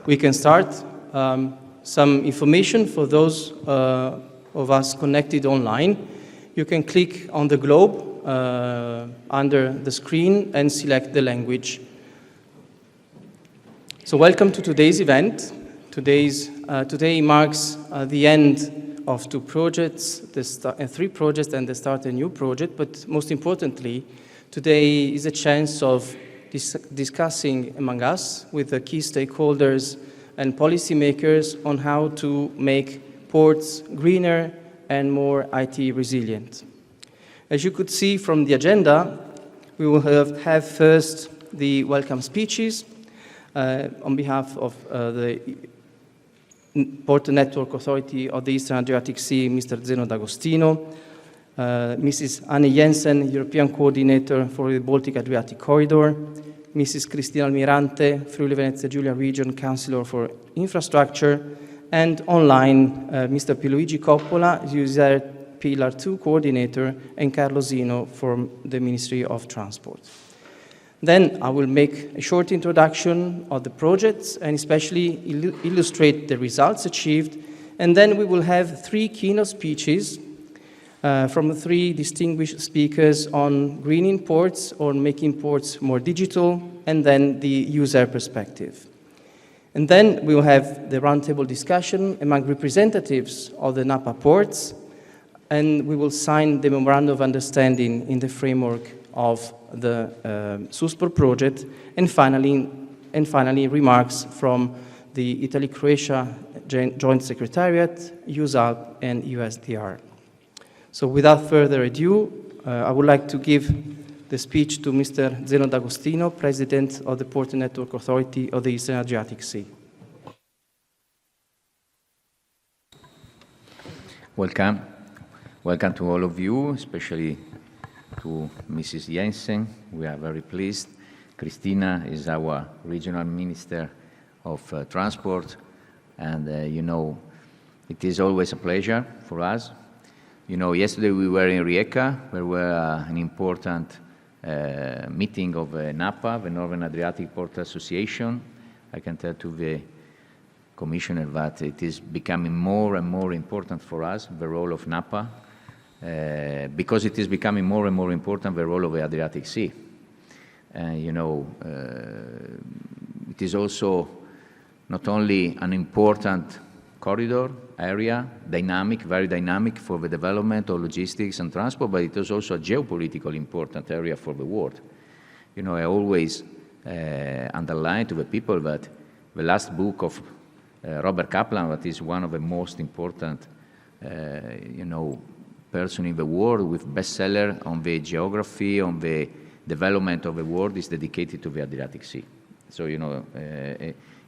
we can start. Some information for those of us connected online. You can click on the globe under the screen and select the language. So welcome to today's event. Today marks the end of two projects, three projects and the start of a new project, but most importantly, today is a chance of discussing among us with the key stakeholders and policymakers on how to make ports greener and more IT resilient. As you could see from the agenda, we will have first the welcome speeches on behalf of the Port Network Authority of the Eastern Adriatic Sea, Mr. Zeno D'Agostino, Mrs. Anne Jensen, European Coordinator for the Baltic-Adriatic Corridor, Mrs. Cristina Almirante, Friuli Venezia Giulia Region Councillor for Infrastructure, and online, Mr. Pierluigi Coppola, EUSAIR Pillar 2 Coordinator, and Carlo Zino from the Ministry of Transport. Then I will make a short introduction of the projects and especially illustrate the results achieved, and then we will have three keynote speeches from three distinguished speakers on greening ports, on making ports more digital, and then the user perspective. And then we will have the roundtable discussion among representatives of the Napa ports, and we will sign the Memorandum of Understanding in the framework of the SUSPORT project, and finally remarks from the Italy-Croatia Joint Secretariat, EUSAIR, and USDR. So without further ado, I would like to give the speech to Mr. Zeno D'Agostino, President of the Port Network Authority of the Eastern Adriatic Sea. Welcome. Welcome to all of you, especially to Mrs. Jensen. We are very pleased. Christina is our Regional Minister of Transport, and you know, it is always a pleasure for us. You know, yesterday we were in Rijeka, where we were an important meeting of NAPA, the Northern Adriatic Port Association. I can tell to the Commissioner that it is becoming more and more important for us, the role of NAPA, because it is becoming more and more important, the role of the Adriatic Sea. You know, it is also not only an important corridor area, dynamic, very dynamic for the development of logistics and transport, but it is also a geopolitical important area for the world. You know, I always underline to the people that the last book of Robert Kaplan, that is one of the most important, you know, person in the world with bestseller on the geography, on the development of the world, is dedicated to the Adriatic Sea. So, you know,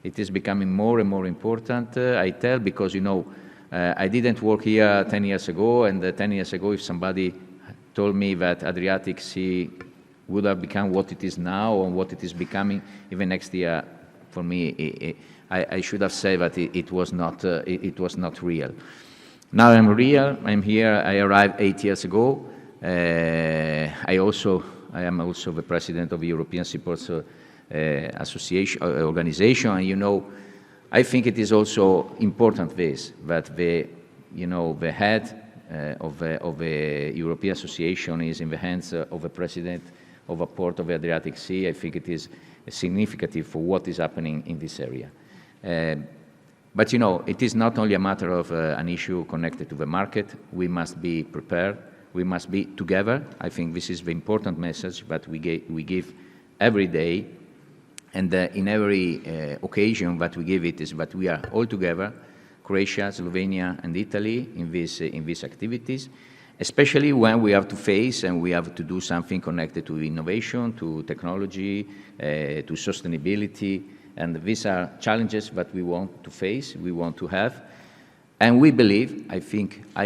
it is becoming more and more important, I tell, because, you know, I didn't work here 10 years ago, and 10 years ago, if somebody told me that Adriatic Sea would have become what it is now, or what it is becoming even next year, for me, I should have said that it was not real. Now I'm real. I'm here. I arrived 8 years ago. I am also the president of the European Seaports Association organization, and you know, I think it is also important that the head of the European Association is in the hands of the president of a port of the Adriatic Sea. I think it is significant for what is happening in this area. But you know, it is not only a matter of an issue connected to the market. We must be prepared. We must be together. I think this is the important message that we give every day, and in every occasion that we give it is that we are all together, Croatia, Slovenia, and Italy, in these activities, especially when we have to face and we have to do something connected to innovation, to technology, to sustainability. And these are challenges that we want to face, we want to have. And we believe, I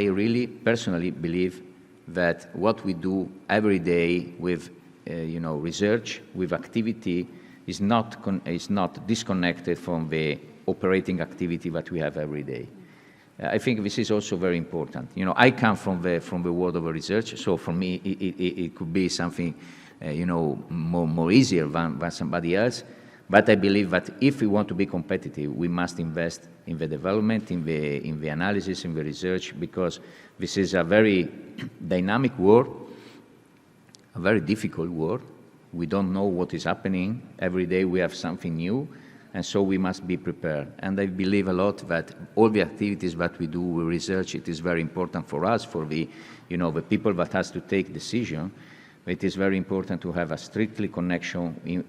really personally believe, that what we do every day with research, with activity, is not disconnected from the operating activity that we have every day. I think this is also very important. You know, I come from the world of research, so for me it could be something more easier than somebody else. But I believe that if we want to be competitive, we must invest in the development, in the analysis, in the research, because this is a very dynamic world, a very difficult world. We don't know what is happening. Every day we have something new, and so we must be prepared. And I believe a lot that all the activities that we do, we research, it is very important for us, for the, the people that has to take decision. It is very important to have a strictly connection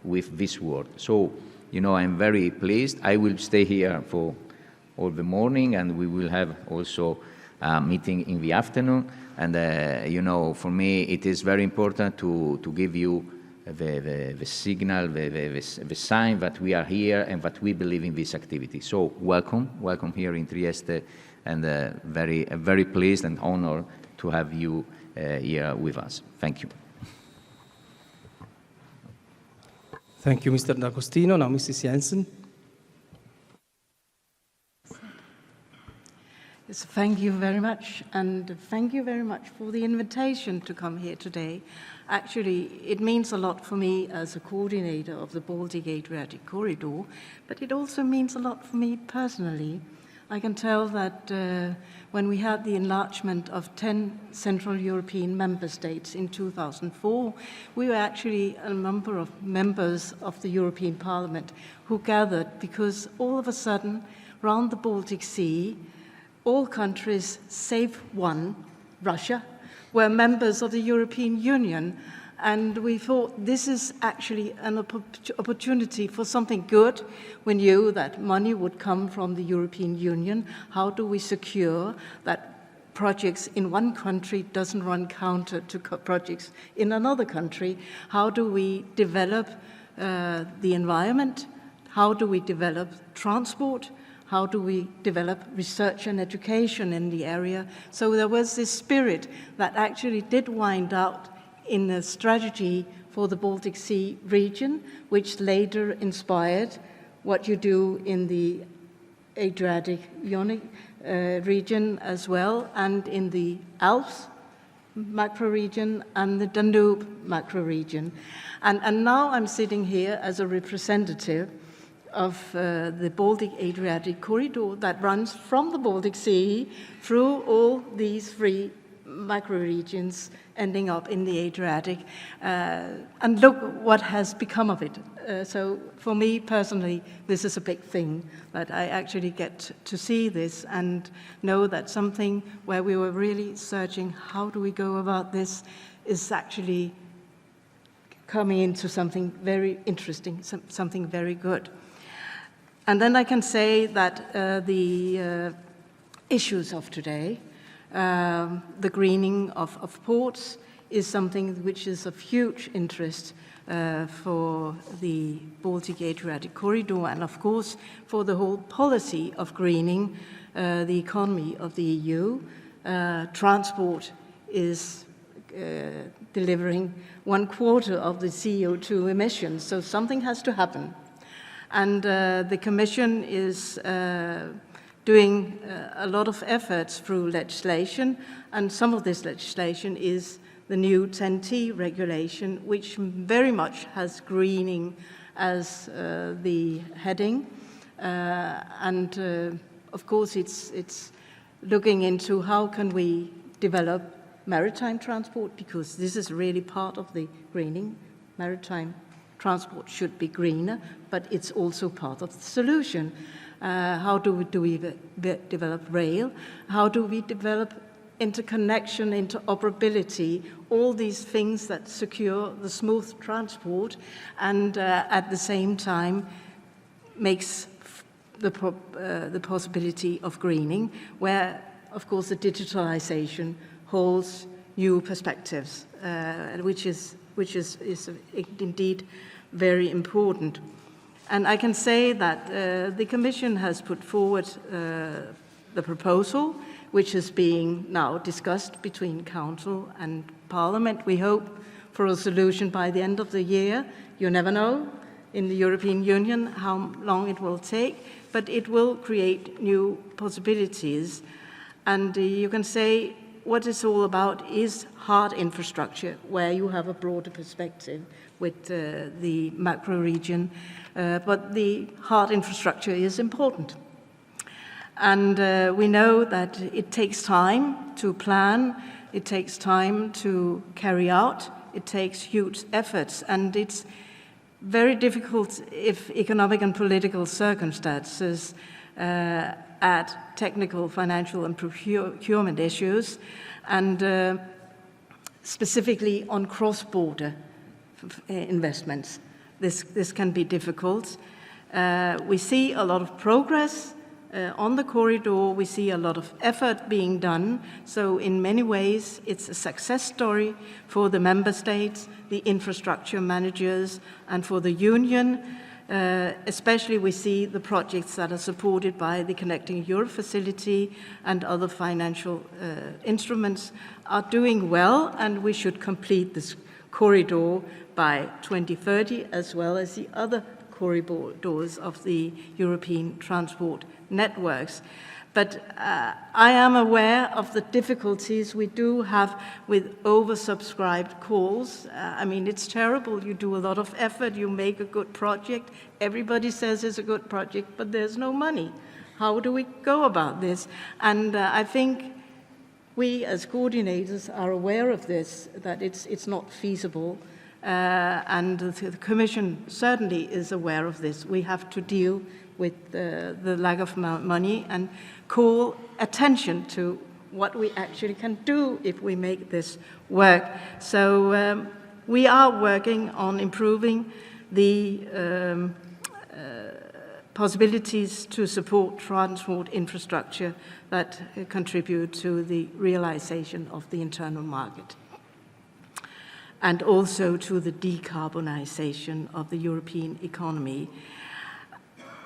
with this world. So, I'm very pleased. I will stay here for all the morning, and we will have also a meeting in the afternoon. And, for me, it is very important to give you the signal, the sign that we are here and that we believe in this activity. So, welcome here in Trieste, and very pleased and honored to have you here with us. Thank you. Thank you, Mr. D'Agostino. Now, Mrs. Jensen. Yes, thank you very much, and thank you very much for the invitation to come here today. Actually, it means a lot for me as a coordinator of the Baltic-Adriatic Corridor, but it also means a lot for me personally. I can tell that when we had the enlargement of 10 Central European member states in 2004, we were actually a number of members of the European Parliament who gathered because all of a sudden, around the Baltic Sea, all countries, save one, Russia, were members of the European Union. And we thought this is actually an opportunity for something good. We knew that money would come from the European Union. How do we secure that projects in one country doesn't run counter to projects in another country? How do we develop the environment? How do we develop transport? How do we develop research and education in the area? So there was this spirit that actually did wind out in the strategy for the Baltic Sea region, which later inspired what you do in the Adriatic-Ionian region as well, and in the Alps macro-region and the Danube macro-region. And now I'm sitting here as a representative of the Baltic-Adriatic corridor that runs from the Baltic Sea through all these three macro-regions ending up in the Adriatic. And look what has become of it. So for me personally, this is a big thing, that I actually get to see this and know that something where we were really searching how do we go about this is actually coming into something very interesting, something very good. And then I can say that the issues of today, the greening of ports, is something which is of huge interest for the Baltic-Adriatic corridor, and of course for the whole policy of greening the economy of the EU. Transport is delivering 1/4 of the CO2 emissions, so something has to happen. And the Commission is doing a lot of efforts through legislation, and some of this legislation is the new TEN-T regulation, which very much has greening as the heading. Of course, it's looking into how can we develop maritime transport, because this is really part of the greening. Maritime transport should be greener, but it's also part of the solution. How do we develop rail? How do we develop interconnection, interoperability, all these things that secure the smooth transport and at the same time makes the possibility of greening, where, of course, the digitalisation holds new perspectives, which is indeed very important. And I can say that the Commission has put forward the proposal, which is being now discussed between Council and Parliament. We hope for a solution by the end of the year. You never know in the European Union how long it will take, but it will create new possibilities. And you can say what it's all about is hard infrastructure, where you have a broader perspective with the macro region, but the hard infrastructure is important. And we know that it takes time to plan, it takes time to carry out, it takes huge efforts, and it's very difficult if economic and political circumstances add technical, financial, and procurement issues, and specifically on cross-border investments. This can be difficult. We see a lot of progress on the corridor. We see a lot of effort being done. So in many ways, it's a success story for the member states, the infrastructure managers, and for the Union. Especially we see the projects that are supported by the Connecting Europe facility and other financial instruments are doing well, and we should complete this corridor by 2030, as well as the other corridors of the European transport networks. But I am aware of the difficulties we do have with oversubscribed calls. I mean, it's terrible. You do a lot of effort, you make a good project, everybody says it's a good project, but there's no money. How do we go about this? And I think we as coordinators are aware of this, that it's not feasible. And the Commission certainly is aware of this. We have to deal with the lack of money and call attention to what we actually can do if we make this work. So we are working on improving the possibilities to support transport infrastructure that contribute to the realization of the internal market, and also to the decarbonisation of the European economy.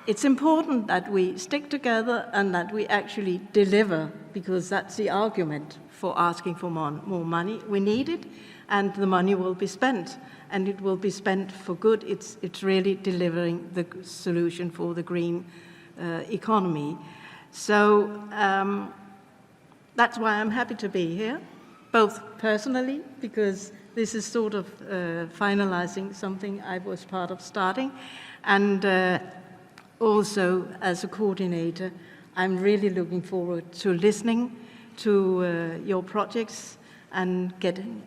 It's important that we stick together and that we actually deliver, because that's the argument for asking for more money. We need it, and the money will be spent, and it will be spent for good. It's really delivering the solution for the green economy. So that's why I'm happy to be here, both personally, because this is sort of finalizing something I was part of starting, and also as a coordinator, I'm really looking forward to listening to your projects and getting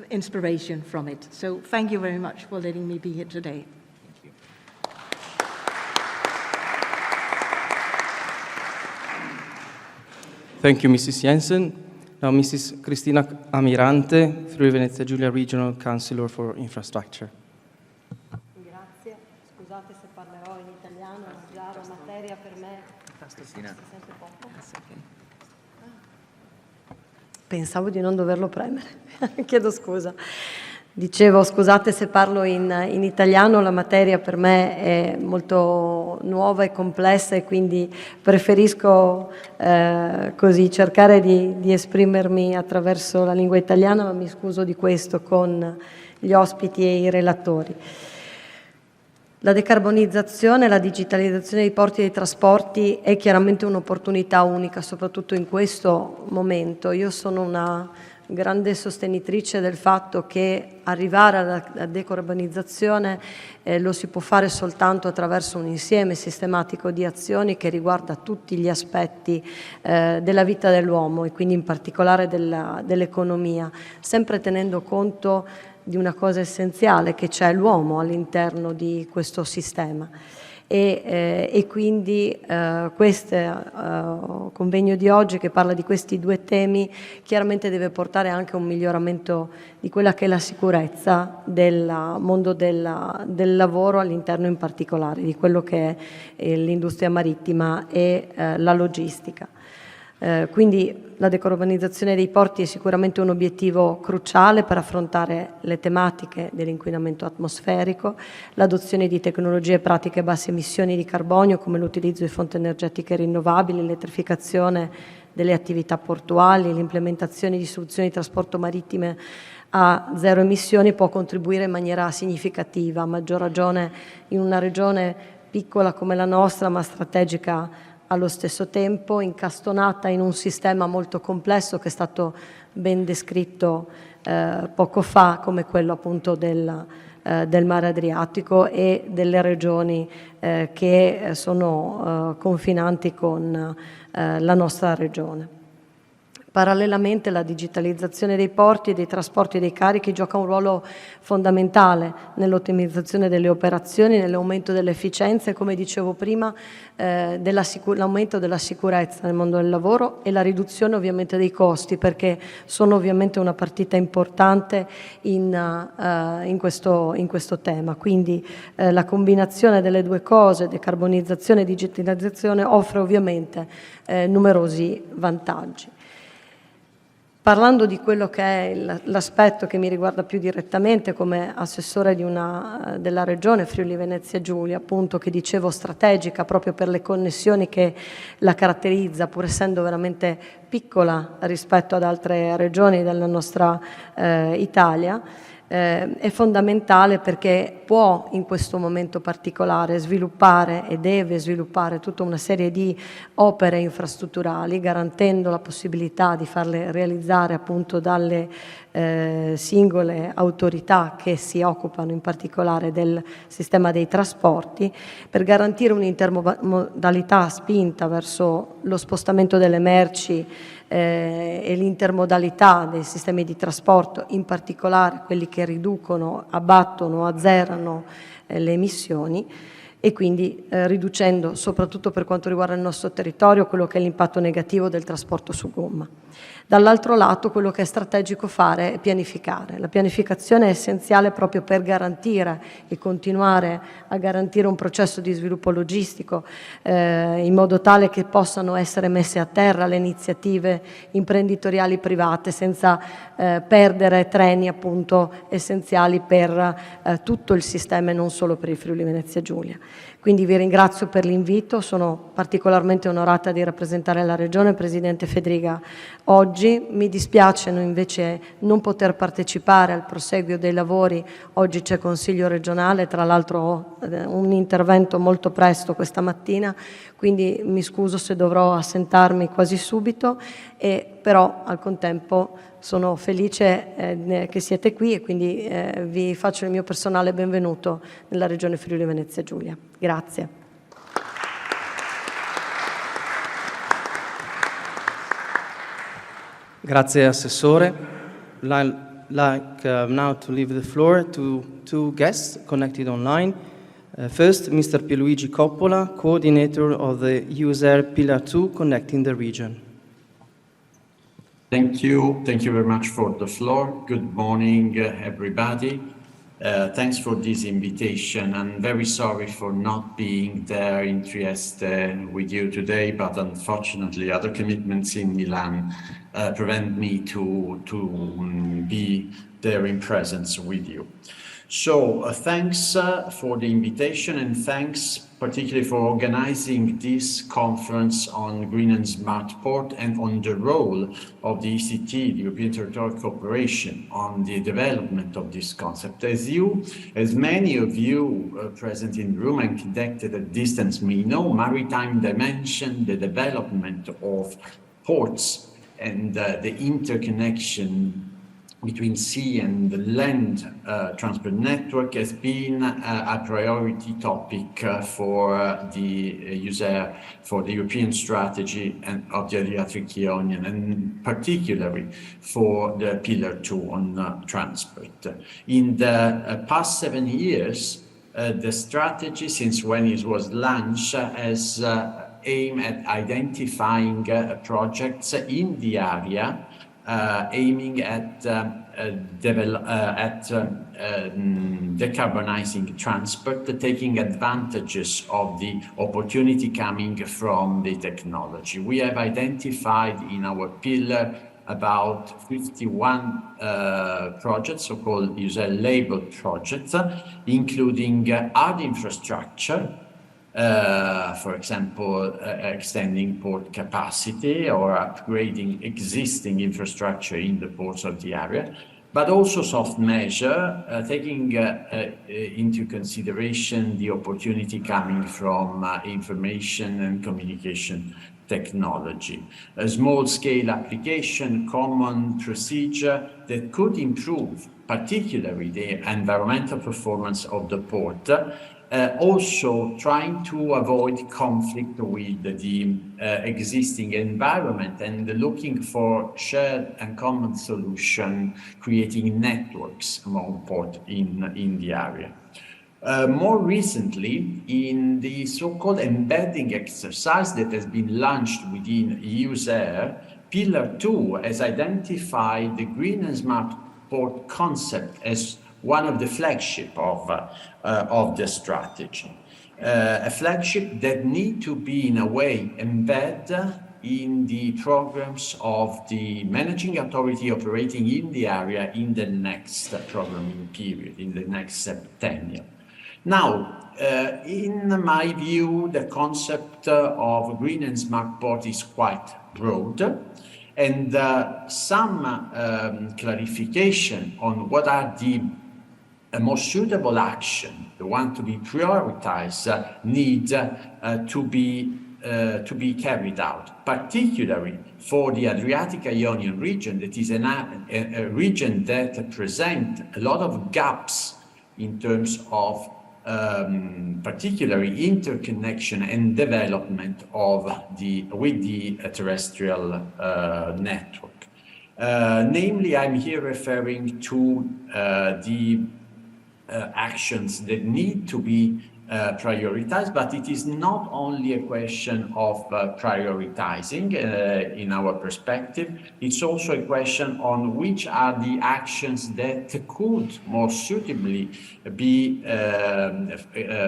inspiration from it. So thank you very much for letting me be here today. Thank you. Thank you, Mrs. Jensen. Now, Mrs. Cristina Amirante, Friuli Venezia Giulia Regional Councillor for Infrastructure. Grazie, scusate se parlerò in italiano, è già una materia per me. Cristina. Si sente poco? Pensavo di non doverlo premere, chiedo scusa. Dicevo, scusate se parlo in italiano, la materia per me è molto nuova e complessa e quindi preferisco così cercare di esprimermi attraverso la lingua italiana, ma mi scuso di questo con gli ospiti e i relatori. La decarbonizzazione e la digitalizzazione dei porti e dei trasporti è chiaramente un'opportunità unica, soprattutto in questo momento. Io sono una grande sostenitrice del fatto che arrivare alla decarbonizzazione lo si può fare soltanto attraverso un insieme sistematico di azioni che riguarda tutti gli aspetti della vita dell'uomo e quindi in particolare dell'economia, sempre tenendo conto di una cosa essenziale, che c'è l'uomo all'interno di questo sistema. E quindi questo convegno di oggi, che parla di questi due temi, chiaramente deve portare anche a un miglioramento di quella che è la sicurezza del mondo del lavoro all'interno in particolare di quello che è l'industria marittima e la logistica. Quindi la decarbonizzazione dei porti è sicuramente un obiettivo cruciale per affrontare le tematiche dell'inquinamento atmosferico, l'adozione di tecnologie e pratiche a basse emissioni di carbonio come l'utilizzo di fonti energetiche rinnovabili, l'elettrificazione delle attività portuali, l'implementazione di soluzioni di trasporto marittime a zero emissioni può contribuire in maniera significativa, a maggior ragione in una regione piccola come la nostra ma strategica allo stesso tempo, incastonata in un sistema molto complesso che è stato ben descritto poco fa, come quello appunto del Mare Adriatico e delle regioni che sono confinanti con la nostra regione. Parallelamente la digitalizzazione dei porti e dei trasporti e dei carichi gioca un ruolo fondamentale nell'ottimizzazione delle operazioni, nell'aumento dell'efficienza e, come dicevo prima, l'aumento della sicurezza nel mondo del lavoro e la riduzione ovviamente dei costi, perché sono ovviamente una partita importante in questo tema. Quindi la combinazione delle due cose, decarbonizzazione e digitalizzazione, offre ovviamente numerosi vantaggi. Parlando di quello che è l'aspetto che mi riguarda più direttamente come assessore della regione Friuli Venezia Giulia, appunto, che dicevo strategica proprio per le connessioni che la caratterizza, pur essendo veramente piccola rispetto ad altre regioni della nostra Italia, è fondamentale perché può in questo momento particolare sviluppare e deve sviluppare tutta una serie di opere infrastrutturali, garantendo la possibilità di farle realizzare appunto dalle singole autorità che si occupano in particolare del sistema dei trasporti, per garantire un'intermodalità spinta verso lo spostamento delle merci e l'intermodalità dei sistemi di trasporto, in particolare quelli che riducono, abbattono, azzerano le emissioni, e quindi riducendo, soprattutto per quanto riguarda il nostro territorio, quello che è l'impatto negativo del trasporto su gomma. Dall'altro lato, quello che è strategico fare è pianificare. La pianificazione è essenziale proprio per garantire e continuare a garantire un processo di sviluppo logistico in modo tale che possano essere messe a terra le iniziative imprenditoriali private senza perdere treni appunto essenziali per tutto il sistema e non solo per il Friuli Venezia Giulia. Quindi vi ringrazio per l'invito, sono particolarmente onorata di rappresentare la Regione, Presidente Federica, oggi. Mi dispiace invece non poter partecipare al proseguio dei lavori, oggi c'è Consiglio regionale, tra l'altro ho un intervento molto presto questa mattina, quindi mi scuso se dovrò assentarmi quasi subito, però al contempo sono felice che siete qui e quindi vi faccio il mio personale benvenuto nella Regione Friuli Venezia Giulia. Grazie. Grazie Assessore. Now to leave the floor to two guests connected online. First, Mr. Pierluigi Coppola, Coordinator of the EUSAIR Pillar 2 Connecting the Region. Thank you very much for the floor. Good morning, everybody. Thanks for this invitation. I'm very sorry for not being there in Trieste with you today, but unfortunately other commitments in Milan prevent me to be there in presence with you. So thanks for the invitation, and thanks particularly for organizing this conference on green and smart port and on the role of the ECT, the European Territorial Cooperation, on the development of this concept. As many of you present in the room and connected at distance may know, maritime dimension, the development of ports and the interconnection between sea and the land transport network has been a priority topic for the EUSAIR, for the European strategy and of the Adriatic-Ionian, and particularly for the Pillar 2 on transport. In the past 7 years, the strategy, since when it was launched, has aimed at identifying projects in the area aiming at decarbonizing transport, taking advantages of the opportunity coming from the technology. We have identified in our pillar about 51 projects, so-called EUSAIR-labeled projects, including hard infrastructure, for example, extending port capacity or upgrading existing infrastructure in the ports of the area, but also soft measure, taking into consideration the opportunity coming from information and communication technology. A small-scale application, common procedure that could improve particularly the environmental performance of the port, also trying to avoid conflict with the existing environment and looking for shared and common solution, creating networks among ports in the area. More recently, in the so-called embedding exercise that has been launched within EUSAIR, Pillar 2 has identified the green and smart port concept as one of the flagship of the strategy. A flagship that need to be, in a way, embedded in the programs of the managing authority operating in the area in the next programming period, in the next septennial. Now, in my view, the concept of green and smart port is quite broad, and some clarification on what are the most suitable action, the one to be prioritized, need to be carried out, particularly for the Adriatic-Ionian region, that is a region that presents a lot of gaps in terms of particularly interconnection and development of with the terrestrial network. Namely, I'm here referring to the actions that need to be prioritized, but it is not only a question of prioritizing in our perspective, it's also a question on which are the actions that could more suitably be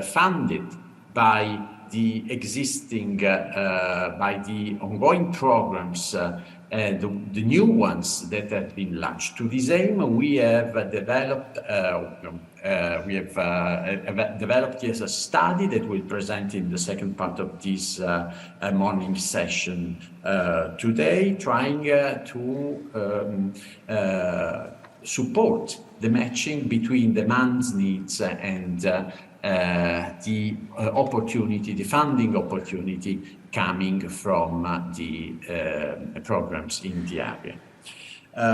funded by the existing, by the ongoing programs, the new ones that have been launched. To this aim, we have developed a study that we'll present in the second part of this morning session today, trying to support the matching between demands, needs, and the opportunity, the funding opportunity coming from the programs in the area.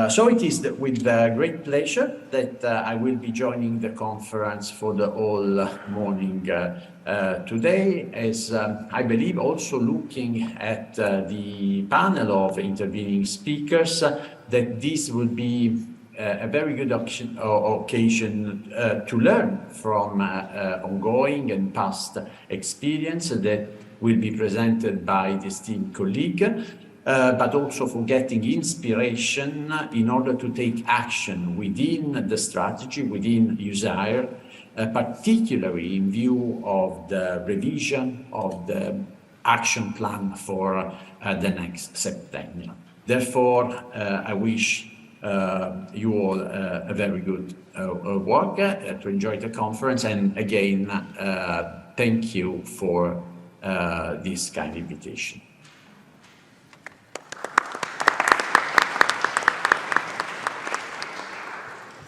So it is with great pleasure that I will be joining the conference for the whole morning today, as I believe also looking at the panel of intervening speakers, that this will be a very good occasion to learn from ongoing and past experience that will be presented by the esteemed colleague, but also for getting inspiration in order to take action within the strategy, within EUSAIR, particularly in view of the revision of the action plan for the next septennial. Therefore, I wish you all a very good work, to enjoy the conference, and again, thank you for this kind invitation.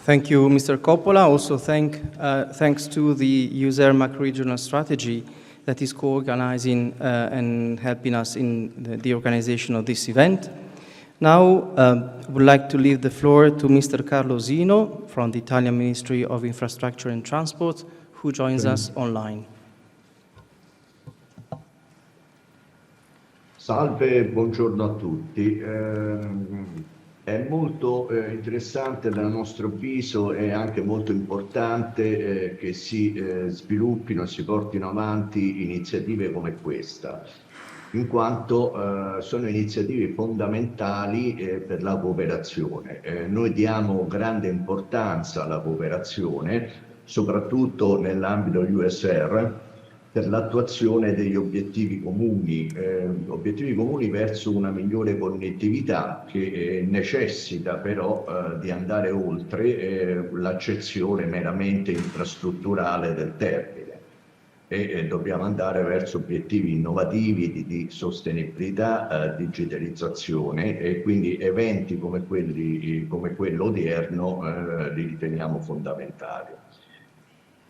Thank you, Mr. Coppola. Also, thanks to the EUSAIR macro-regional strategy that is co-organizing and helping us in the organization of this event. Now, I would like to leave the floor to Mr. Carlo Zino from the Italian Ministry of Infrastructure and Transport, who joins us online. Salve, buongiorno a tutti. È molto interessante dal nostro avviso e anche molto importante che si sviluppino e si portino avanti iniziative come questa, in quanto sono iniziative fondamentali per la cooperazione. Noi diamo grande importanza alla cooperazione, soprattutto nell'ambito EUSAIR, per l'attuazione degli obiettivi comuni verso una migliore connettività che necessita però di andare oltre l'accezione meramente infrastrutturale del termine. e dobbiamo andare verso obiettivi innovativi di sostenibilità, digitalizzazione, e quindi eventi come quello odierno li riteniamo fondamentali.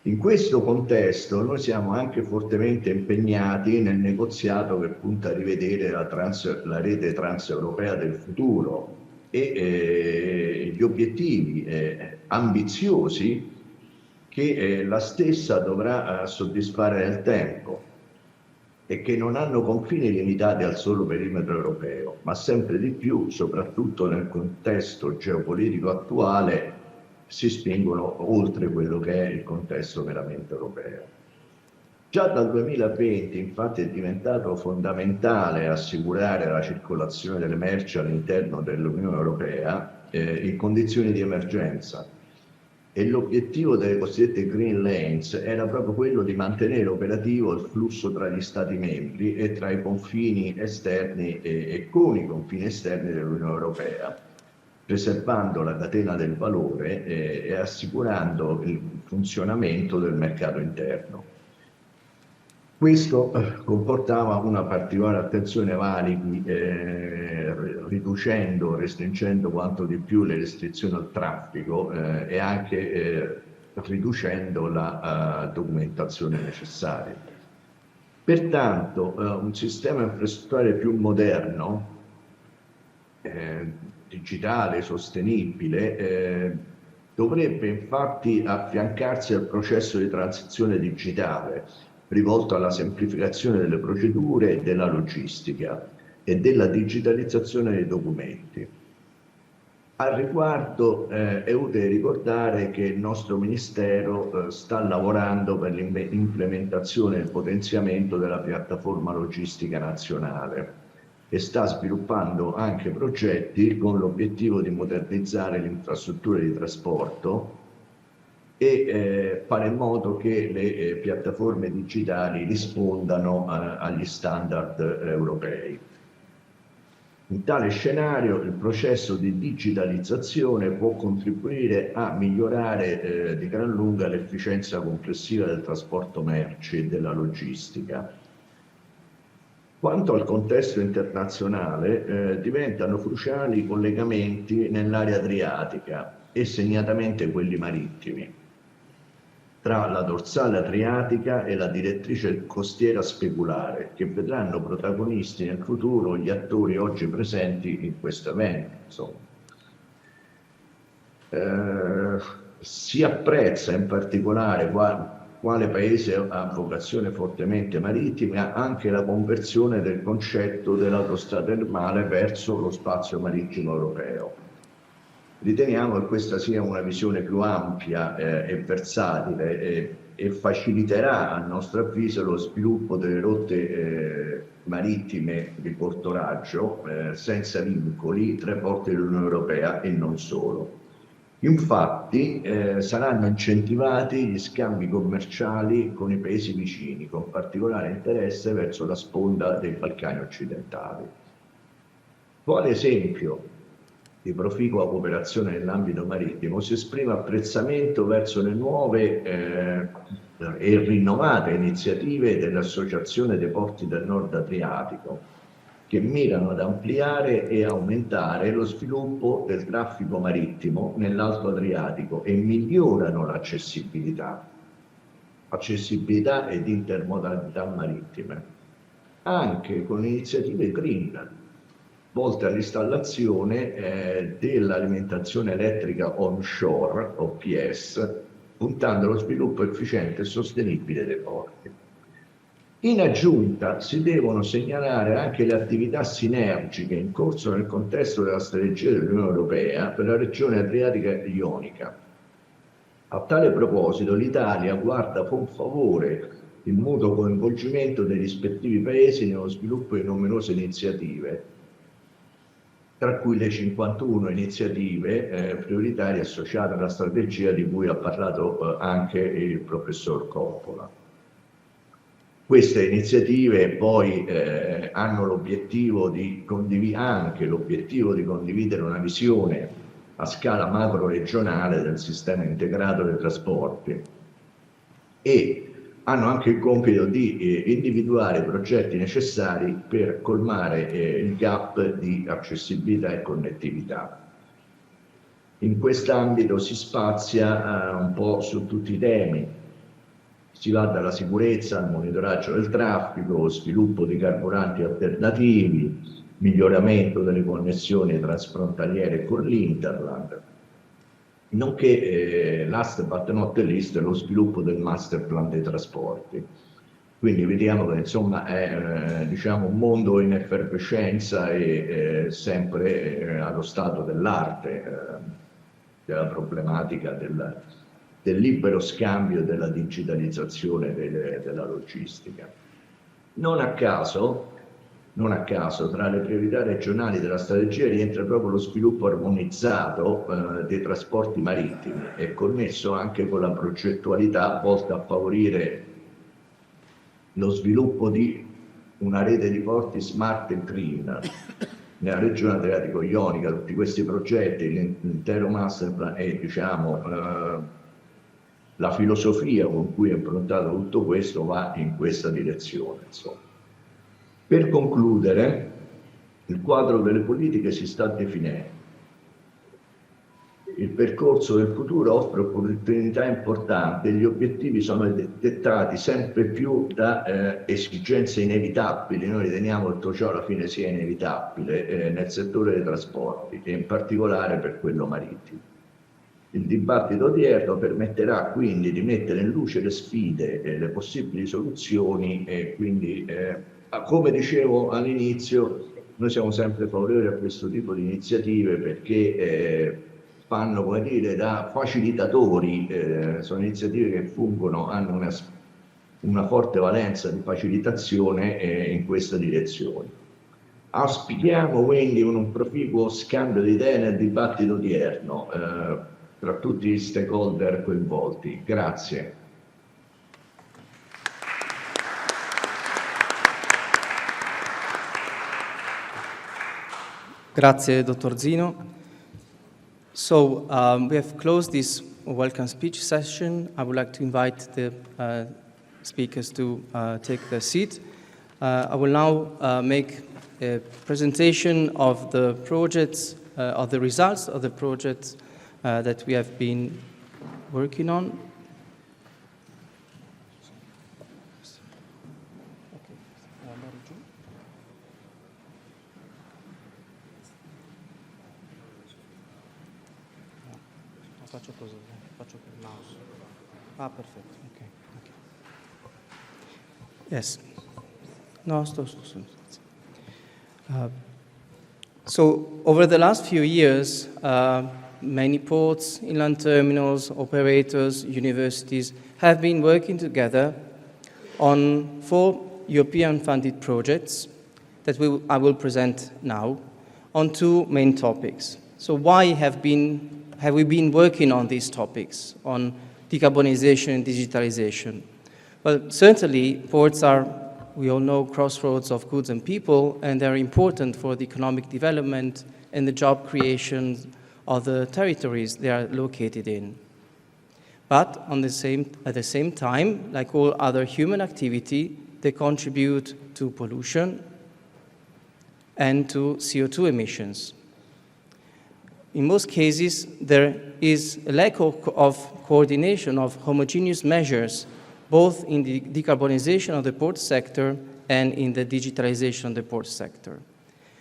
In questo contesto noi siamo anche fortemente impegnati nel negoziato che punta a rivedere la rete transeuropea del futuro e gli obiettivi ambiziosi che la stessa dovrà soddisfare nel tempo e che non hanno confini limitati al solo perimetro europeo, ma sempre di più, soprattutto nel contesto geopolitico attuale, si spingono oltre quello che è il contesto meramente europeo. Già dal 2020, infatti, è diventato fondamentale assicurare la circolazione delle merci all'interno dell'Unione Europea in condizioni di emergenza. E l'obiettivo delle cosiddette Green Lanes era proprio quello di mantenere operativo il flusso tra gli Stati membri e tra i confini esterni e con i confini esterni dell'Unione Europea, preservando la catena del valore e assicurando il funzionamento del mercato interno. Questo comportava una particolare attenzione ai valichi, restringendo quanto di più le restrizioni al traffico e anche riducendo la documentazione necessaria. Pertanto un sistema infrastrutturale più moderno, digitale, sostenibile, dovrebbe infatti affiancarsi al processo di transizione digitale rivolto alla semplificazione delle procedure e della logistica e della digitalizzazione dei documenti. Al riguardo è utile ricordare che il nostro Ministero sta lavorando per l'implementazione e il potenziamento della piattaforma logistica nazionale e sta sviluppando anche progetti con l'obiettivo di modernizzare le infrastrutture di trasporto e fare in modo che le piattaforme digitali rispondano agli standard europei. In tale scenario il processo di digitalizzazione può contribuire a migliorare di gran lunga l'efficienza complessiva del trasporto merci e della logistica. Quanto al contesto internazionale, diventano cruciali i collegamenti nell'area adriatica e segnatamente quelli marittimi, tra la dorsale adriatica e la direttrice costiera speculare, che vedranno protagonisti nel futuro gli attori oggi presenti in questo evento. Si apprezza in particolare quale paese ha vocazione fortemente marittima anche la conversione del concetto dell'autostrada termale verso lo spazio marittimo europeo. Riteniamo che questa sia una visione più ampia e versatile e faciliterà, a nostro avviso, lo sviluppo delle rotte marittime di portoraggio senza vincoli tra i porti dell'Unione Europea e non solo. Infatti saranno incentivati gli scambi commerciali con i paesi vicini, con particolare interesse verso la sponda dei Balcani occidentali. Quale esempio di proficua cooperazione nell'ambito marittimo si esprime apprezzamento verso le nuove e rinnovate iniziative dell'Associazione dei Porti del Nord Adriatico, che mirano ad ampliare e aumentare lo sviluppo del traffico marittimo nell'Alto Adriatico e migliorano l'accessibilità ed intermodalità marittime, anche con iniziative green, volte all'installazione dell'alimentazione elettrica onshore, OPS, puntando allo sviluppo efficiente e sostenibile dei porti. In aggiunta si devono segnalare anche le attività sinergiche in corso nel contesto della strategia dell'Unione Europea per la regione Adriatica-Ionica. A tale proposito l'Italia guarda con favore il mutuo coinvolgimento dei rispettivi paesi nello sviluppo di numerose iniziative, tra cui le 51 iniziative prioritarie associate alla strategia di cui ha parlato anche il professor Coppola. Queste iniziative poi hanno l'obiettivo di condividere una visione a scala macro-regionale del sistema integrato dei trasporti e hanno anche il compito di individuare i progetti necessari per colmare il gap di accessibilità e connettività. In quest'ambito si spazia un po' su tutti i temi, si va dalla sicurezza al monitoraggio del traffico, sviluppo di carburanti alternativi, miglioramento delle connessioni transfrontaliere con l'Interland, nonché, last but not least, lo sviluppo del master plan dei trasporti. Quindi vediamo che insomma è diciamo, un mondo in effervescenza e sempre allo stato dell'arte della problematica del libero scambio e della digitalizzazione della logistica. Non a caso, tra le priorità regionali della strategia rientra proprio lo sviluppo armonizzato dei trasporti marittimi e connesso anche con la progettualità volta a favorire lo sviluppo di una rete di porti smart e green nella regione Adriatico-Ionica. Tutti questi progetti, l'intero masterplan e diciamo, la filosofia con cui è improntato tutto questo va in questa direzione. Insomma. Per concludere, il quadro delle politiche si sta definendo. Il percorso del futuro offre opportunità importanti, gli obiettivi sono dettati sempre più da esigenze inevitabili. Noi riteniamo che tutto ciò alla fine sia inevitabile nel settore dei trasporti e in particolare per quello marittimo. Il dibattito odierno permetterà quindi di mettere in luce le sfide e le possibili soluzioni e quindi, come dicevo all'inizio, noi siamo sempre favorevoli a questo tipo di iniziative perché fanno, come dire, da facilitatori, sono iniziative che fungono, hanno una forte valenza di facilitazione in questa direzione. Auspichiamo quindi un proficuo scambio di idee nel dibattito odierno tra tutti gli stakeholder coinvolti. Grazie. Grazie, Dottor Zino. So we have closed this welcome speech session. I would like to invite the speakers to take their seat. I will now make a presentation of the projects, of the results of the projects that we have been working on. Faccio così, faccio col mouse. Ah, perfetto, ok. Yes. No, so over the last few years, many ports, inland terminals, operators, universities have been working together on 4 European-funded projects that I will present now on 2 main topics. So why have we been working on these topics, on decarbonisation and digitalisation? Well, certainly ports are, we all know, crossroads of goods and people, and they're important for the economic development and the job creation of the territories they are located in. But at the same time, like all other human activity, they contribute to pollution and to CO2 emissions. In most cases, there is a lack of coordination of homogeneous measures, both in the decarbonisation of the port sector and in the digitalisation of the port sector.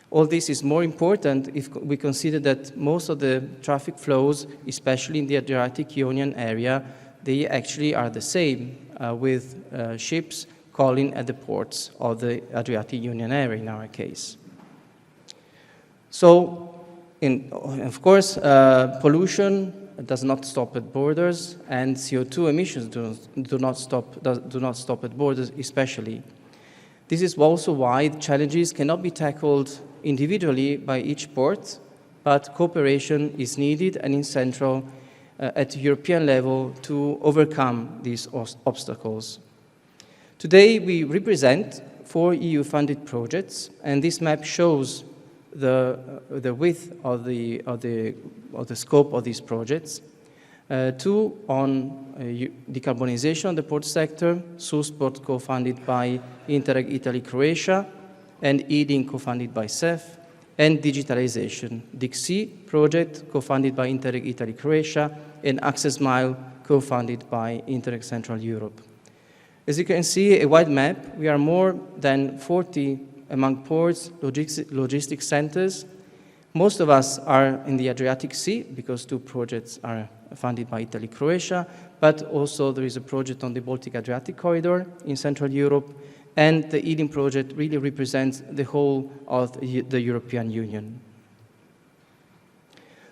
All this is more important if we consider that most of the traffic flows, especially in the Adriatic-Ionian area, they actually are the same, with ships calling at the ports of the Adriatic-Ionian area in our case. So, of course, pollution does not stop at borders, and CO2 emissions do not stop at borders, especially. This is also why the challenges cannot be tackled individually by each port, but cooperation is needed and is central at European level to overcome these obstacles. Today, we represent 4 EU-funded projects, and this map shows the width of the scope of these projects. Two on decarbonisation of the port sector, SUSPORT co-funded by Interreg Italy-Croatia, and EDIN co-funded by CEF, and digitalisation, DIC project co-funded by Interreg Italy-Croatia, and Access Mile co-funded by Interreg Central Europe. As you can see, a wide map, we are more than 40 among ports, logistic centers. Most of us are in the Adriatic Sea, because 2 projects are funded by Italy, Croatia, but also there is a project on the Baltic-Adriatic corridor in Central Europe, and the EDIN project really represents the whole of the European Union.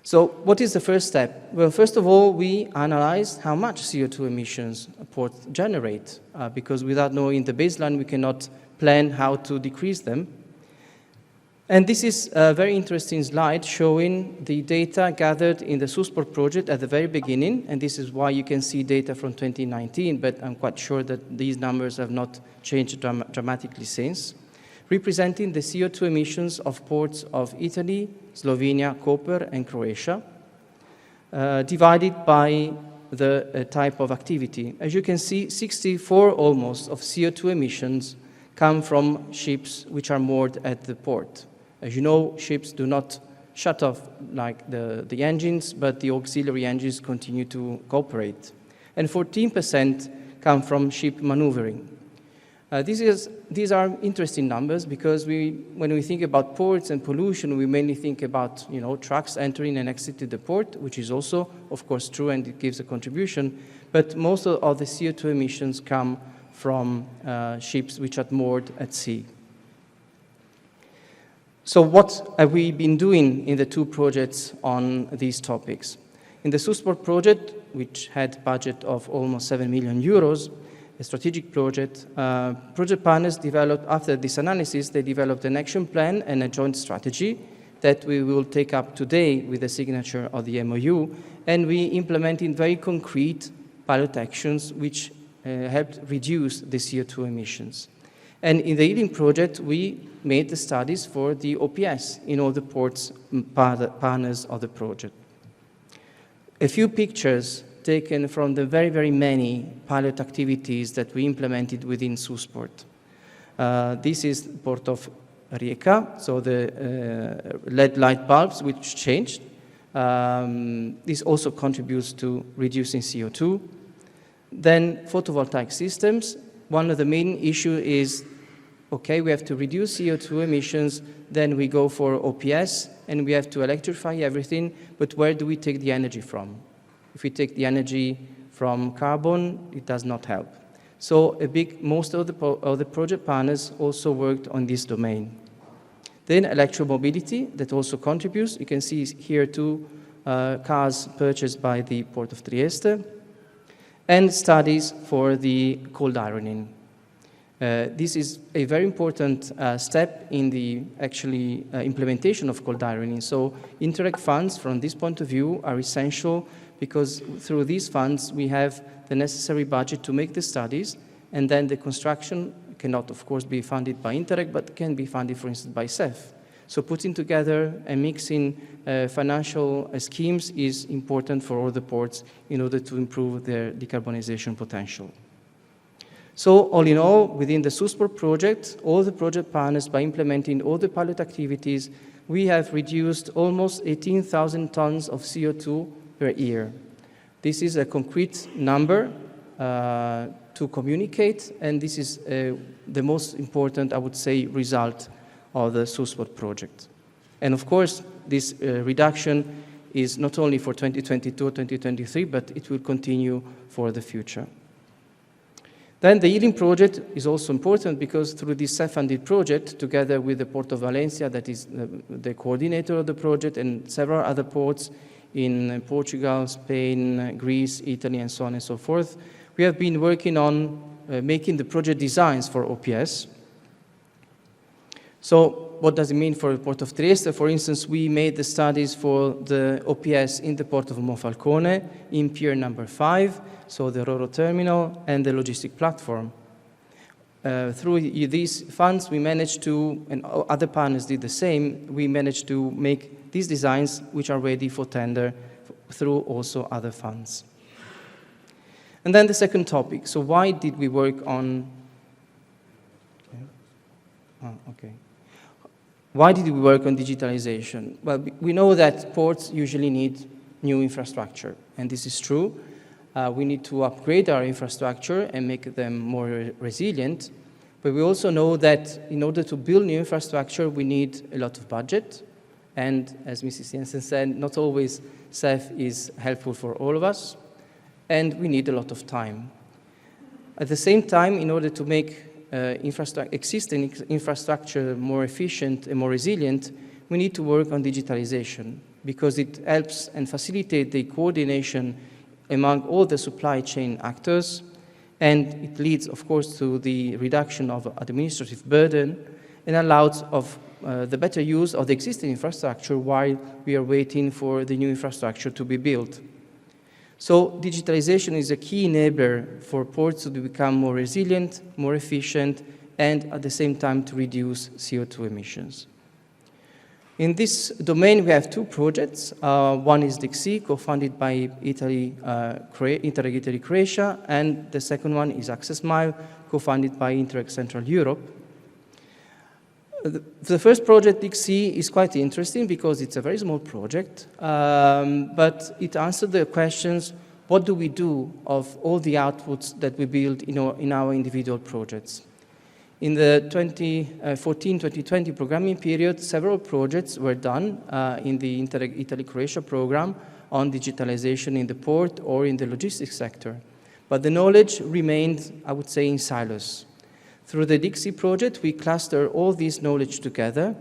So what is the first step? Well, first of all, we analyzed how much CO2 emissions a port generate, because without knowing the baseline, we cannot plan how to decrease them. And this is a very interesting slide showing the data gathered in the SUSPORT project at the very beginning, and this is why you can see data from 2019, but I'm quite sure that these numbers have not changed dramatically since, representing the CO2 emissions of ports of Italy, Slovenia, Koper, and Croatia, divided by the type of activity. As you can see, 64 almost of CO2 emissions come from ships which are moored at the port. As you know, ships do not shut off like the engines, but the auxiliary engines continue to cooperate. And 14% come from ship maneuvering. These are interesting numbers because when we think about ports and pollution, we mainly think about trucks entering and exiting the port, which is also, of course, true and it gives a contribution. But most of the CO2 emissions come from ships which are moored at sea. So what have we been doing in the 2 projects on these topics? In the SUSPORT project, which had a budget of almost 7 million euros, a strategic project, project partners developed, after this analysis, they developed an action plan and a joint strategy that we will take up today with the signature of the MOU, and we implemented very concrete pilot actions which helped reduce the CO2 emissions. And in the EDIN project, we made the studies for the OPS in all the ports partners of the project. A few pictures taken from the very, very many pilot activities that we implemented within SUSPORT. This is the port of Rijeka, so the LED light bulbs which changed. This also contributes to reducing CO2. Then photovoltaic systems. One of the main issues is, okay, we have to reduce CO2 emissions, then we go for OPS, and we have to electrify everything, but where do we take the energy from? If we take the energy from carbon, it does not help. So most of the project partners also worked on this domain. Then electromobility, that also contributes. You can see here 2 cars purchased by the port of Trieste, and studies for the cold ironing. This is a very important step in the implementation of cold ironing. So Interreg funds from this point of view are essential because through these funds we have the necessary budget to make the studies, and then the construction cannot of course be funded by Interreg, but can be funded for instance by CEF. So putting together and mixing financial schemes is important for all the ports in order to improve their decarbonization potential. So all in all, within the SUSPORT project, all the project partners, by implementing all the pilot activities, we have reduced almost 18,000 tons of CO2 per year. This is a concrete number to communicate, and this is the most important, I would say, result of the SUSPORT project. And of course, this reduction is not only for 2022 or 2023, but it will continue for the future. Then the EDIN project is also important because through this self-funded project, together with the Port of Valencia, that is the coordinator of the project, and several other ports in Portugal, Spain, Greece, Italy, and so on and so forth, we have been working on making the project designs for OPS. So what does it mean for the Port of Trieste? For instance, we made the studies for the OPS in the Port of Monfalcone, in Pier number 5, so the Ro-Ro terminal and the logistic platform. Through these funds, we managed to, and other partners did the same, we managed to make these designs which are ready for tender through also other funds. And then the second topic, so why did we work on, Why did we work on digitalization? Well, we know that ports usually need new infrastructure, and this is true. We need to upgrade our infrastructure and make them more resilient, but we also know that in order to build new infrastructure, we need a lot of budget, and as Mrs. Jensen said, not always CEF is helpful for all of us, and we need a lot of time. At the same time, in order to make existing infrastructure more efficient and more resilient, we need to work on digitalization because it helps and facilitates the coordination among all the supply chain actors, and it leads, of course, to the reduction of administrative burden and allows of the better use of the existing infrastructure while we are waiting for the new infrastructure to be built. So digitalization is a key enabler for ports to become more resilient, more efficient, and at the same time to reduce CO2 emissions. In this domain, we have two projects. One is DIC-Sea, co-funded by Italy, Interreg Croatia, and the second one is Access Mile, co-funded by Interreg Central Europe. The first project, DIC-Sea, is quite interesting because it's a very small project, but it answered the questions, what do we do of all the outputs that we build in our individual projects? In the 2014-2020 programming period, several projects were done in the Interreg Italy-Croatia program on digitalization in the port or in the logistics sector. But the knowledge remained, I would say, in silos. Through the DIC-Sea project, we cluster all this knowledge together,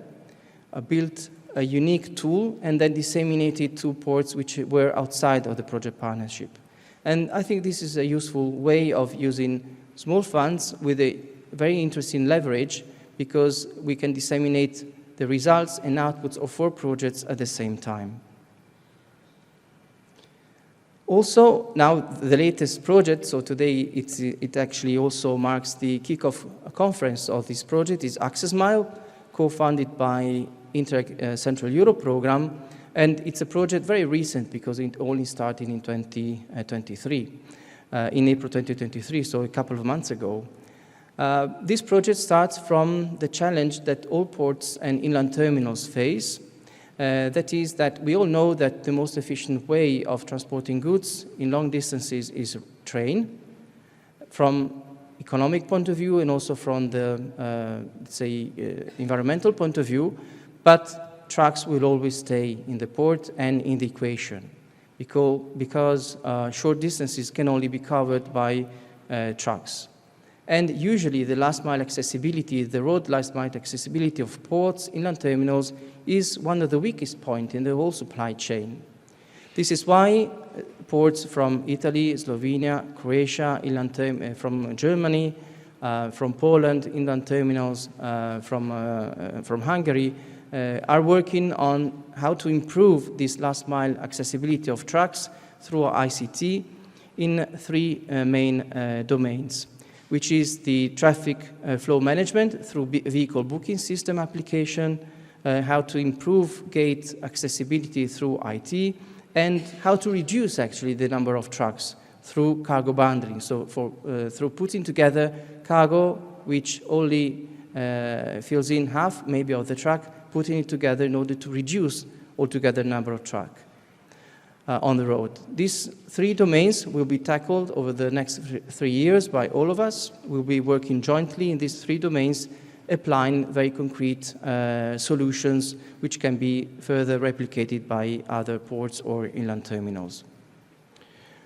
built a unique tool, and then disseminated to ports which were outside of the project partnership. And I think this is a useful way of using small funds with a very interesting leverage because we can disseminate the results and outputs of 4 projects at the same time. Also, now the latest project, so today it actually also marks the kickoff conference of this project, is Access Mile, co-funded by Interreg Central Europe program, and it's a project very recent because it only started in 2023, in April 2023, so a couple of months ago. This project starts from the challenge that all ports and inland terminals face. That is that we all know that the most efficient way of transporting goods in long distances is train, from economic point of view and also from the, environmental point of view, but trucks will always stay in the port and in the equation because short distances can only be covered by trucks. And usually the last mile accessibility, the road last mile accessibility of ports, inland terminals is one of the weakest points in the whole supply chain. This is why ports from Italy, Slovenia, Croatia, from Germany, from Poland, inland terminals from Hungary are working on how to improve this last mile accessibility of trucks through ICT in 3 main domains, which is the traffic flow management through vehicle booking system application, how to improve gate accessibility through IT, and how to reduce actually the number of trucks through cargo bundling. So through putting together cargo which only fills in half maybe of the truck, putting it together in order to reduce altogether the number of trucks on the road. These 3 domains will be tackled over the next 3 years by all of us. We'll be working jointly in these 3 domains, applying very concrete solutions which can be further replicated by other ports or inland terminals.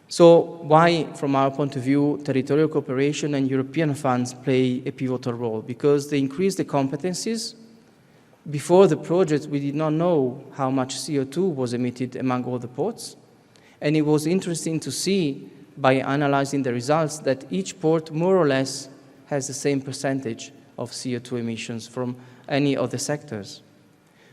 So why, from our point of view, territorial cooperation and European funds play a pivotal role? Because they increase the competencies. Before the project, we did not know how much CO2 was emitted among all the ports. And it was interesting to see, by analyzing the results, that each port more or less has the same percentage of CO2 emissions from any of the sectors.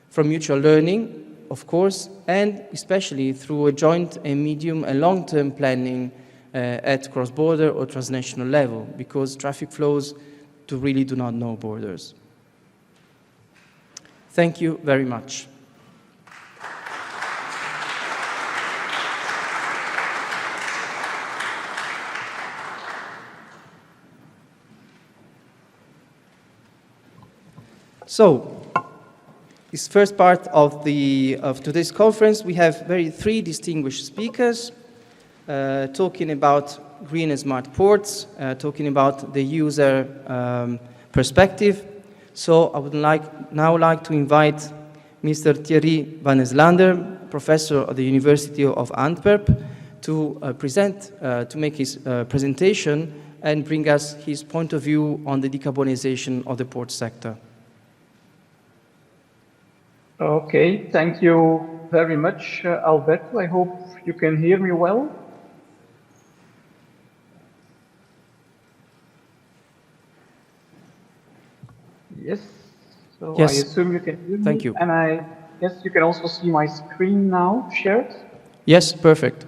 From mutual learning, of course, and especially through a joint and medium and long-term planning at cross-border or transnational level, because traffic flows really do not know borders. Thank you very much. So, this first part of today's conference, we have three distinguished speakers talking about green and smart ports, talking about the user perspective. So I would now like to invite Mr. Thierry Van Eslander, professor at the University of Antwerp, to make his presentation and bring us his point of view on the decarbonization of the port sector. Okay, thank you very much, Alberto. I hope you can hear me well. Yes, so yes. I assume you can hear me. Thank you. And I guess you can also see my screen now shared? Yes, perfect.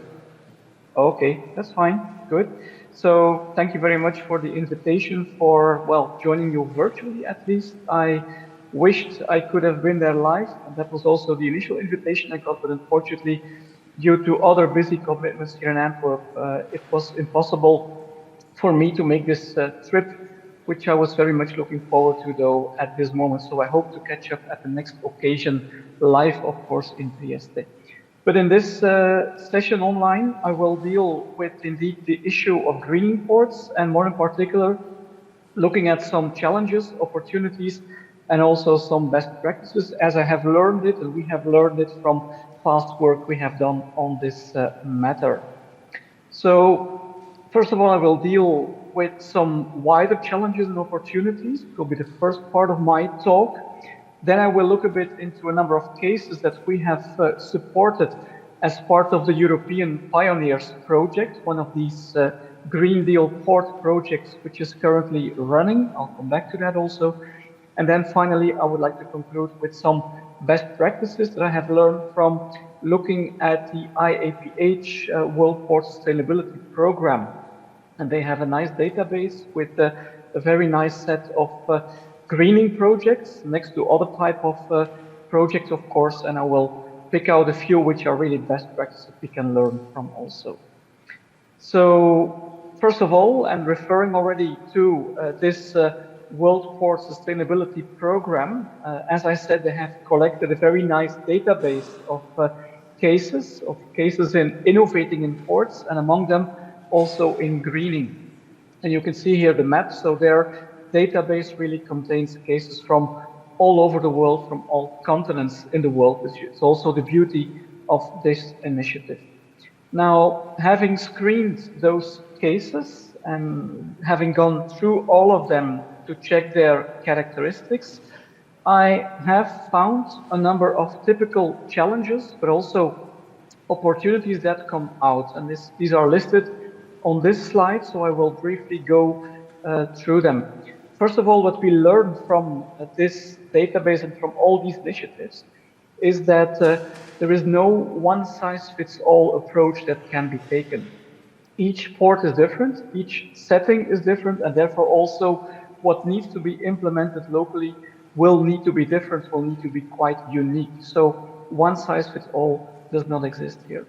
Okay, that's fine, good. So thank you very much for the invitation for, well, joining you virtually at least. I wished I could have been there live, and that was also the initial invitation I got, but unfortunately, due to other busy commitments here in Antwerp, it was impossible for me to make this trip, which I was very much looking forward to, though, at this moment. So I hope to catch up at the next occasion, live, of course, in Trieste. But in this session online, I will deal with, indeed, the issue of greening ports, and more in particular, looking at some challenges, opportunities, and also some best practices, as I have learned it, and we have learned it from past work we have done on this matter. So, first of all, I will deal with some wider challenges and opportunities. It will be the first part of my talk. Then I will look a bit into a number of cases that we have supported as part of the European Pioneers project, one of these Green Deal port projects, which is currently running. I'll come back to that also. And then finally, I would like to conclude with some best practices that I have learned from looking at the IAPH World Port Sustainability Program. And they have a nice database with a very nice set of greening projects next to other type of projects, of course, and I will pick out a few which are really best practices we can learn from also. So, first of all, and referring already to this World Port Sustainability Program, as I said, they have collected a very nice database of cases in innovating in ports, and among them also in greening. And you can see here the map, so their database really contains cases from all over the world, from all continents in the world, which is also the beauty of this initiative. Now, having screened those cases and having gone through all of them to check their characteristics, I have found a number of typical challenges, but also opportunities that come out. And these are listed on this slide, so I will briefly go through them. First of all, what we learned from this database and from all these initiatives is that there is no one-size-fits-all approach that can be taken. Each port is different, each setting is different, and therefore also what needs to be implemented locally will need to be different, will need to be quite unique. So one-size-fits-all does not exist here.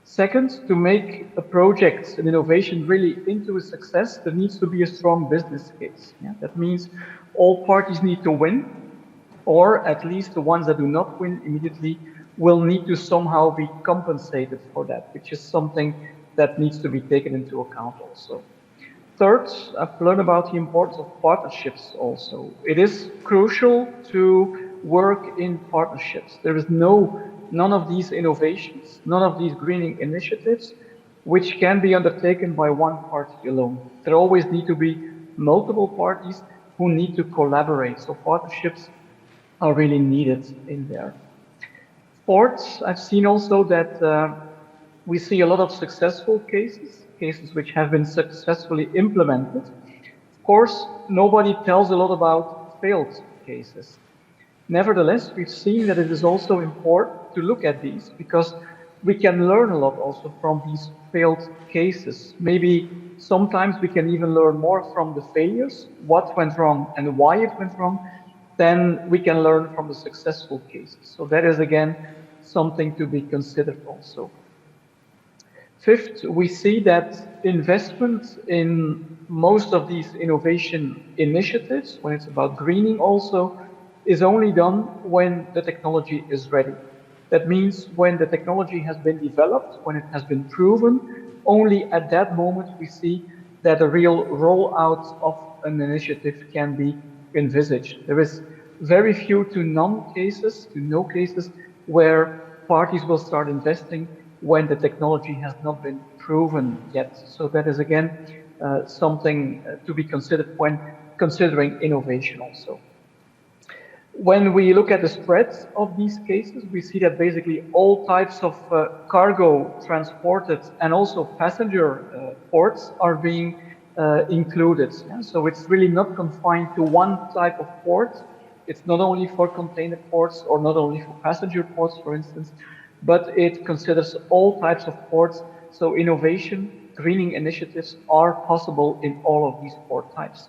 Second, to make a project, an innovation really into a success, there needs to be a strong business case. Yeah? That means all parties need to win, or at least the ones that do not win immediately will need to somehow be compensated for that, which is something that needs to be taken into account also. Third, I've learned about the importance of partnerships also. It is crucial to work in partnerships. There is none of these innovations, none of these greening initiatives, which can be undertaken by one party alone. There always need to be multiple parties who need to collaborate. So partnerships are really needed in there. Fourth, I've seen also that we see a lot of successful cases which have been successfully implemented. Of course, nobody tells a lot about failed cases. Nevertheless, we've seen that it is also important to look at these because we can learn a lot also from these failed cases. Maybe sometimes we can even learn more from the failures, what went wrong and why it went wrong, than we can learn from the successful cases. So that is again something to be considered also. Fifth, we see that investment in most of these innovation initiatives, when it's about greening also, is only done when the technology is ready. That means when the technology has been developed, when it has been proven, only at that moment we see that a real rollout of an initiative can be envisaged. There is very few to no cases where parties will start investing when the technology has not been proven yet. So that is again something to be considered when considering innovation also. When we look at the spread of these cases, we see that basically all types of cargo transported and also passenger ports are being included. Yeah? So it's really not confined to one type of port. It's not only for container ports or not only for passenger ports, for instance, but it considers all types of ports. So innovation, greening initiatives are possible in all of these port types.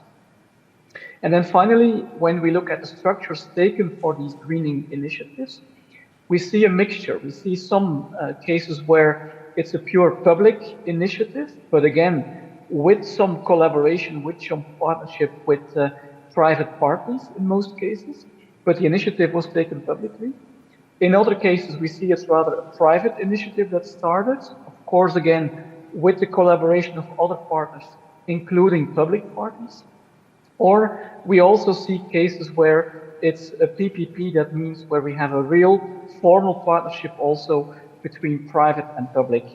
And then finally, when we look at the structures taken for these greening initiatives, we see a mixture. We see some cases where it's a pure public initiative, but again, with some collaboration, with some partnership with private parties in most cases, but the initiative was taken publicly. In other cases, we see it's rather a private initiative that started, of course, again, with the collaboration of other partners, including public parties. Or we also see cases where it's a PPP, that means where we have a real formal partnership also between private and public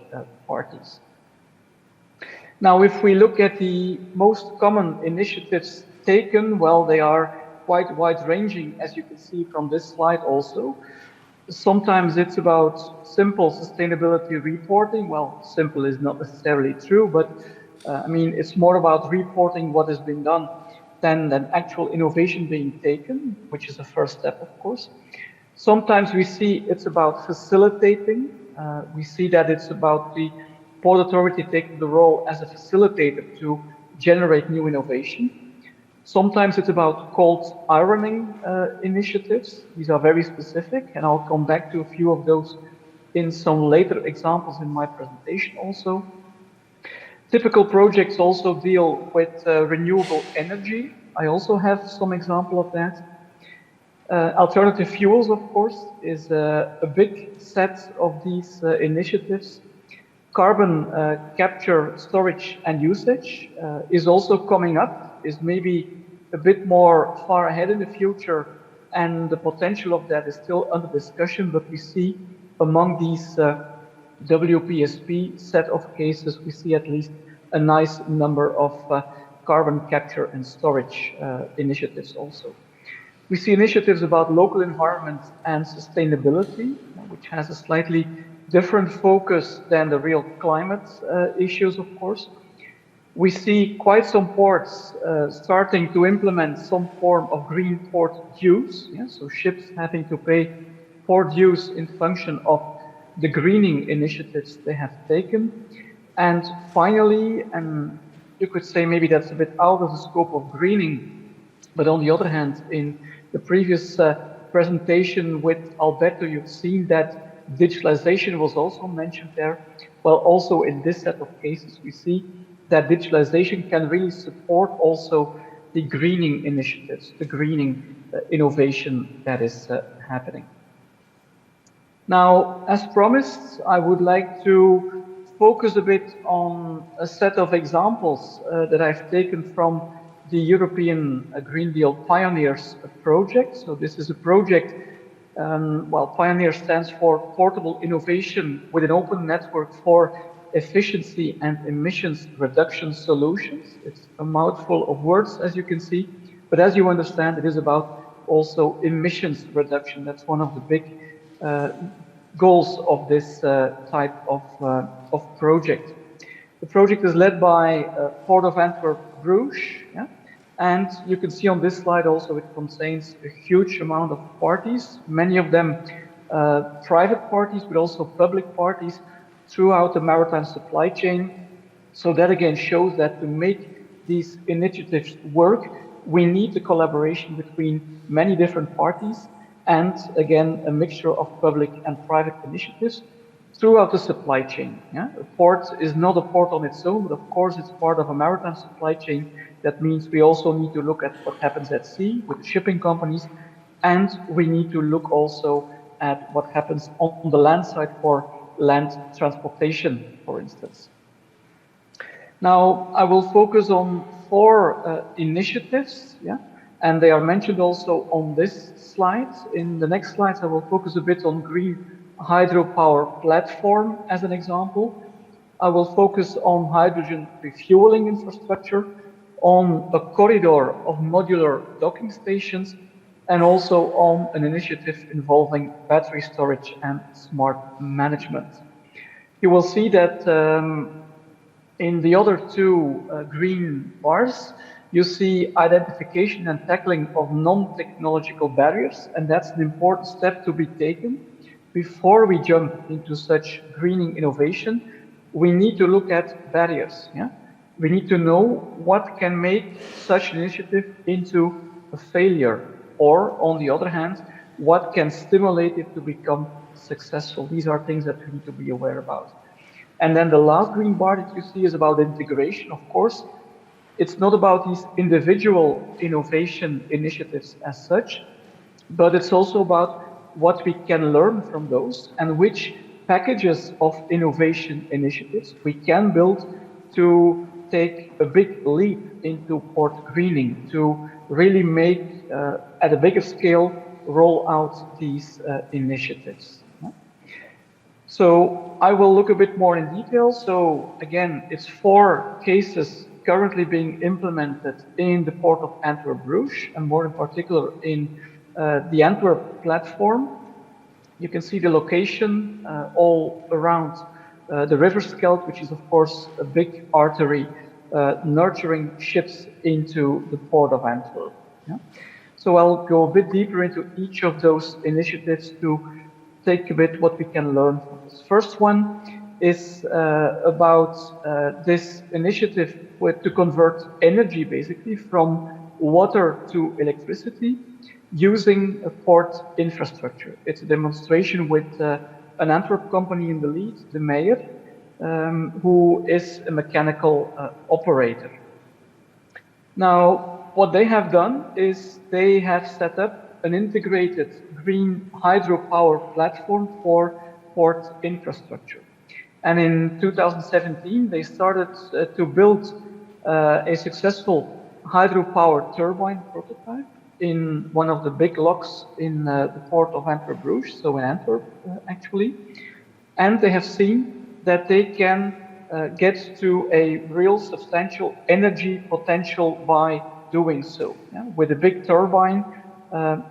parties. Now, if we look at the most common initiatives taken, well, they are quite wide-ranging, as you can see from this slide also. Sometimes it's about simple sustainability reporting. Well, simple is not necessarily true, but I mean, it's more about reporting what has been done than actual innovation being taken, which is the first step, of course. Sometimes we see it's about facilitating. We see that it's about the Port Authority taking the role as a facilitator to generate new innovation. Sometimes it's about cold ironing initiatives. These are very specific, and I'll come back to a few of those in some later examples in my presentation also. Typical projects also deal with renewable energy. I also have some example of that. Alternative fuels, of course, is a big set of these initiatives. Carbon capture, storage and usage is also coming up, is maybe a bit more far ahead in the future, and the potential of that is still under discussion, but we see among these WPSP set of cases, we see at least a nice number of carbon capture and storage initiatives also. We see initiatives about local environment and sustainability, which has a slightly different focus than the real climate issues, of course. We see quite some ports starting to implement some form of green port dues, yeah? So ships having to pay port dues in function of the greening initiatives they have taken. And finally, and you could say maybe that's a bit out of the scope of greening, but on the other hand, in the previous presentation with Alberto, you've seen that digitalization was also mentioned there. Well, also in this set of cases, we see that digitalization can really support also the greening initiatives, the greening innovation that is happening. Now, as promised, I would like to focus a bit on a set of examples that I've taken from the European Green Deal Pioneers project. So this is a project, well, Pioneer stands for Portable Innovation with an Open Network for Efficiency and Emissions Reduction Solutions. It's a mouthful of words, as you can see, but as you understand, it is about also emissions reduction. That's one of the big goals of this type of project. The project is led by Port of Antwerp Bruges, yeah? And you can see on this slide also it contains a huge amount of parties, many of them private parties, but also public parties throughout the maritime supply chain. So that again shows that to make these initiatives work, we need the collaboration between many different parties, and again, a mixture of public and private initiatives throughout the supply chain. Yeah? A port is not a port on its own, but of course it's part of a maritime supply chain. That means we also need to look at what happens at sea with the shipping companies, And we need to look also at what happens on the land side for land transportation, for instance. Now, I will focus on 4 initiatives, and they are mentioned also on this slide. In the next slides, I will focus a bit on green hydropower platform as an example. I will focus on hydrogen refueling infrastructure, on a corridor of modular docking stations, and also on an initiative involving battery storage and smart management. You will see that in the other 2 green bars, you see identification and tackling of non-technological barriers, and that's an important step to be taken. Before we jump into such greening innovation, we need to look at barriers. We need to know what can make such an initiative into a failure, or on the other hand, what can stimulate it to become successful. These are things that we need to be aware about. And then the last green bar that you see is about integration, of course. It's not about these individual innovation initiatives as such, but it's also about what we can learn from those and which packages of innovation initiatives we can build to take a big leap into port greening, to really make, at a bigger scale, roll out these initiatives. So I will look a bit more in detail. So again, it's 4 cases currently being implemented in the port of Antwerp-Bruges, and more in particular in the Antwerp platform. You can see the location all around the River Scheldt, which is of course a big artery nurturing ships into the port of Antwerp. So I'll go a bit deeper into each of those initiatives to take a bit what we can learn from this. First one is about this initiative to convert energy basically from water to electricity using a port infrastructure. It's a demonstration with an Antwerp company in the lead, the mayor, who is a mechanical operator. Now, what they have done is they have set up an integrated green hydropower platform for port infrastructure. And in 2017, they started to build a successful hydropower turbine prototype in one of the big locks in the port of Antwerp-Bruges, so in Antwerp, actually. And they have seen that they can get to a real substantial energy potential by doing so. With a big turbine,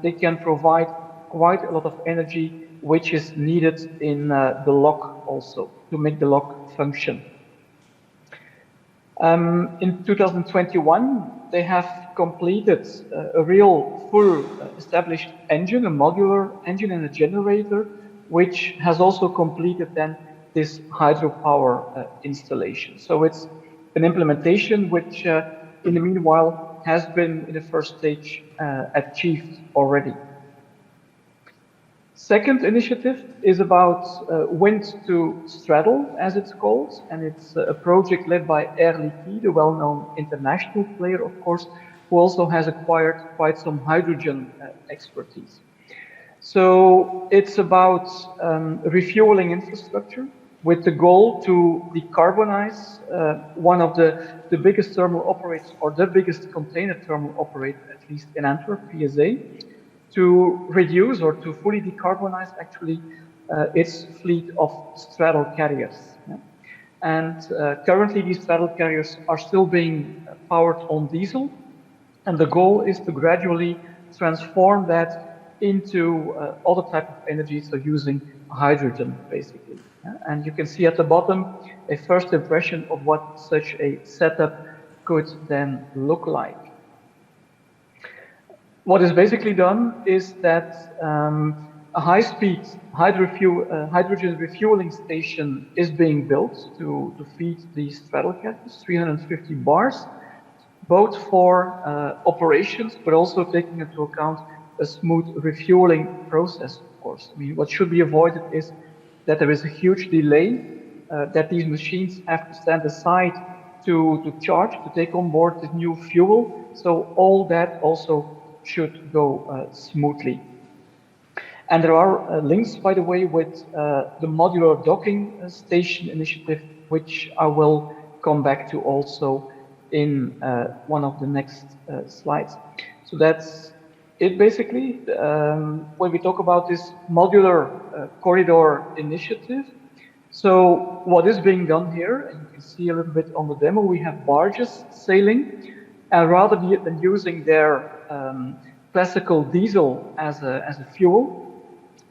they can provide quite a lot of energy, which is needed in the lock also, to make the lock function. In 2021, they have completed a real full established engine, a modular engine and a generator, which has also completed then this hydropower installation. So it's an implementation which in the meanwhile has been in the first stage achieved already. Second initiative is about wind to straddle, as it's called, and it's a project led by Air Liquide, a well-known international player, of course, who also has acquired quite some hydrogen expertise. So it's about refueling infrastructure with the goal to decarbonize one of the biggest thermal operators, or the biggest container thermal operator, at least in Antwerp, PSA, to reduce or to fully decarbonize actually its fleet of straddle carriers. And currently these straddle carriers are still being powered on diesel, and the goal is to gradually transform that into other type of energy, so using hydrogen basically. And you can see at the bottom a first impression of what such a setup could then look like. What is basically done is that a high-speed hydrogen refueling station is being built to feed these straddle carriers, 350 bars, both for operations, but also taking into account a smooth refueling process, of course. I mean, what should be avoided is that there is a huge delay, that these machines have to stand aside to charge, to take on board the new fuel. So all that also should go smoothly. And there are links, by the way, with the modular docking station initiative, which I will come back to also in one of the next slides. So that's it basically. When we talk about this modular corridor initiative, so what is being done here, and you can see a little bit on the demo, we have barges sailing, and rather than using their classical diesel as a fuel,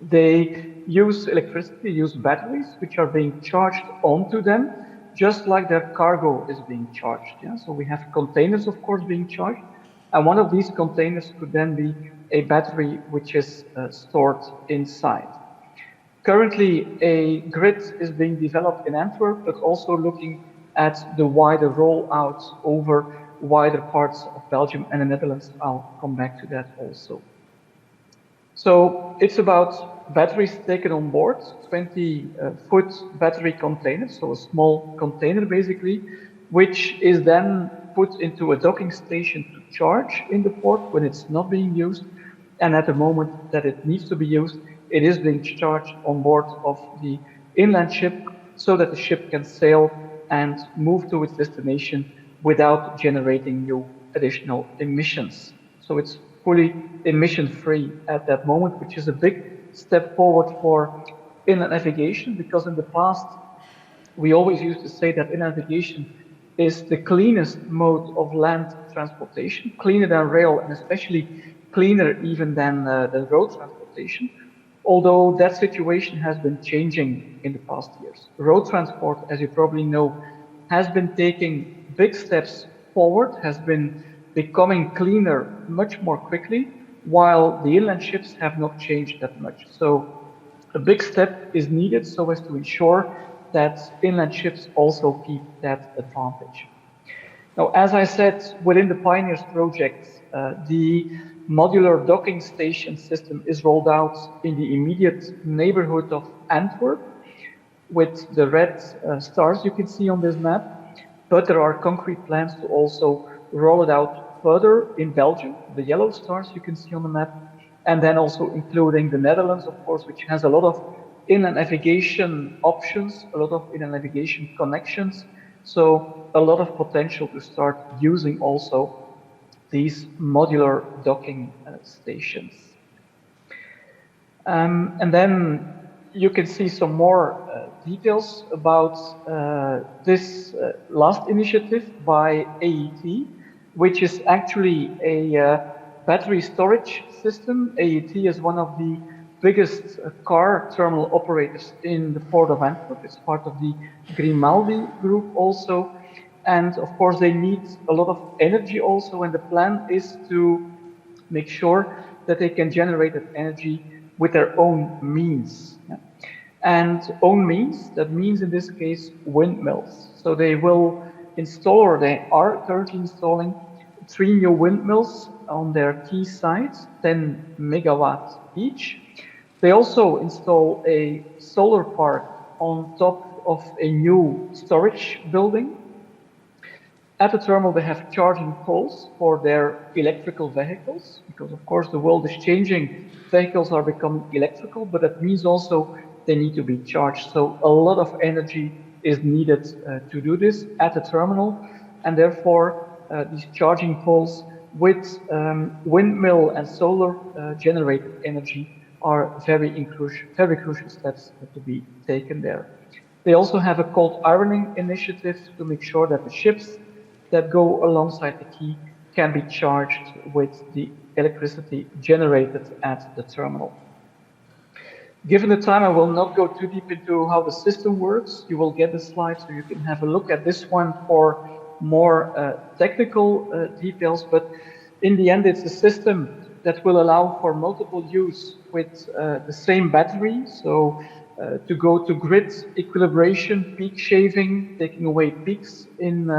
they use electricity, use batteries, which are being charged onto them, just like their cargo is being charged. Yeah? So we have containers, of course, being charged, and one of these containers could then be a battery which is stored inside. Currently, a grid is being developed in Antwerp, but also looking at the wider rollout over wider parts of Belgium and the Netherlands. I'll come back to that also. So it's about batteries taken on board, 20-foot battery containers, so a small container basically, which is then put into a docking station to charge in the port when it's not being used. And at the moment that it needs to be used, it is being charged on board of the inland ship so that the ship can sail and move to its destination without generating new additional emissions. So it's fully emission-free at that moment, which is a big step forward for inland navigation, because in the past, we always used to say that inland navigation is the cleanest mode of land transportation, cleaner than rail, and especially cleaner even than road transportation. Although that situation has been changing in the past years. Road transport, as you probably know, has been taking big steps forward, has been becoming cleaner much more quickly, while the inland ships have not changed that much. So a big step is needed so as to ensure that inland ships also keep that advantage. Now, as I said, within the Pioneers project, the modular docking station system is rolled out in the immediate neighborhood of Antwerp with the red stars you can see on this map, but there are concrete plans to also roll it out further in Belgium, the yellow stars you can see on the map, and then also including the Netherlands, of course, which has a lot of inland navigation options, a lot of inland navigation connections, so a lot of potential to start using also these modular docking stations. And then you can see some more details about this last initiative by AET, which is actually a battery storage system. AET is one of the biggest car terminal operators in the port of Antwerp. It's part of the Grimaldi group also. And of course, they need a lot of energy also, and the plan is to make sure that they can generate that energy with their own means. Yeah? And own means, that means in this case, windmills. So they will install, or they are currently installing, 3 new windmills on their key sites, 10 megawatts each. They also install a solar park on top of a new storage building. At the terminal, they have charging poles for their electrical vehicles, because of course the world is changing. Vehicles are becoming electrical, but that means also they need to be charged. So a lot of energy is needed to do this at the terminal, and therefore these charging poles with windmill and solar generated energy are very crucial steps to be taken there. They also have a cold ironing initiative to make sure that the ships that go alongside the quay can be charged with the electricity generated at the terminal. Given the time, I will not go too deep into how the system works. You will get the slide so you can have a look at this one for more technical details, but in the end, it's a system that will allow for multiple use with the same battery. So to go to grid equilibration, peak shaving, taking away peaks in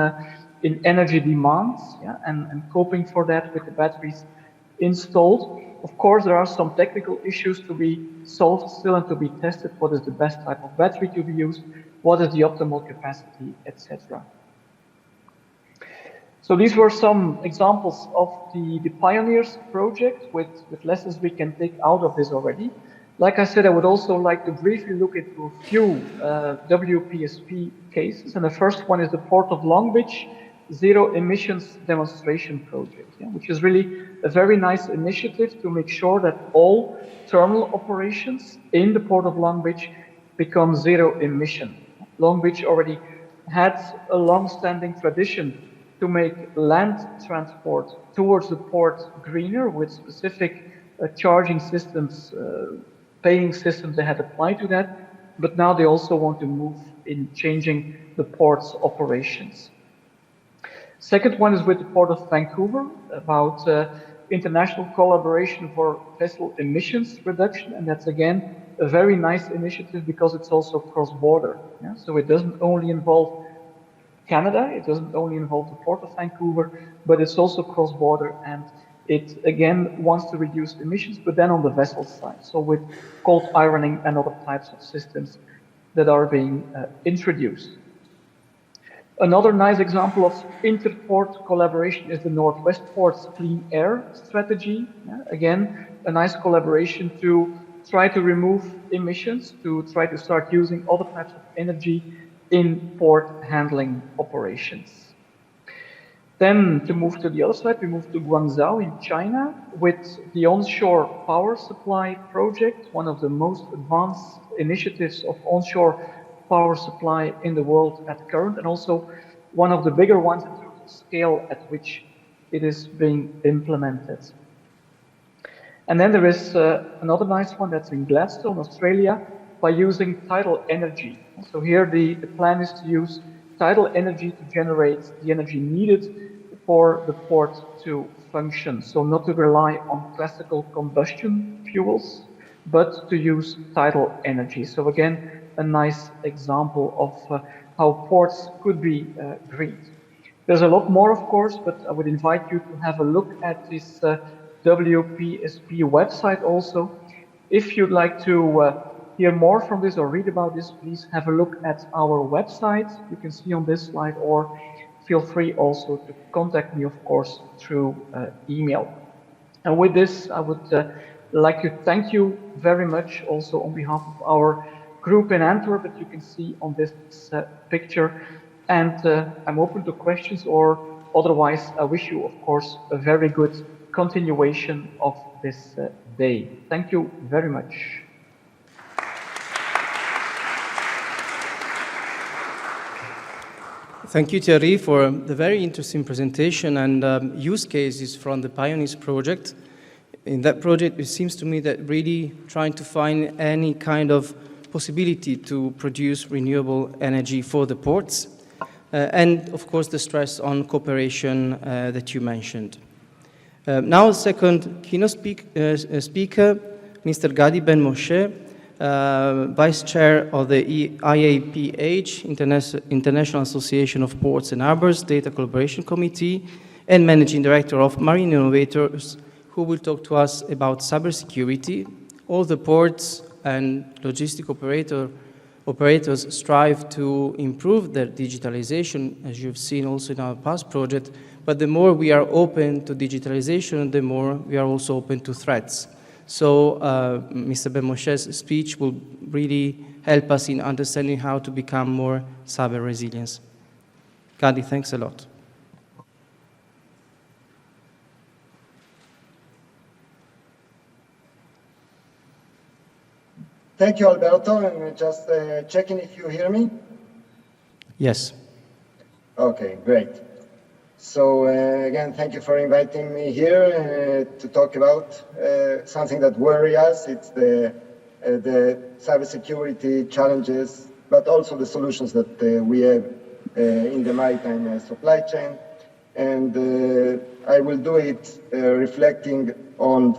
energy demands, yeah, and coping for that with the batteries installed. Of course, there are some technical issues to be solved still and to be tested. What is the best type of battery to be used? What is the optimal capacity, etc. So these were some examples of the Pioneers project with lessons we can take out of this already. Like I said, I would also like to briefly look into a few WPSP cases. And the first one is the Port of Long Beach Zero Emissions Demonstration Project, which is really a very nice initiative to make sure that all terminal operations in the Port of Long Beach become zero emission. Long Beach already had a long-standing tradition to make land transport towards the port greener with specific charging systems, paying systems that had applied to that, but now they also want to move in changing the port's operations. Second one is with the Port of Vancouver about international collaboration for vessel emissions reduction, and that's again a very nice initiative because it's also cross-border. So it doesn't only involve Canada, it doesn't only involve the Port of Vancouver, but it's also cross-border, and it again wants to reduce emissions, but then on the vessel side, so with cold ironing and other types of systems that are being introduced. Another nice example of interport collaboration is the Northwest Ports Clean Air Strategy. Again, a nice collaboration to try to remove emissions, to try to start using other types of energy in port handling operations. Then to move to the other side, we move to Guangzhou in China with the onshore power supply project, one of the most advanced initiatives of onshore power supply in the world at current, and also one of the bigger ones in terms of scale at which it is being implemented. And then there is another nice one that's in Gladstone, Australia, by using tidal energy. So here the plan is to use tidal energy to generate the energy needed for the port to function. So not to rely on classical combustion fuels, but to use tidal energy. So again, a nice example of how ports could be greened. There's a lot more, of course, but I would invite you to have a look at this WPSP website also. If you'd like to hear more from this or read about this, please have a look at our website. You can see on this slide, or feel free also to contact me, of course, through email. And with this, I would like to thank you very much also on behalf of our group in Antwerp that you can see on this picture. And I'm open to questions, or otherwise, I wish you, of course, a very good continuation of this day. Thank you very much. Thank you, Thierry, for the very interesting presentation and use cases from the Pioneers project. In that project, it seems to me that really trying to find any kind of possibility to produce renewable energy for the ports, and of course the stress on cooperation that you mentioned. Now, the second keynote speaker, Mr. Gadi Ben Moshe, Vice Chair of the IAPH, International Association of Ports and Harbors Data Collaboration Committee, and Managing Director of Marine Innovators, who will talk to us about cybersecurity. All the ports and logistic operators strive to improve their digitalization, as you've seen also in our past project, but the more we are open to digitalization, the more we are also open to threats. So Mr. Ben Moshe's speech will really help us in understanding how to become more cyber resilient. Gadi, thanks a lot. Thank you, Alberto, and just checking if you hear me. Yes. Okay, great. So again, thank you for inviting me here to talk about something that worries us. It's the cybersecurity challenges, but also the solutions that we have in the maritime supply chain. And I will do it reflecting on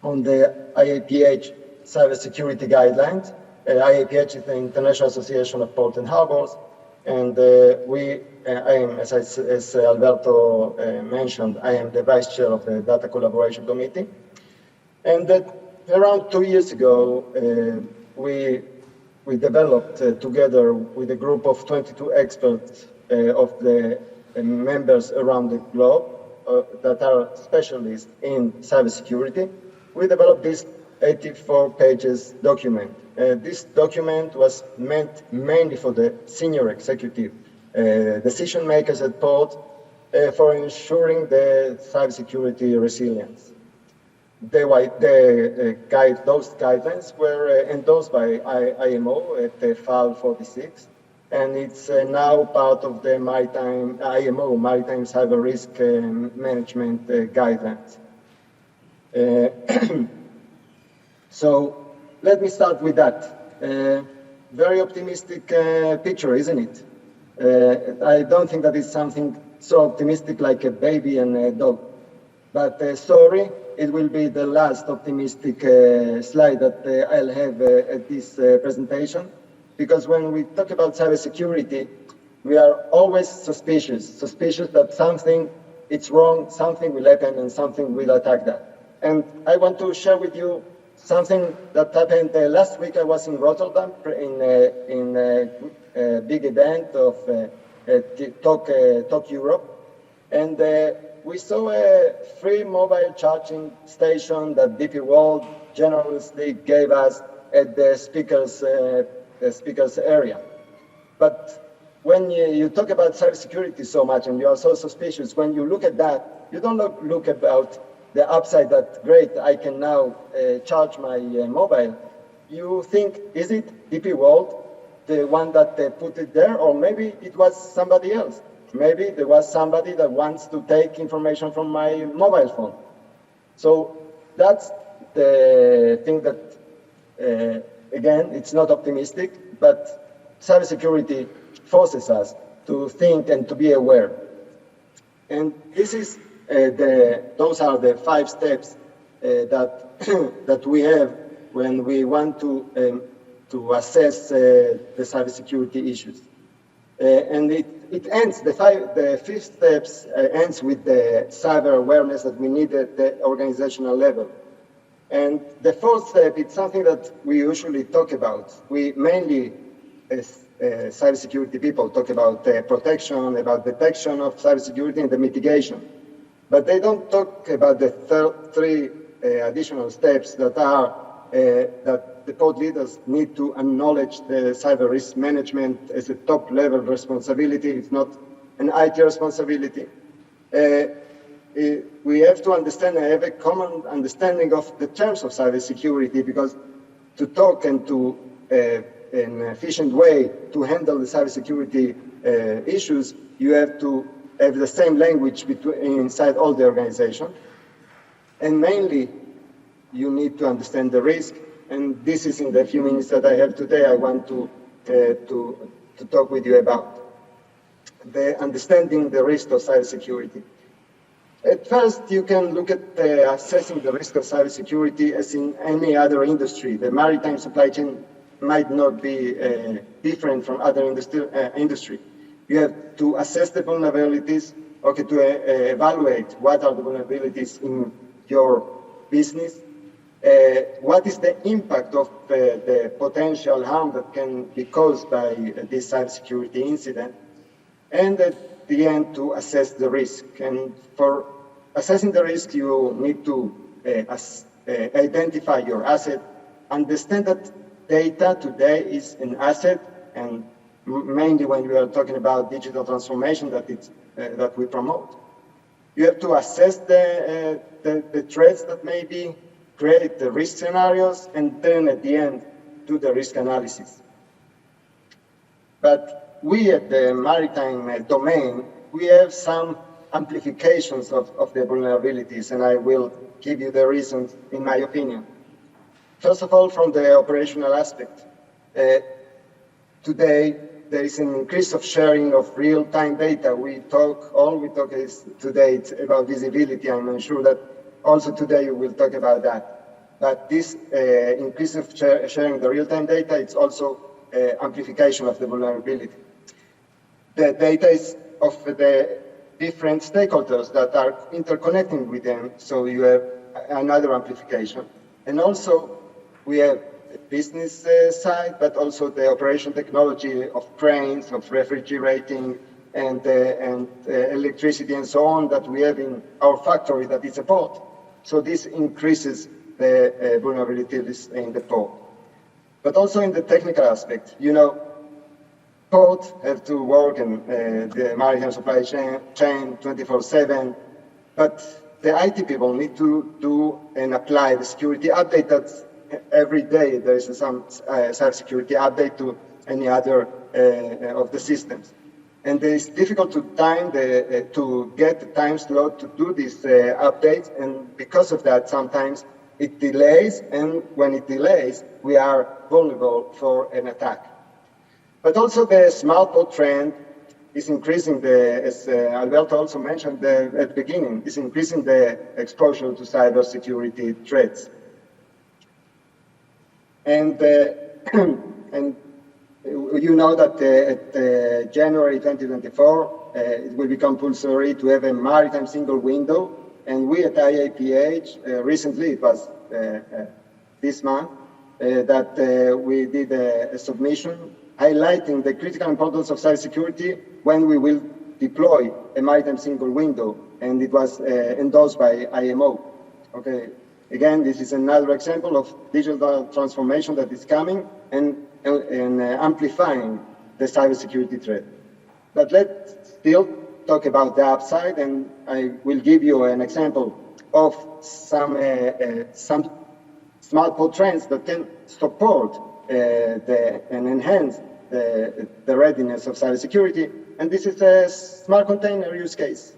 the IAPH cybersecurity guidelines. IAPH is the International Association of Ports and Harbors, and as Alberto mentioned, I am the Vice Chair of the Data Collaboration Committee. And around 2 years ago, we developed together with a group of 22 experts of the members around the globe that are specialists in cybersecurity. We developed this 84 pages document. This document was meant mainly for the senior executive decision makers at port for ensuring the cybersecurity resilience. Those guidelines were endorsed by IMO at FAL 46, and it's now part of the IMO Maritime Cyber Risk Management Guidelines. So let me start with that. Very optimistic picture, isn't it? I don't think that it's something so optimistic like a baby and a dog. But sorry, it will be the last optimistic slide that I'll have at this presentation. Because when we talk about cybersecurity, we are always suspicious that something is wrong, something will happen, and something will attack that. And I want to share with you something that happened last week. I was in Rotterdam in a big event of Talk Europe, and we saw a free mobile charging station that DP World generously gave us at the speakers area. But when you talk about cybersecurity so much and you are so suspicious, when you look at that, you don't look about the upside that, great, I can now charge my mobile. You think, is it DP World, the one that put it there, or maybe it was somebody else? Maybe there was somebody that wants to take information from my mobile phone. So that's the thing that, again, it's not optimistic, but cybersecurity forces us to think and to be aware. And this is those are the 5 steps that we have when we want to assess the cybersecurity issues. And it ends, the 5th steps ends with the cyber awareness that we need at the organizational level. And the 4th step, it's something that we usually talk about. We mainly, as cybersecurity people, talk about protection, about detection of cybersecurity and the mitigation. But they don't talk about the 3 additional steps that are that the port leaders need to acknowledge the cyber risk management as a top-level responsibility. It's not an IT responsibility. We have to understand and have a common understanding of the terms of cybersecurity, because to talk and to an efficient way to handle the cybersecurity issues, you have to have the same language inside all the organization. And mainly, you need to understand the risk. And this is in the few minutes that I have today, I want to talk with you about the understanding the risk of cybersecurity. At first, you can look at assessing the risk of cybersecurity as in any other industry. The maritime supply chain might not be different from other industry. You have to assess the vulnerabilities, okay, to evaluate what are the vulnerabilities in your business, what is the impact of the potential harm that can be caused by this cybersecurity incident, and at the end to assess the risk. And for assessing the risk, you need to identify your asset, understand that data today is an asset, and mainly when we are talking about digital transformation that we promote. You have to assess the threats that maybe create the risk scenarios, and then at the end, do the risk analysis. But we at the maritime domain, we have some amplifications of the vulnerabilities, and I will give you the reasons in my opinion. First of all, from the operational aspect. Today, there is an increase of sharing of real-time data. All we talk is today about visibility. I'm sure that also today you will talk about that. But this increase of sharing the real-time data, it's also amplification of the vulnerability. The data is of the different stakeholders that are interconnecting with them, so you have another amplification. And also, we have the business side, but also the operation technology of cranes, of refrigerating, and electricity and so on that we have in our factory that is a port. So this increases the vulnerabilities in the port. But also in the technical aspect, you know, ports have to work in the maritime supply chain 24/7, but the IT people need to do and apply the security update that every day there is some cybersecurity update to any other of the systems. And it's difficult to to get the time slot to do these updates, and because of that, sometimes it delays, and when it delays, we are vulnerable for an attack. But also the smart port trend is increasing as Alberto also mentioned at the beginning, is increasing the exposure to cybersecurity threats. And, and you know that at January 2024, it will become compulsory to have a maritime single window. And we at IAPH, recently, it was this month, that we did a submission highlighting the critical importance of cybersecurity when we will deploy a maritime single window. And it was endorsed by IMO. Okay. Again, this is another example of digital transformation that is coming and amplifying the cybersecurity threat. But let's still talk about the upside, and I will give you an example of some smart port trends that can support and enhance the readiness of cybersecurity. And this is a smart container use case.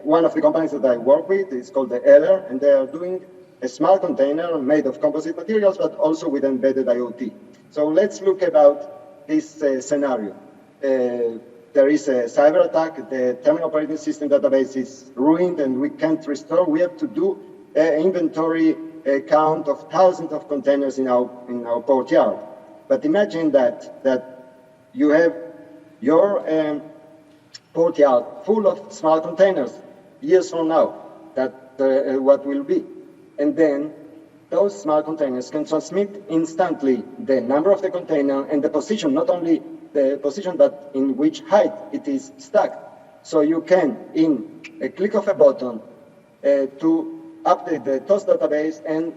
One of the companies that I work with is called the EUSAIR, and they are doing a smart container made of composite materials, but also with embedded IoT. So let's look about this scenario. There is a cyber attack, the terminal operating system database is ruined and we can't restore. We have to do an inventory count of thousands of containers in our port yard. But imagine that you have your port yard full of small containers years from now, what will be. And then those small containers can transmit instantly the number of the container and the position, not only the position, but in which height it is stuck. So you can, in a click of a button, to update the TOS database, and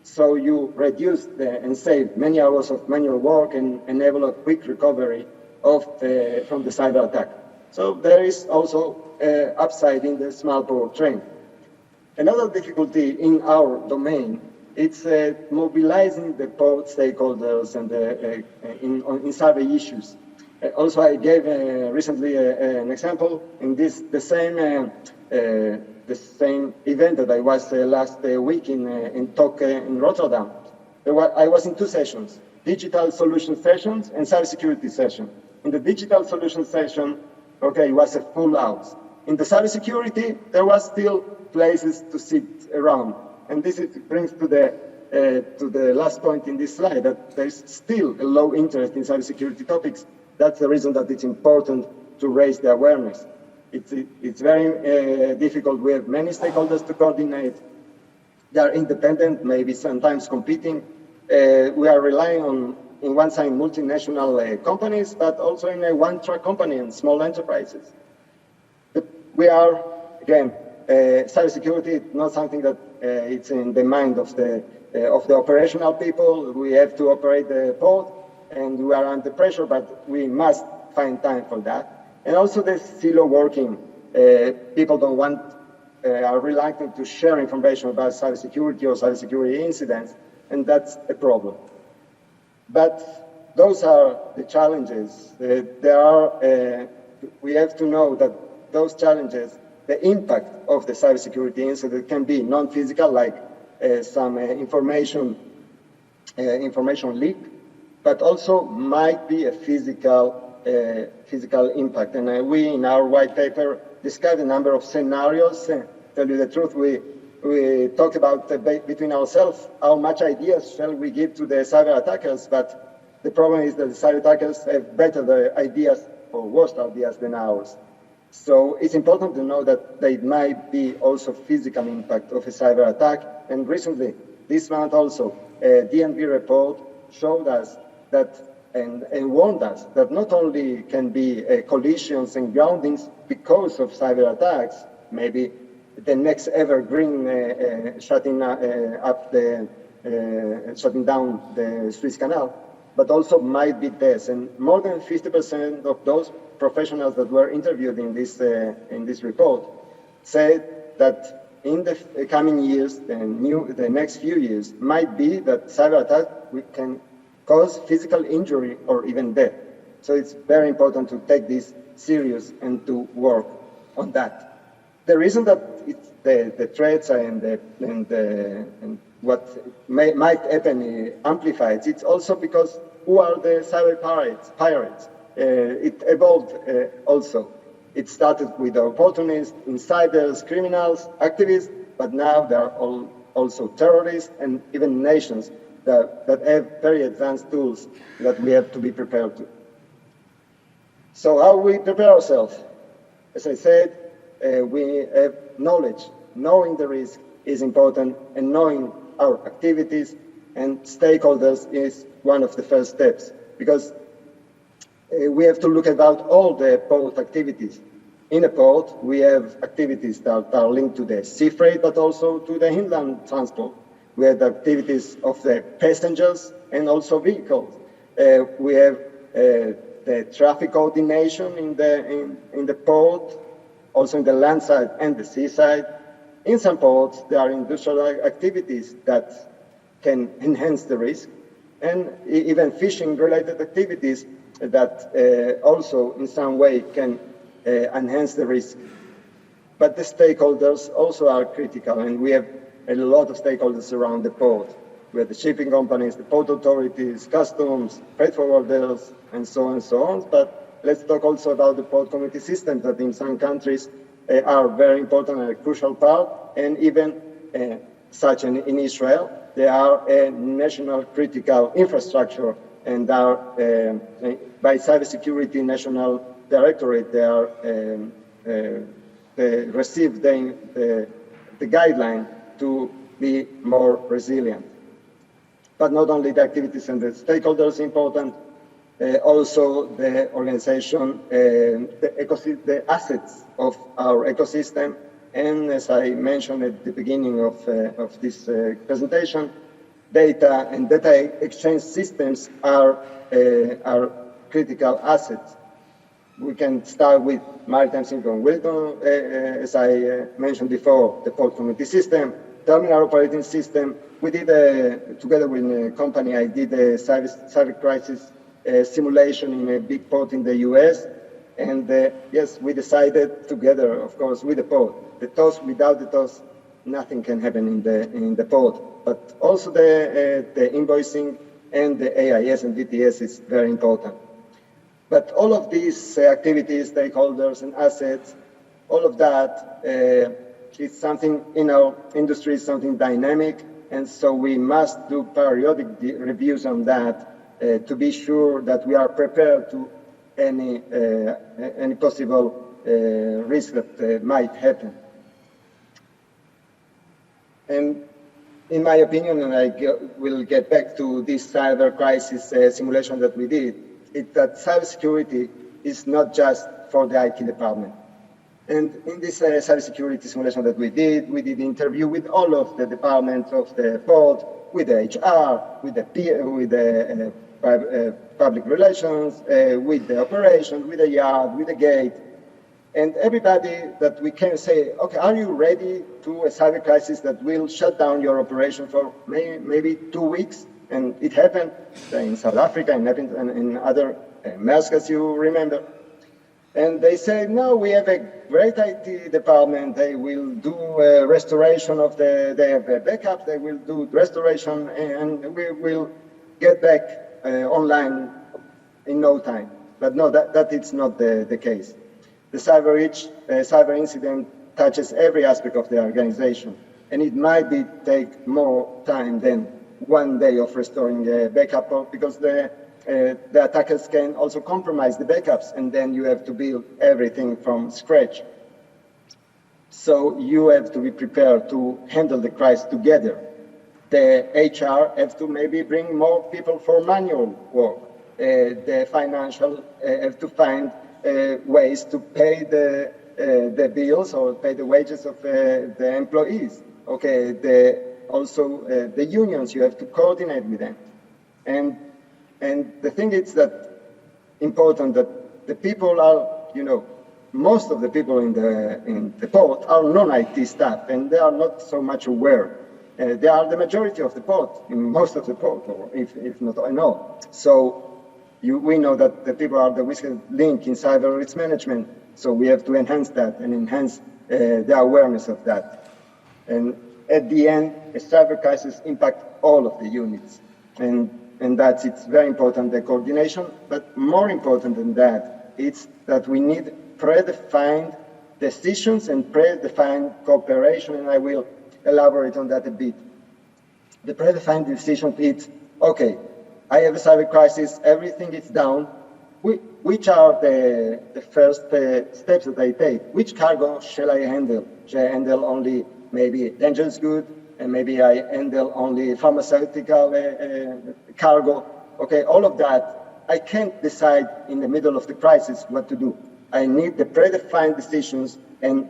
so you reduce and save many hours of manual work and enable a quick recovery from the cyber attack. So there is also upside in the smart port trend. Another difficulty in our domain, it's mobilizing the port stakeholders and in cyber issues. Also, I gave recently an example in the same event that I was last week in talk in Rotterdam. I was in two sessions, digital solution sessions and cybersecurity session. In the digital solution session, okay, it was a full house. In the cybersecurity, there was still places to sit around. And this brings to the last point in this slide, that there's still a low interest in cybersecurity topics. That's the reason that it's important to raise the awareness. It's very difficult. We have many stakeholders to coordinate. They are independent, maybe sometimes competing. We are relying on, in one side, multinational companies, but also in a one-track company and small enterprises. But we are, again, cybersecurity, not something that it's in the mind of the operational people. We have to operate the port, and we are under pressure, but we must find time for that. And also the silo working. People don't want, are reluctant to share information about cybersecurity or cybersecurity incidents, and that's a problem. But those are the challenges. We have to know that those challenges, the impact of the cybersecurity incident can be non-physical, like some information leak, but also might be a physical impact. And we, in our white paper, described a number of scenarios. Tell you the truth, we talk about between ourselves how much ideas shall we give to the cyber attackers, but the problem is that the cyber attackers have better ideas or worse ideas than ours. So it's important to know that there might be also physical impact of a cyber attack. And recently, this month also, a DNV report showed us that and warned us that not only can be collisions and groundings because of cyber attacks, maybe the next evergreen shutting down the Suez Canal, but also might be deaths. And more than 50% of those professionals that were interviewed in this report said that in the coming years, the next few years, might be that cyber attack can cause physical injury or even death. So it's very important to take this serious and to work on that. The reason that the threats and what might happen amplified, it's also because who are the cyber pirates? It evolved also. It started with opportunists, insiders, criminals, activists, but now there are also terrorists and even nations that have very advanced tools that we have to be prepared to. So how we prepare ourselves? As I said, we have knowledge. Knowing the risk is important, and knowing our activities and stakeholders is one of the first steps, because we have to look about all the port activities. In a port, we have activities that are linked to the sea freight, but also to the inland transport. We have the activities of the passengers and also vehicles. We have the traffic coordination in the port, also in the land side and the sea side. In some ports, there are industrial activities that can enhance the risk, and even fishing-related activities that also in some way can enhance the risk. But the stakeholders also are critical, and we have a lot of stakeholders around the port. We have the shipping companies, the port authorities, customs, freight forwarders, and so on and so on. But let's talk also about the port community systems that in some countries are very important and a crucial part, and even such in Israel, they are a national critical infrastructure and are by Cybersecurity National Directorate, they receive the guideline to be more resilient. But not only the activities and the stakeholders important, also the organization, the assets of our ecosystem. And as I mentioned at the beginning of this presentation, data and data exchange systems are critical assets. We can start with maritime synchron window, as I mentioned before, the port community system, terminal operating system. We did, together with a company, I did a cyber crisis simulation in a big port in the US. And yes, we decided together, of course, with the port. The TOS, without the TOS, nothing can happen in the port. But also the invoicing and the AIS and DTS is very important. But all of these activities, stakeholders and assets, all of that is something in our industry, something dynamic. And so we must do periodic reviews on that to be sure that we are prepared to any possible risk that might happen. And in my opinion, and I will get back to this cyber crisis simulation that we did, is that cybersecurity is not just for the IT department. And in this cybersecurity simulation that we did interview with all of the departments of the port, with the HR, with the public relations, with the operations, with the yard, with the gate, and everybody that we can say, okay, are you ready to a cyber crisis that will shut down your operation for maybe 2 weeks? And it happened in South Africa and in other Maersk, as you remember. And they say, no, we have a great IT department. They will do restoration of they have a backup. They will do restoration, and we will get back online in no time. But no, that is not the case. The cyber incident touches every aspect of the organization, and it might take more time than 1 day of restoring a backup, because the attackers can also compromise the backups, and then you have to build everything from scratch. So you have to be prepared to handle the crisis together. The HR have to maybe bring more people for manual work. the financial have to find ways to pay the bills or pay the wages of the employees. Okay, also the unions, you have to coordinate with them. And the thing is that important that the people are, you know, most of the people in the port are non-IT staff, and they are not so much aware. They are the majority of the port, in most of the port, or if not, I know. So we know that the people are the weakest link in cyber risk management, so we have to enhance that and enhance the awareness of that. And at the end, a cyber crisis impacts all of the units. And that's, it's very important, the coordination, but more important than that, it's that we need predefined decisions and predefined cooperation, and I will elaborate on that a bit. The predefined decision is, okay, I have a cyber crisis, everything is down. Which are the first steps that I take? Which cargo shall I handle? Shall I handle only maybe dangerous goods, and maybe I handle only pharmaceutical cargo? Okay, all of that, I can't decide in the middle of the crisis what to do. I need the predefined decisions, and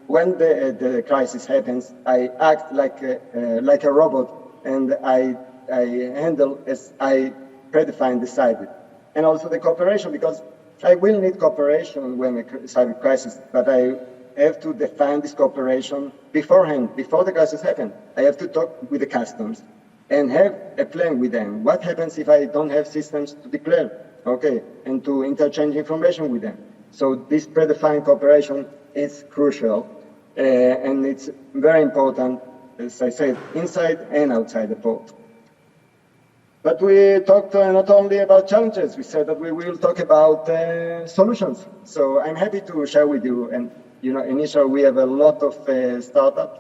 when the crisis happens, I act like a robot, and I handle as I predefined decided. And also the cooperation, because I will need cooperation when a cyber crisis, but I have to define this cooperation beforehand, before the crisis happens. I have to talk with the customs and have a plan with them. What happens if I don't have systems to declare? Okay, and to interchange information with them. So this predefined cooperation is crucial, and it's very important, as I said, inside and outside the port. But we talked not only about challenges, we said that we will talk about solutions. So I'm happy to share with you, and you know, initially we have a lot of startups,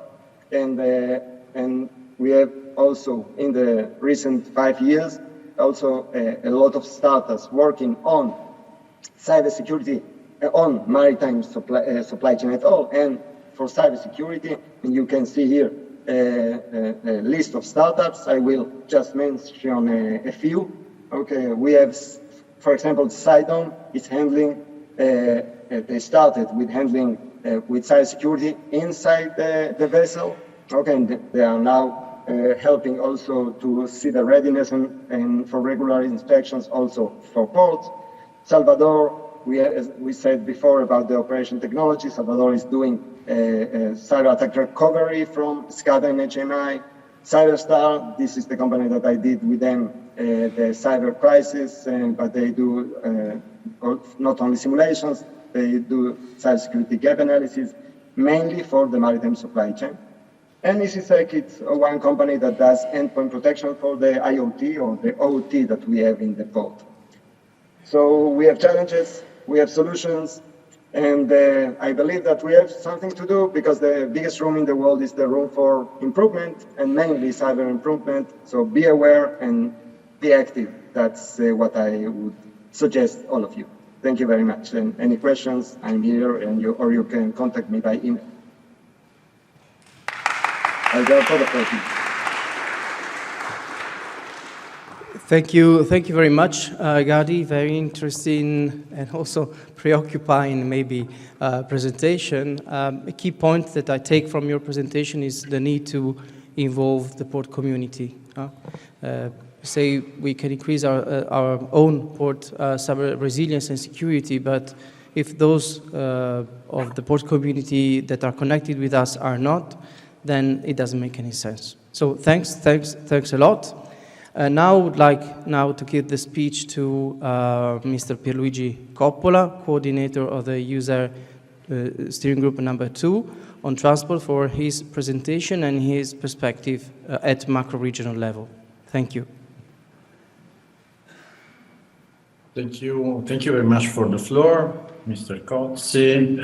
and we have also in the recent 5 years, also a lot of startups working on cybersecurity, on maritime supply chain at all, and for cybersecurity. And you can see here a list of startups. I will just mention a few. Okay, we have, for example, Sidon is handling, they started with handling with cybersecurity inside the vessel. Okay, and they are now helping also to see the readiness and for regular inspections also for ports. Salvador, as we said before about the operation technology, Salvador is doing cyber attack recovery from SCADA and HMI. Cyberstar, this is the company that I did with them the cyber crisis, but they do not only simulations, they do cybersecurity gap analysis, mainly for the maritime supply chain. And EUSAIR, it's one company that does endpoint protection for the IoT or the OT that we have in the port. So we have challenges, we have solutions, and I believe that we have something to do, because the biggest room in the world is the room for improvement, and mainly cyber improvement. So be aware and be active. That's what I would suggest all of you. Thank you very much. And any questions, I'm here, and or you can contact me by email. I'll go for the question. Thank you very much, Gadi. Very interesting and also preoccupying, maybe, presentation. A key point that I take from your presentation is the need to involve the port community. Say we can increase our own port cyber resilience and security, but if those of the port community that are connected with us are not, then it doesn't make any sense. So thanks a lot. Now I would like to give the speech to Mr. Pierluigi Coppola, coordinator of the EUSAIR steering group number 2 on transport, for his presentation and his perspective at macro-regional level. Thank you. Thank you very much for the floor, Mr. Cozzi.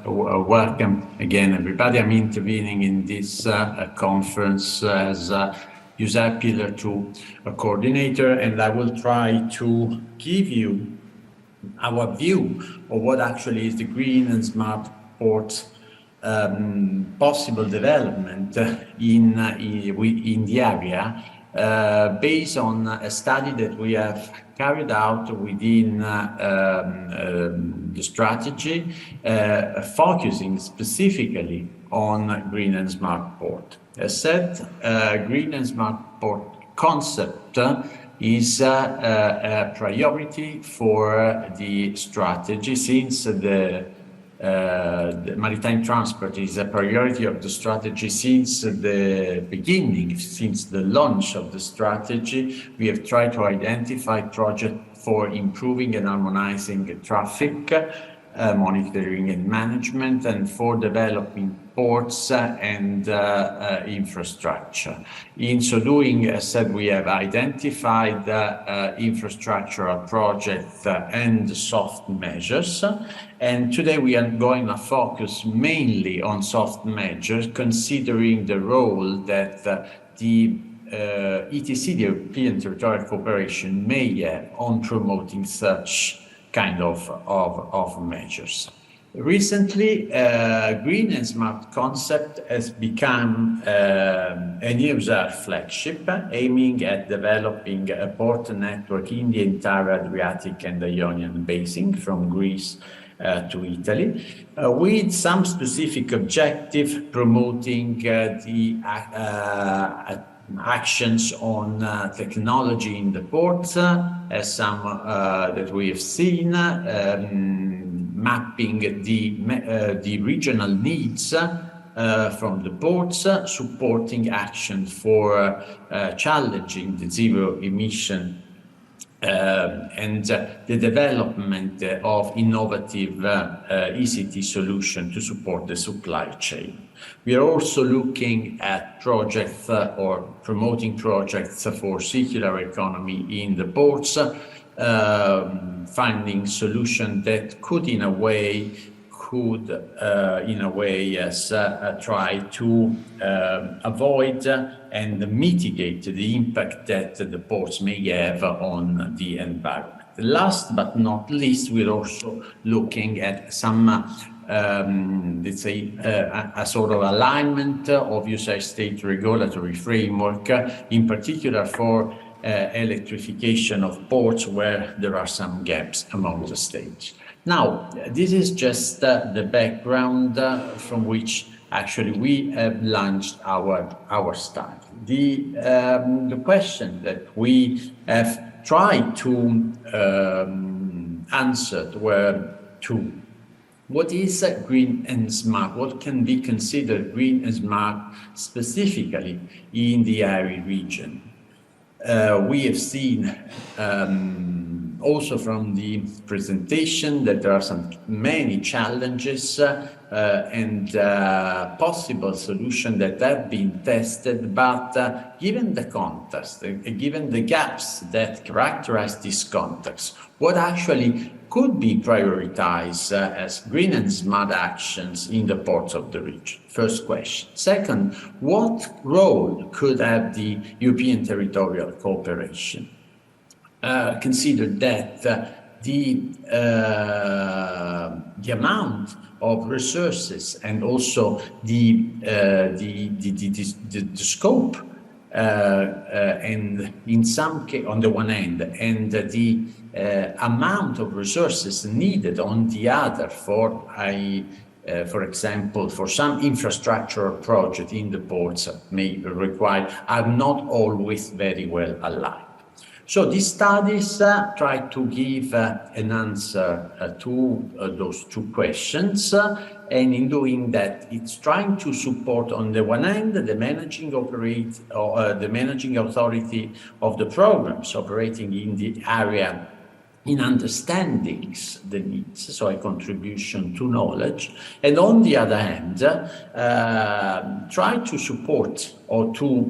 Welcome again, everybody. I'm intervening in this conference as EUSAIR Pillar 2 coordinator, and I will try to give you our view of what actually is the green and smart port possible development in the area, based on a study that we have carried out within the strategy, focusing specifically on green and smart port. As said, green and smart port concept is a priority for the strategy, since the maritime transport is a priority of the strategy since the beginning, since the launch of the strategy. We have tried to identify projects for improving and harmonizing traffic monitoring and management, and for developing ports and infrastructure. In so doing, as said, we have identified infrastructural projects and soft measures. And today we are going to focus mainly on soft measures, considering the role that the ETC, the European Territorial Cooperation, may have on promoting such kind of measures. Recently, green and smart concept has become an EUSAIR flagship, aiming at developing a port network in the entire Adriatic and Ionian basin, from Greece to Italy, with some specific objective promoting the actions on technology in the ports, as some that we have seen, mapping the regional needs from the ports, supporting action for challenging the zero emission and the development of innovative ECT solutions to support the supply chain. We are also looking at projects or promoting projects for circular economy in the ports, finding solutions that could in a way try to avoid and mitigate the impact that the ports may have on the environment. Last but not least, we're also looking at some let's say a sort of alignment of EUSAIR state regulatory framework, in particular for electrification of ports, where there are some gaps among the states. Now, this is just the background from which actually we have launched our study. The question that we have tried to answer were two. What is green and smart? What can be considered green and smart specifically in the ARI region? We have seen also from the presentation that there are many challenges and possible solutions that have been tested, but given the context, given the gaps that characterize this context, what actually could be prioritized as green and smart actions in the ports of the region? First question. Second, what role could have the European territorial cooperation? Consider that the amount of resources and also the scope and in some case on the one hand, and the amount of resources needed on the other for example, for some infrastructural project in the ports may require, are not always very well aligned. So these studies try to give an answer to those two questions, and in doing that, it's trying to support, on the one hand, the managing authority of the programs operating in the area in understanding the needs, so a contribution to knowledge, and on the other hand, try to support or to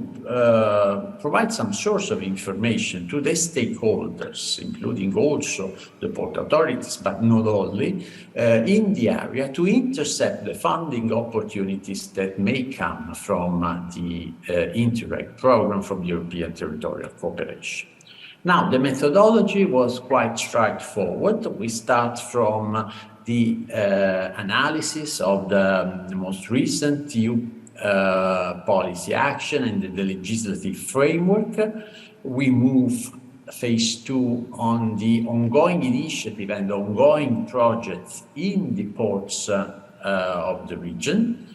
provide some source of information to the stakeholders, including also the port authorities, but not only, in the area, to intercept the funding opportunities that may come from the Interreg program from the European Territorial Cooperation. Now, the methodology was quite straightforward. We start from the analysis of the most recent EU policy action and the legislative framework. We move phase 2 on the ongoing initiative and ongoing projects in the ports of the region.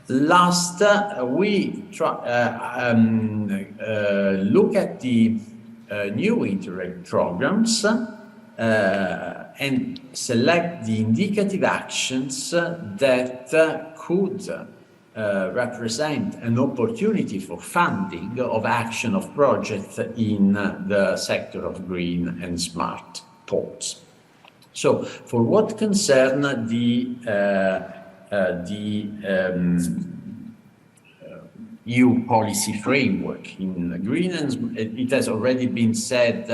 Last, we look at the new Interreg programs and select the indicative actions that could represent an opportunity for funding of action of projects in the sector of green and smart ports. So, for what concerns the EU policy framework in green and it has already been said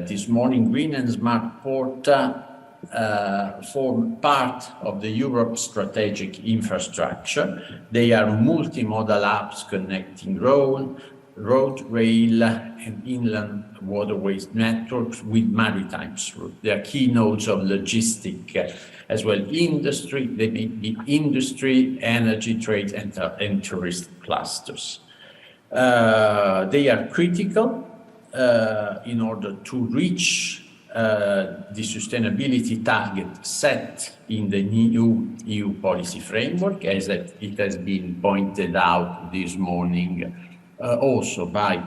this morning, green and smart port form part of the Europe strategic infrastructure. They are multimodal hubs connecting road, rail, and inland waterways networks with maritime routes. They are key nodes of logistic as well industry. They may be industry, energy, trade, and tourist clusters. They are critical in order to reach the sustainability target set in the new EU policy framework, as it has been pointed out this morning also by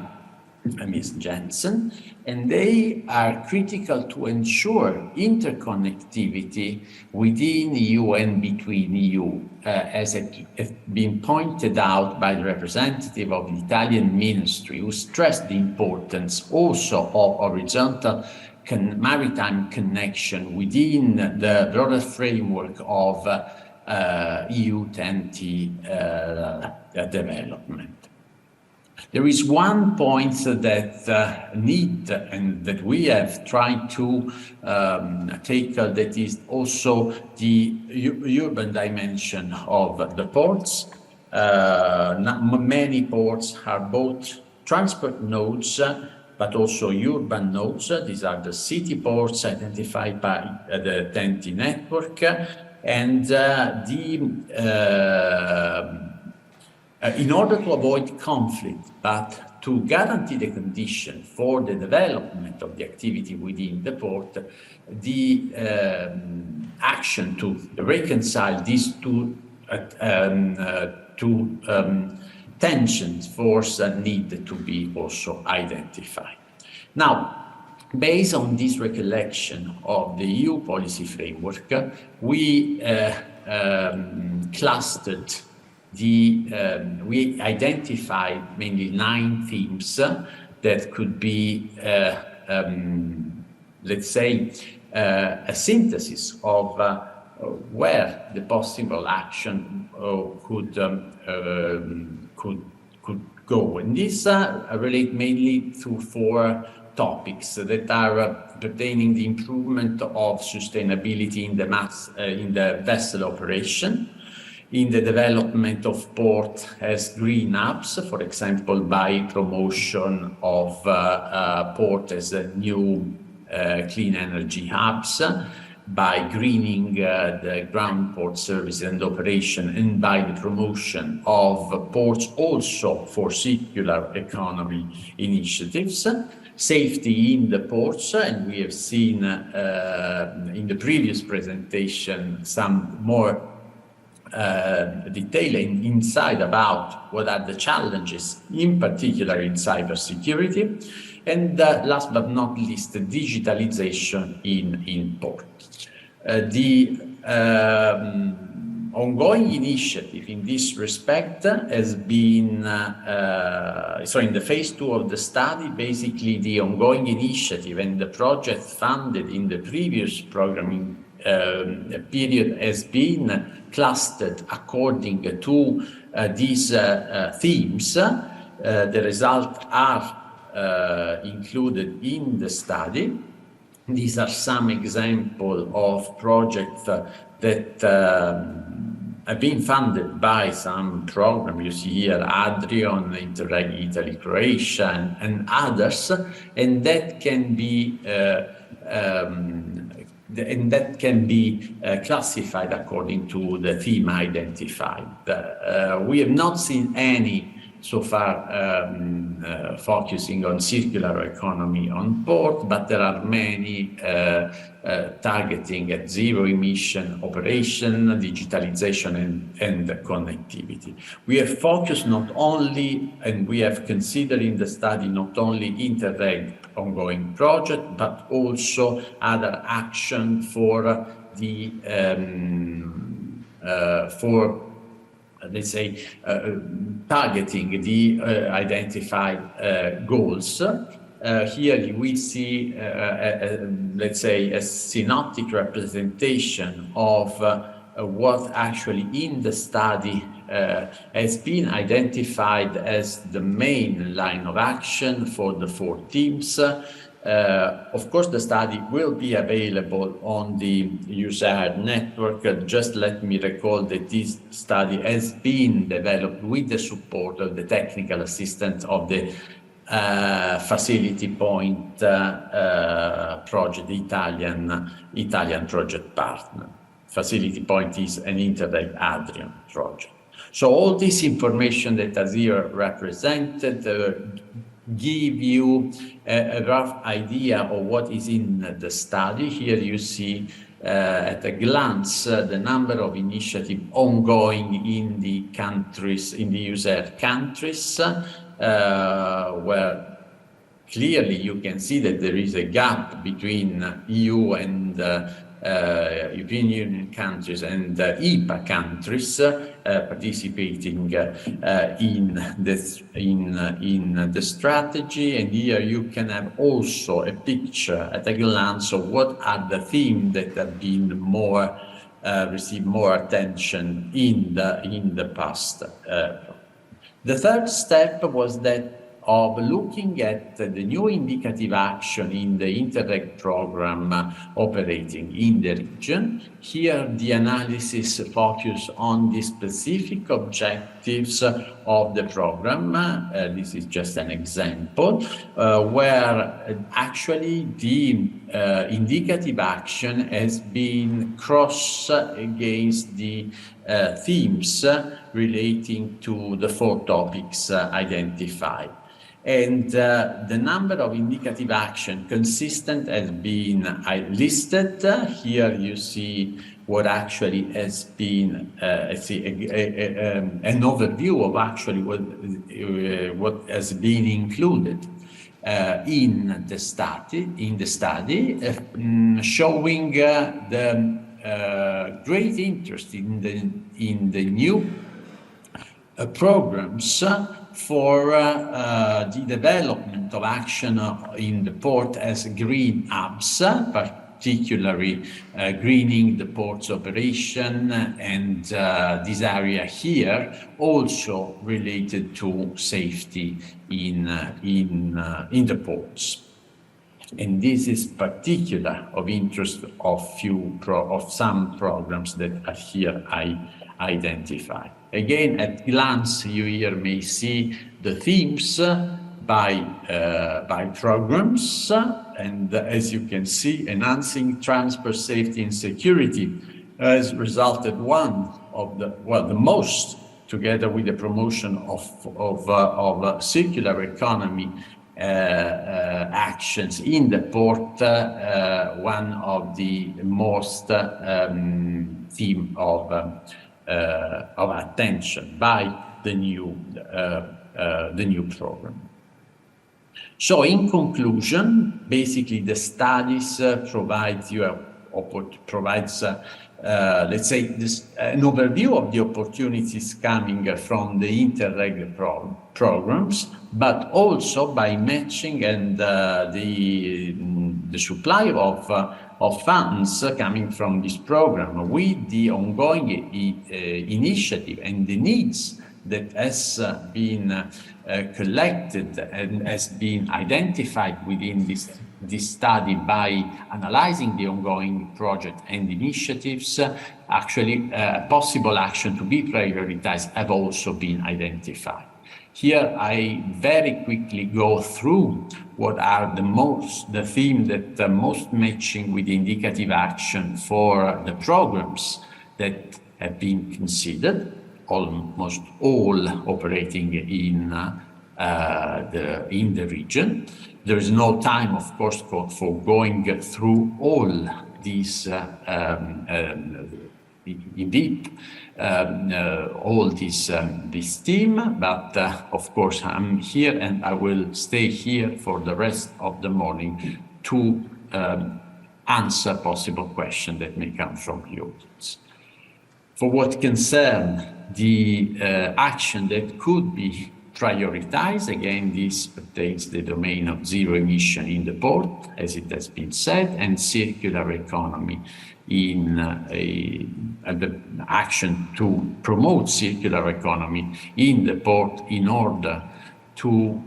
Ms. Jensen, and they are critical to ensure interconnectivity within EU and between EU, as it has been pointed out by the representative of the Italian ministry, who stressed the importance also of horizontal maritime connection within the broader framework of EU TEN-T development. There is one point that and that we have tried to tackle, that is also the urban dimension of the ports. Many ports are both transport nodes, but also urban nodes. These are the city ports identified by the TEN-T network, and in order to avoid conflict, but to guarantee the condition for the development of the activity within the port, the action to reconcile these two tensions force need to be also identified. Now, based on this recollection of the EU policy framework, we clustered we identified mainly 9 themes that could be, let's say, a synthesis of where the possible action could go. And these relate mainly to 4 topics that are pertaining the improvement of sustainability in the vessel operation, in the development of port as green hubs, for example, by promotion of port as a new clean energy hubs, by greening the ground port service and operation, and by the promotion of ports also for circular economy initiatives, safety in the ports, and we have seen in the previous presentation some more detail and insight about what are the challenges, in particular in cybersecurity, and last but not least, the digitalisation in ports. The ongoing initiative in this respect has been, so in the phase 2 of the study, basically the ongoing initiative and the project funded in the previous programming period has been clustered according to these themes. The results are included in the study. These are some examples of projects that have been funded by some program. You see here Adrion, Interreg Italy, Croatia, and others, and that can be classified according to the theme identified. We have not seen any so far focusing on circular economy on port, but there are many targeting at zero emission operation, digitalization and connectivity. We have focused not only, and we have considered in the study not only Interreg ongoing project, but also other action for the let's say targeting the identified goals. Here we see, let's say, a synoptic representation of what actually in the study has been identified as the main line of action for the 4 teams. Of course, the study will be available on the EUSAIR network. Just let me recall that this study has been developed with the support of the technical assistance of the Facility Point project, the Italian project partner. Facility Point is an Interreg Adrian project. So all this information that is here represented give you a rough idea of what is in the study. Here you see at a glance the number of initiatives ongoing in the countries, in the EUSAIR countries, where clearly you can see that there is a gap between EU and European Union countries and EPA countries participating in the strategy. And here you can have also a picture at a glance of what are the themes that have been more received more attention in the past. The third step was that of looking at the new indicative action in the Interreg program operating in the region. Here the analysis focus on the specific objectives of the program. This is just an example where actually the indicative action has been crossed against the themes relating to the 4 topics identified. And the number of indicative action consistent has been listed. Here you see what actually has been an overview of actually what has been included in the study, showing the great interest in the new programs for the development of action in the port as green hubs, particularly greening the port's operation, and this area here also related to safety in the ports. And this is particular of interest of some programs that are here I identified. Again, at glance, you here may see the themes by programs, and as you can see, enhancing transport safety and security has resulted one of the most, together with the promotion of circular economy actions in the port, one of the most theme of attention by the new program. So in conclusion, basically the studies provides let's say an overview of the opportunities coming from the Interreg programs, but also by matching and the supply of funds coming from this program with the ongoing initiative and the needs that has been collected and has been identified within this study by analyzing the ongoing project and initiatives. Actually, possible action to be prioritized have also been identified. Here, I very quickly go through what are the themes that are most matching with the indicative action for the programs that have been considered. almost all operating in the region. There is no time, of course, for going through all these in deep all this team, but of course I'm here and I will stay here for the rest of the morning to answer possible questions that may come from the audience. For what concerns the action that could be prioritized, again, this pertains the domain of zero emission in the port, as it has been said, and circular economy in the action to promote circular economy in the port in order to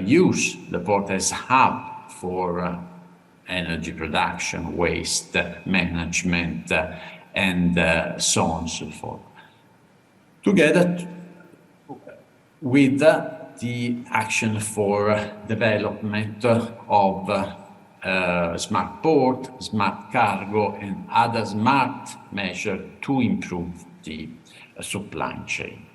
use the port as a hub for energy production, waste management, and so on and so forth. Together with the action for development of smart port, smart cargo, and other smart measures to improve the supply chain.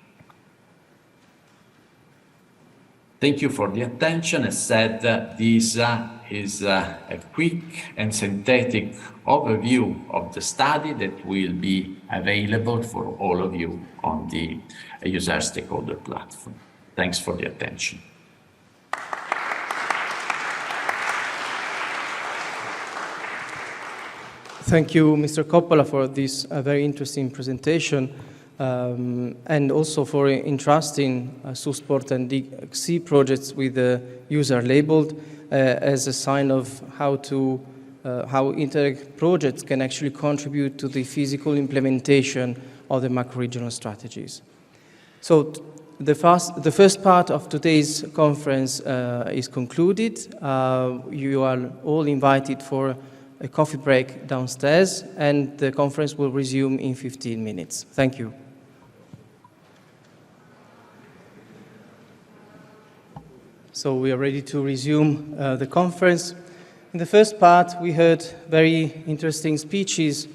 Thank you for the attention. As said, this is a quick and synthetic overview of the study that will be available for all of you on the EUSAIR stakeholder platform. Thanks for the attention. Thank you, Mr. Coppola, for this very interesting presentation, and also for entrusting SUSPORT and DIG-C projects with the EUSAIR labeled as a sign of how Interreg projects can actually contribute to the physical implementation of the macro-regional strategies. So the first part of today's conference is concluded. You are all invited for a coffee break downstairs, and the conference will resume in 15 minutes. Thank you. So we are ready to resume the conference. In the first part, we heard very interesting speeches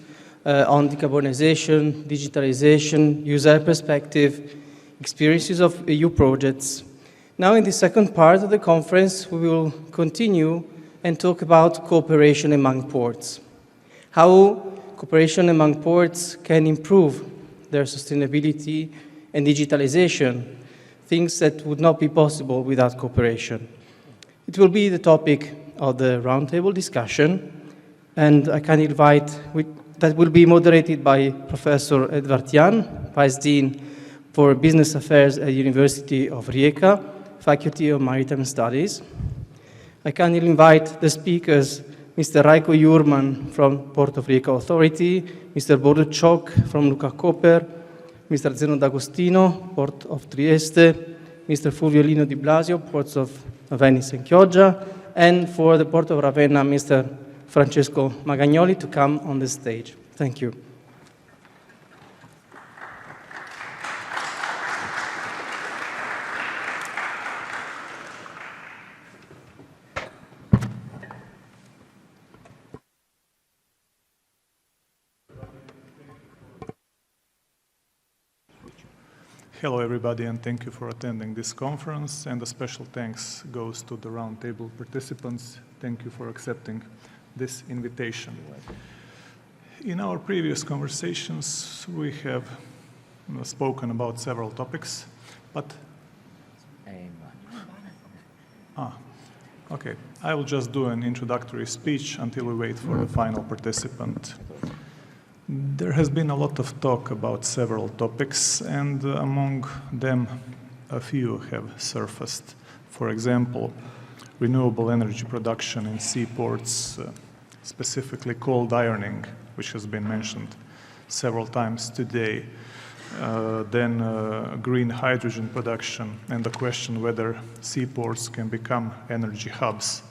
on decarbonization, digitalisation, EUSAIR perspective, experiences of EU projects. Now in the second part of the conference, we will continue and talk about cooperation among ports. How cooperation among ports can improve their sustainability and digitalization, things that would not be possible without cooperation. It will be the topic of the roundtable discussion, and I can invite, that will be moderated by Professor Edward Jan, Vice Dean for Business Affairs at University of Rijeka, Faculty of Maritime Studies. I can invite the speakers, Mr. Rajko Jurman from Port of Rijeka Authority, Mr. Bodo Čok from Luca Koper, Mr. Zeno D'Agostino, Port of Trieste, Mr. Fulvio Lino Di Blasio, Ports of Venice and Chioggia, and for the Port of Ravenna, Mr. Francesco Magagnoli to come on the stage. Thank you. Hello everybody, and thank you for attending this conference, and a special thanks goes to the roundtable participants. Thank you for accepting this invitation. In our previous conversations, we have spoken about several topics, but okay, I will just do an introductory speech until we wait for the final participant. There has been a lot of talk about several topics, and among them, a few have surfaced. For example, renewable energy production in seaports, specifically cold ironing, which has been mentioned several times today. Then green hydrogen production, and the question whether seaports can become energy hubs,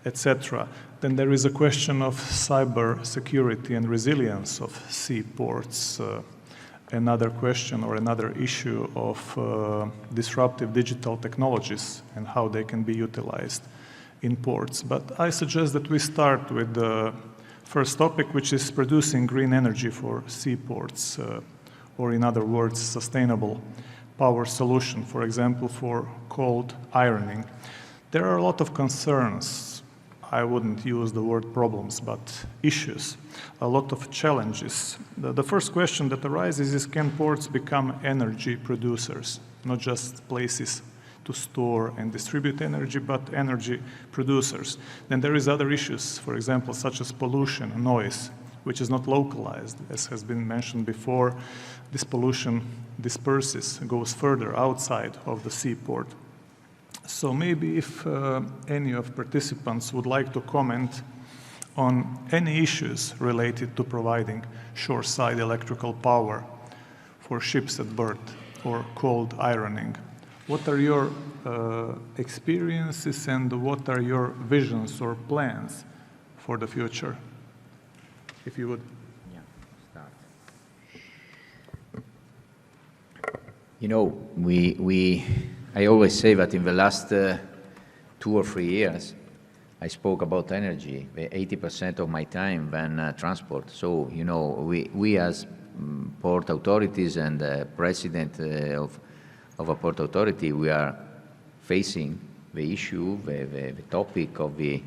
etc. Then there is a question of cyber security and resilience of seaports, another question or another issue of disruptive digital technologies and how they can be utilized in ports. But I suggest that we start with the first topic, which is producing green energy for seaports, or in other words, sustainable power solution, for example, for cold ironing. There are a lot of concerns. I wouldn't use the word problems, but issues, a lot of challenges. The first question that arises is, can ports become energy producers, not just places to store and distribute energy, but energy producers? Then there is other issues, for example, such as pollution and noise, which is not localized, as has been mentioned before. This pollution disperses, goes further outside of the seaport. So maybe if any of participants would like to comment on any issues related to providing shoreside electrical power for ships at berth or cold ironing. What are your experiences and what are your visions or plans for the future? If you would. Yeah, start. You know, I always say that in the last 2 or 3 years, I spoke about energy, 80% of my time than transport. So, you know, we as port authorities and president of a port authority, we are facing the issue, the topic of the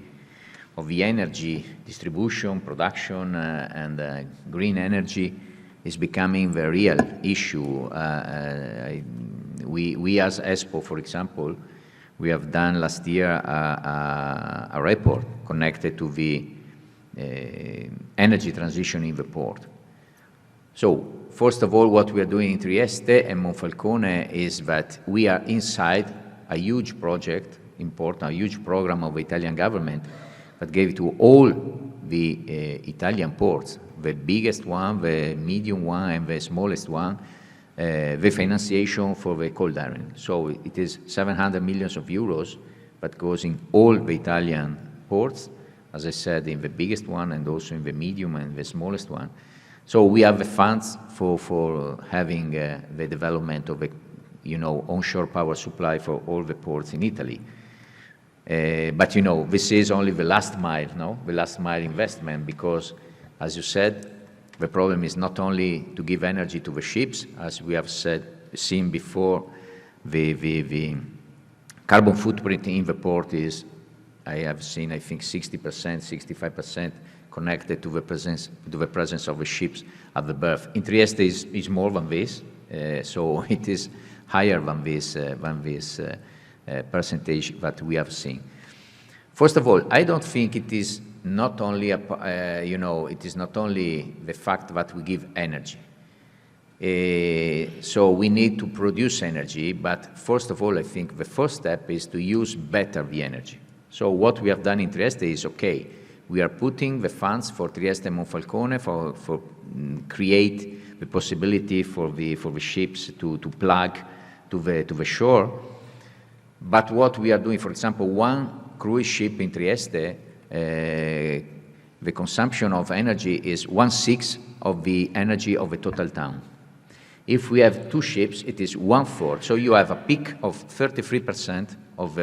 energy distribution, production, and green energy is becoming the real issue. We as ESPO, for example, we have done last year a report connected to the energy transition in the port. So, first of all, what we are doing in Trieste and Monfalcone is that we are inside a huge project, important, a huge program of the Italian government that gave to all the Italian ports, the biggest one, the medium one, and the smallest one, the financiation for the cold ironing. So it is 700 million euros that goes in all the Italian ports, as I said, in the biggest one and also in the medium and the smallest one. So we have the funds for having the development of a, you know, onshore power supply for all the ports in Italy. But, you know, this is only the last mile, no? The last mile investment, because, as you said, the problem is not only to give energy to the ships, as we have seen before, the carbon footprint in the port is, I have seen, I think, 60%, 65% connected to the presence of the ships at the berth. In Trieste is more than this, so it is higher than this percentage that we have seen. First of all, I don't think it is not only it is not only the fact that we give energy. So we need to produce energy, but first of all, I think the first step is to use better the energy. So what we have done in Trieste is, okay, we are putting the funds for Trieste and Monfalcone for create the possibility for the ships to plug to the shore. But what we are doing, for example, one cruise ship in Trieste, the consumption of energy is 1/6 of the energy of a total town. If we have 2 ships, it is 1/4. So you have a peak of 33% of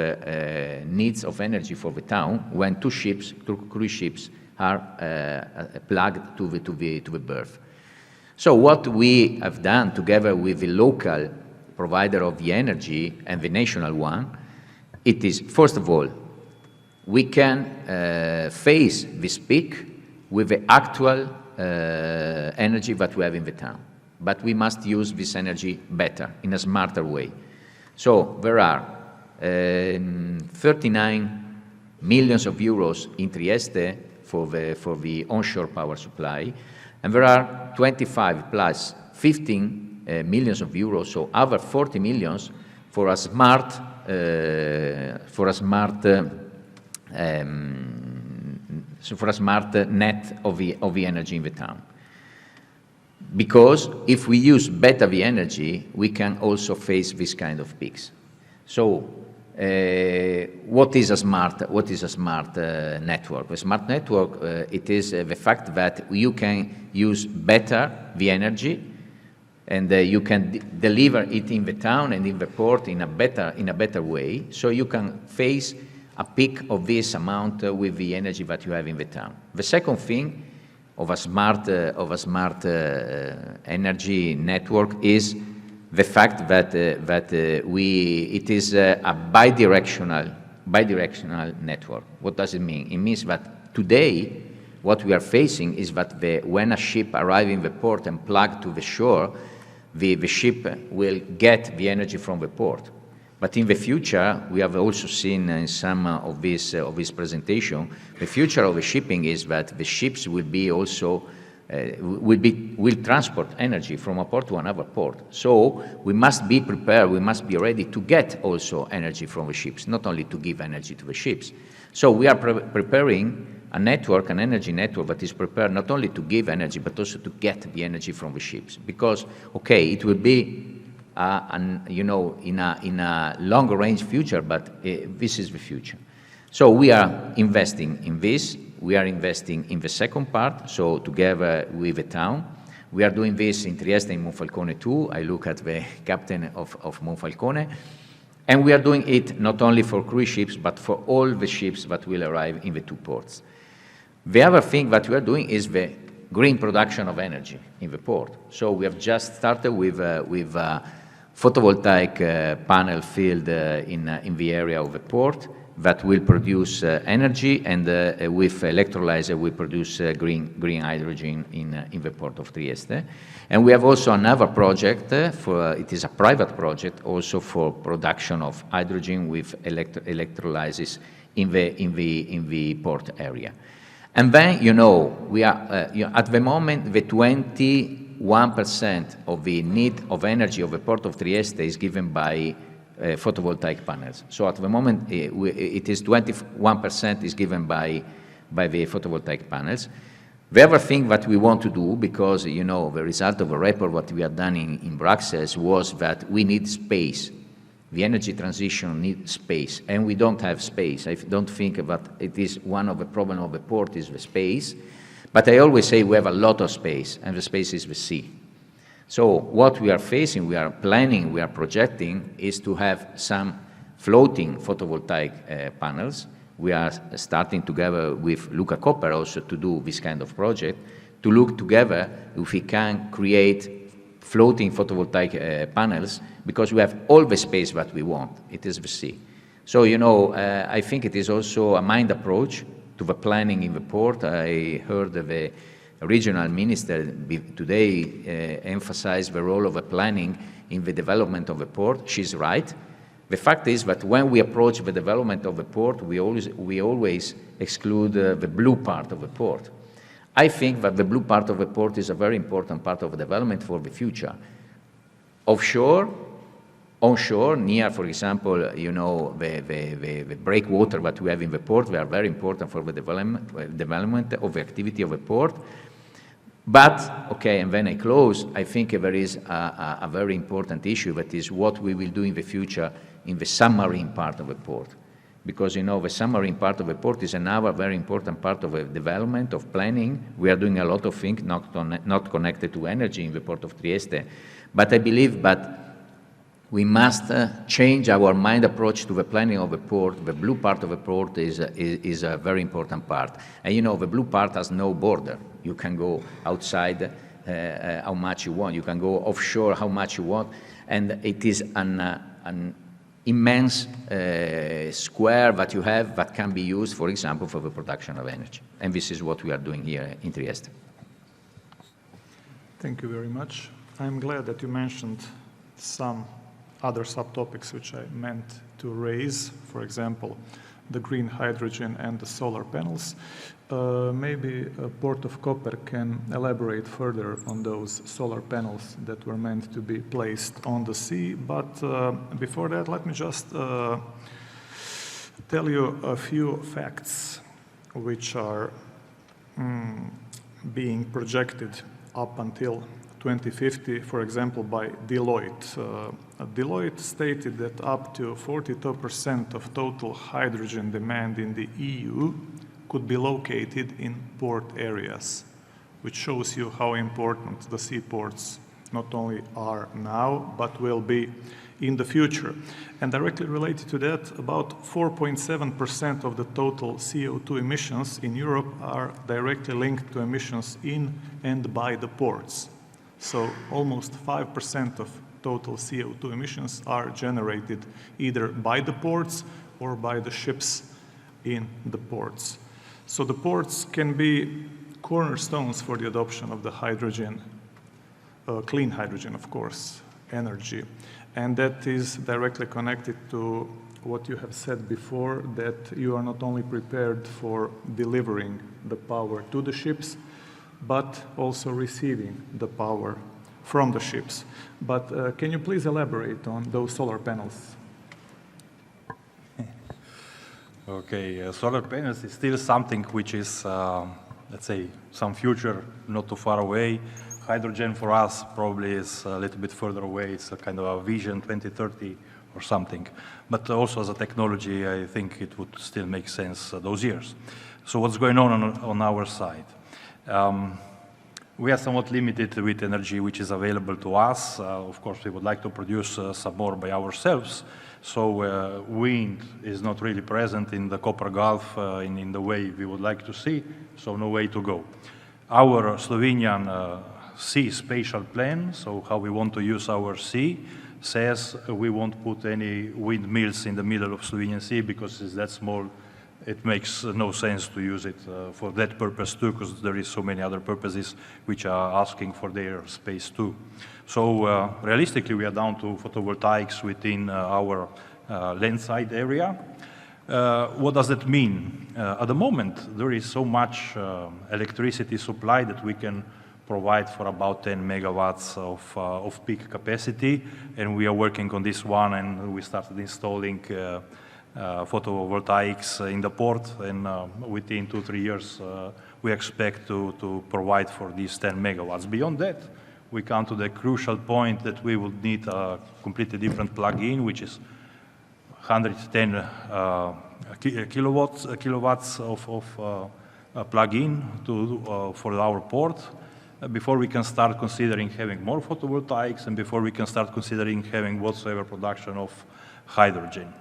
needs of energy for the town when 2 cruise ships are plugged to the berth. So what we have done together with the local provider of the energy and the national one, it is, first of all, we can face this peak with the actual energy that we have in the town. But we must use this energy better, in a smarter way. So there are 39 million euros in Trieste for the onshore power supply, and there are 25 plus 15 million euros, so other 40 million for a smart net of the energy in the town. Because if we use better the energy, we can also face this kind of peaks. So, what is a smart network? A smart network, it is the fact that you can use better the energy, and you can deliver it in the town and in the port in a better way. So you can face a peak of this amount with the energy that you have in the town. The second thing, smart energy network is the fact that it is a bidirectional network. What does it mean? It means that today what we are facing is that when a ship arrives in the port and plugged to the shore, the ship will get the energy from the port. But in the future, we have also seen in some of this presentation, the future of the shipping is that the ships will be also will transport energy from a port to another port. So we must be prepared, we must be ready to get also energy from the ships, not only to give energy to the ships. So we are preparing a network, an energy network that is prepared not only to give energy, but also to get the energy from the ships. Because, okay, it will be, you know, in a longer range future, but this is the future. So we are investing in this. We are investing in the second part, so together with the town. We are doing this in Trieste and Monfalcone too. I look at the captain of Monfalcone. And we are doing it not only for cruise ships, but for all the ships that will arrive in the two ports. The other thing that we are doing is the green production of energy in the port. So we have just started with photovoltaic panel field in the area of the port that will produce energy, and with electrolyzer we produce green hydrogen in the port of Trieste. And we have also another project, it is a private project, also for production of hydrogen with electrolysis in the port area. And then, you know, we are, at the moment, the 21% of the need of energy of the port of Trieste is given by photovoltaic panels. So at the moment, it is 21% is given by the photovoltaic panels. The other thing that we want to do, because, you know, the result of a report what we have done in Brussels was that we need space. The energy transition needs space, and we don't have space. I don't think that it is one of the problems of the port is the space, but I always say we have a lot of space, and the space is the sea. So what we are facing, we are planning, we are projecting, is to have some floating photovoltaic panels. We are starting together with Luca Copper also to do this kind of project, to look together if we can create floating photovoltaic panels, because we have all the space that we want. It is the sea. So, you know, I think it is also a mind approach to the planning in the port. I heard the regional minister today emphasize the role of the planning in the development of the port. She's right. The fact is that when we approach the development of the port, we always exclude the blue part of the port. I think that the blue part of the port is a very important part of the development for the future. Offshore, onshore, near, for example, you know, the breakwater that we have in the port, they are very important for the development of the activity of the port. But, okay, and then I close, I think there is a very important issue, that is what we will do in the future in the submarine part of the port. Because, you know, the submarine part of the port is another very important part of the development, of planning. We are doing a lot of things not connected to energy in the port of Trieste. But I believe that we must change our mind approach to the planning of the port. The blue part of the port is a very important part. And, you know, the blue part has no border. You can go outside how much you want. You can go offshore how much you want. And it is an immense square that you have that can be used, for example, for the production of energy. And this is what we are doing here in Trieste. Thank you very much. I'm glad that you mentioned some other subtopics which I meant to raise, for example, the green hydrogen and the solar panels. Maybe Port of Koper can elaborate further on those solar panels that were meant to be placed on the sea. But before that, let me just tell you a few facts which are being projected up until 2050, for example, by Deloitte. Deloitte stated that up to 42% of total hydrogen demand in the EU could be located in port areas, which shows you how important the seaports not only are now, but will be in the future. And directly related to that, about 4.7% of the total CO2 emissions in Europe are directly linked to emissions in and by the ports. So almost 5% of total CO2 emissions are generated either by the ports or by the ships in the ports. So the ports can be cornerstones for the adoption of the hydrogen, clean hydrogen, of course, energy. And that is directly connected to what you have said before, that you are not only prepared for delivering the power to the ships, but also receiving the power from the ships. But can you please elaborate on those solar panels? Okay, solar panels is still something which is, let's say, some future not too far away. Hydrogen for us probably is a little bit further away. It's a kind of a vision 2030 or something. But also as a technology, I think it would still make sense those years. So what's going on our side? We are somewhat limited with energy which is available to us. Of course, we would like to produce some more by ourselves. So wind is not really present in the Copper Gulf in the way we would like to see, so no way to go. Our Slovenian sea spatial plan, so how we want to use our sea, says we won't put any windmills in the middle of Slovenian Sea because it's that small. It makes no sense to use it for that purpose too, because there is so many other purposes which are asking for their space too. So realistically, we are down to photovoltaics within our landside area. What does that mean? At the moment, there is so much electricity supply that we can provide for about 10 megawatts of peak capacity, and we are working on this one, and we started installing photovoltaics in the port, and within 2-3 years we expect to provide for these 10 megawatts. Beyond that, we come to the crucial point that we would need a completely different plug-in, which is 110 kilowatts of plug-in for our port before we can start considering having more photovoltaics and before we can start considering having whatsoever production of hydrogen.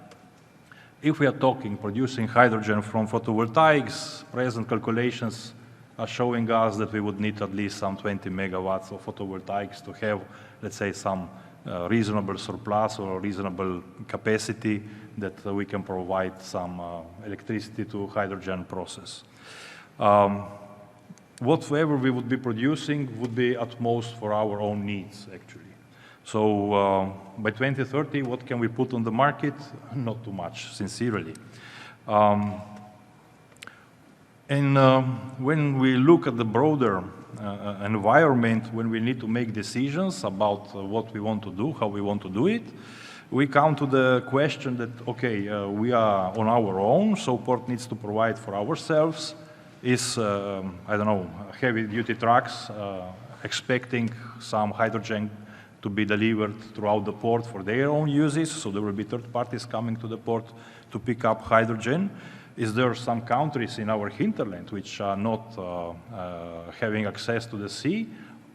If we are talking producing hydrogen from photovoltaics, present calculations are showing us that we would need at least some 20 megawatts of photovoltaics to have, let's say, some reasonable surplus or reasonable capacity that we can provide some electricity to hydrogen process. Whatever we would be producing would be at most for our own needs, actually. So by 2030, what can we put on the market? Not too much, sincerely. And when we look at the broader environment, when we need to make decisions about what we want to do, how we want to do it, we come to the question that, okay, we are on our own, so port needs to provide for ourselves. Is, I don't know, heavy-duty trucks expecting some hydrogen to be delivered throughout the port for their own uses, so there will be third parties coming to the port to pick up hydrogen. Is there some countries in our hinterland which are not having access to the sea?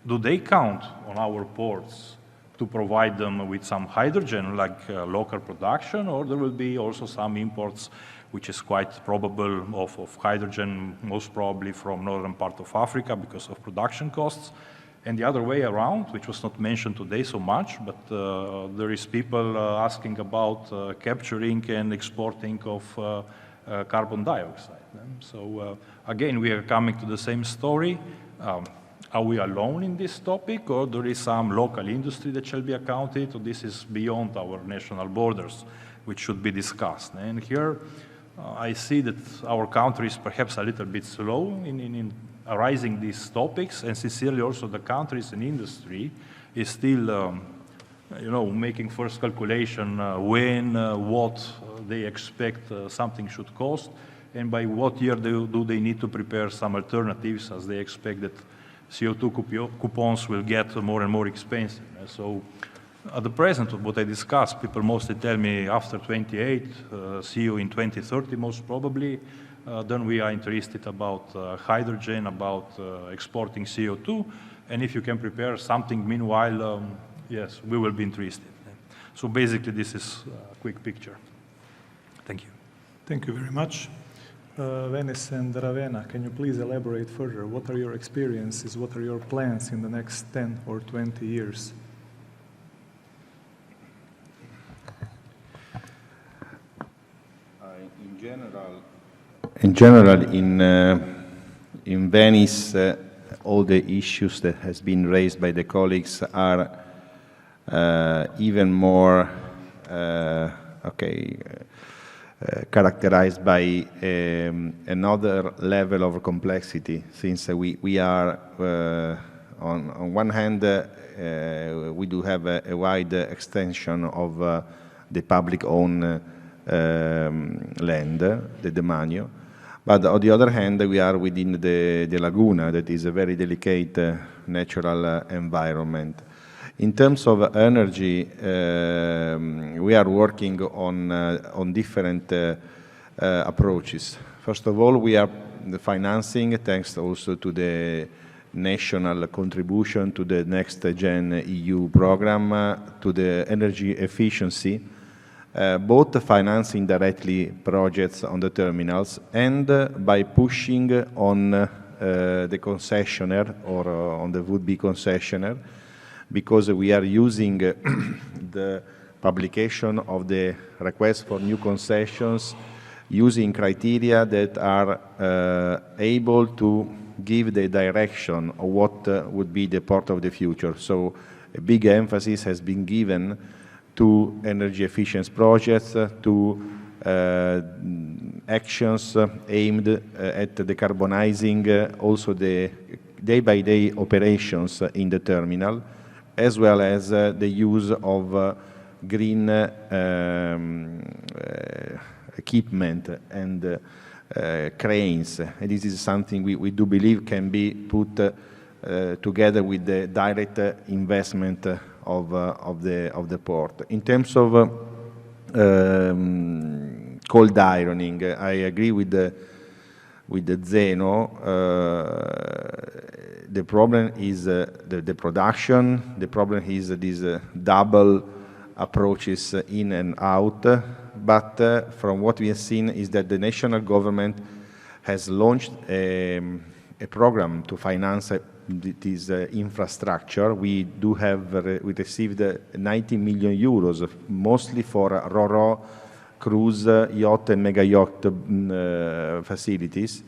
Do they count on our ports to provide them with some hydrogen, like local production, or there will be also some imports, which is quite probable, of hydrogen, most probably from northern part of Africa because of production costs? And the other way around, which was not mentioned today so much, but there is people asking about capturing and exporting of carbon dioxide. So again, we are coming to the same story. Are we alone in this topic, or there is some local industry that shall be accounted, or this is beyond our national borders, which should be discussed? And here I see that our country is perhaps a little bit slow in arising these topics, and sincerely also the countries and industry is still making first calculation when, what they expect something should cost, and by what year do they need to prepare some alternatives, as they expect that CO2 coupons will get more and more expensive. So at the present, what I discussed, people mostly tell me after 28, see you in 2030 most probably. Then we are interested about hydrogen, about exporting CO2, and if you can prepare something meanwhile, yes, we will be interested. So basically, this is a quick picture. Thank you. Thank you very much. Venice and Ravenna, can you please elaborate further? What are your experiences? What are your plans in the next 10 or 20 years? In general, in Venice, all the issues that has been raised by the colleagues are even more characterized by another level of complexity, since we are on one hand we do have a wide extension of the public-owned land, the demanio. But on the other hand, we are within the laguna, that is a very delicate natural environment. In terms of energy, we are working on different approaches. First of all, we are financing, thanks also to the national contribution to the Next Gen EU program, to the energy efficiency, both financing directly projects on the terminals and by pushing on the concessionaire or on the would-be concessionaire, because we are using the publication of the request for new concessions using criteria that are able to give the direction of what would be the port of the future. So a big emphasis has been given to energy efficiency projects, to actions aimed at decarbonizing also the day-by-day operations in the terminal, as well as the use of green equipment and cranes. And this is something we do believe can be put together with the direct investment of the port. In terms of cold ironing, I agree with the Zeno. The problem is the production. The problem is these double approaches in and out. But from what we have seen is that the national government has launched a program to finance this infrastructure. We received 90 million euros, mostly for RoRo, cruise, yacht and mega yacht facilities.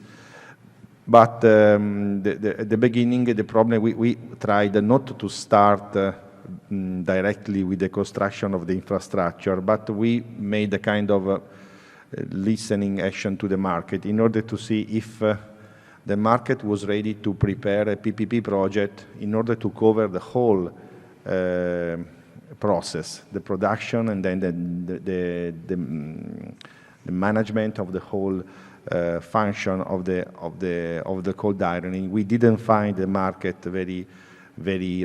But at the beginning, the problem, we tried not to start directly with the construction of the infrastructure, but we made a kind of listening action to the market in order to see if the market was ready to prepare a PPP project in order to cover the whole process, the production and then the management of the whole function of the cold ironing. We didn't find the market very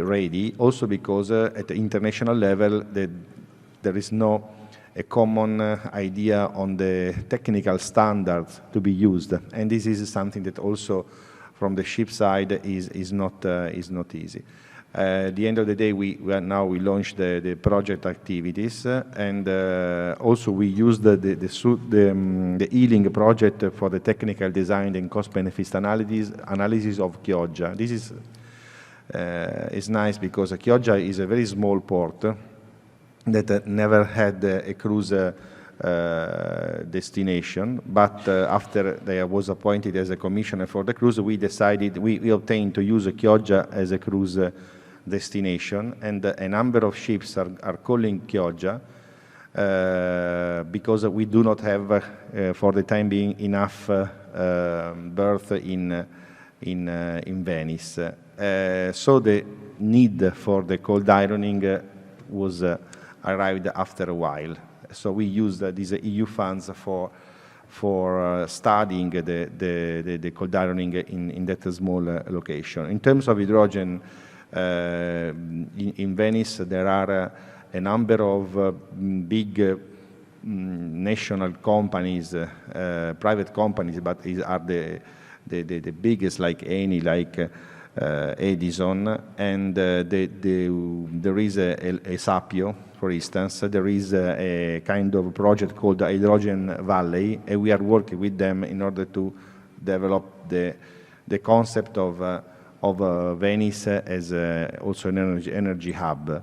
ready, also because at the international level there is no a common idea on the technical standards to be used, and this is something that also from the ship side is not easy. At the end of the day, we launched the project activities, and also we used the healing project for the technical design and cost-benefit analysis of Chioggia. This is nice because Chioggia is a very small port that never had a cruise destination, but after I was appointed as a commissioner for the cruise, we obtained to use Chioggia as a cruise destination, and a number of ships are calling Chioggia because we do not have, for the time being, enough berth in Venice. So the need for the cold ironing was arrived after a while. So we used these EU funds for studying the cold ironing in that small location. In terms of hydrogen, in Venice there are a number of big national companies, private companies, but are the biggest, like Eni, like Edison, and there is a Sapio, for instance. There is a kind of project called the Hydrogen Valley, and we are working with them in order to develop the concept of Venice as also an energy hub.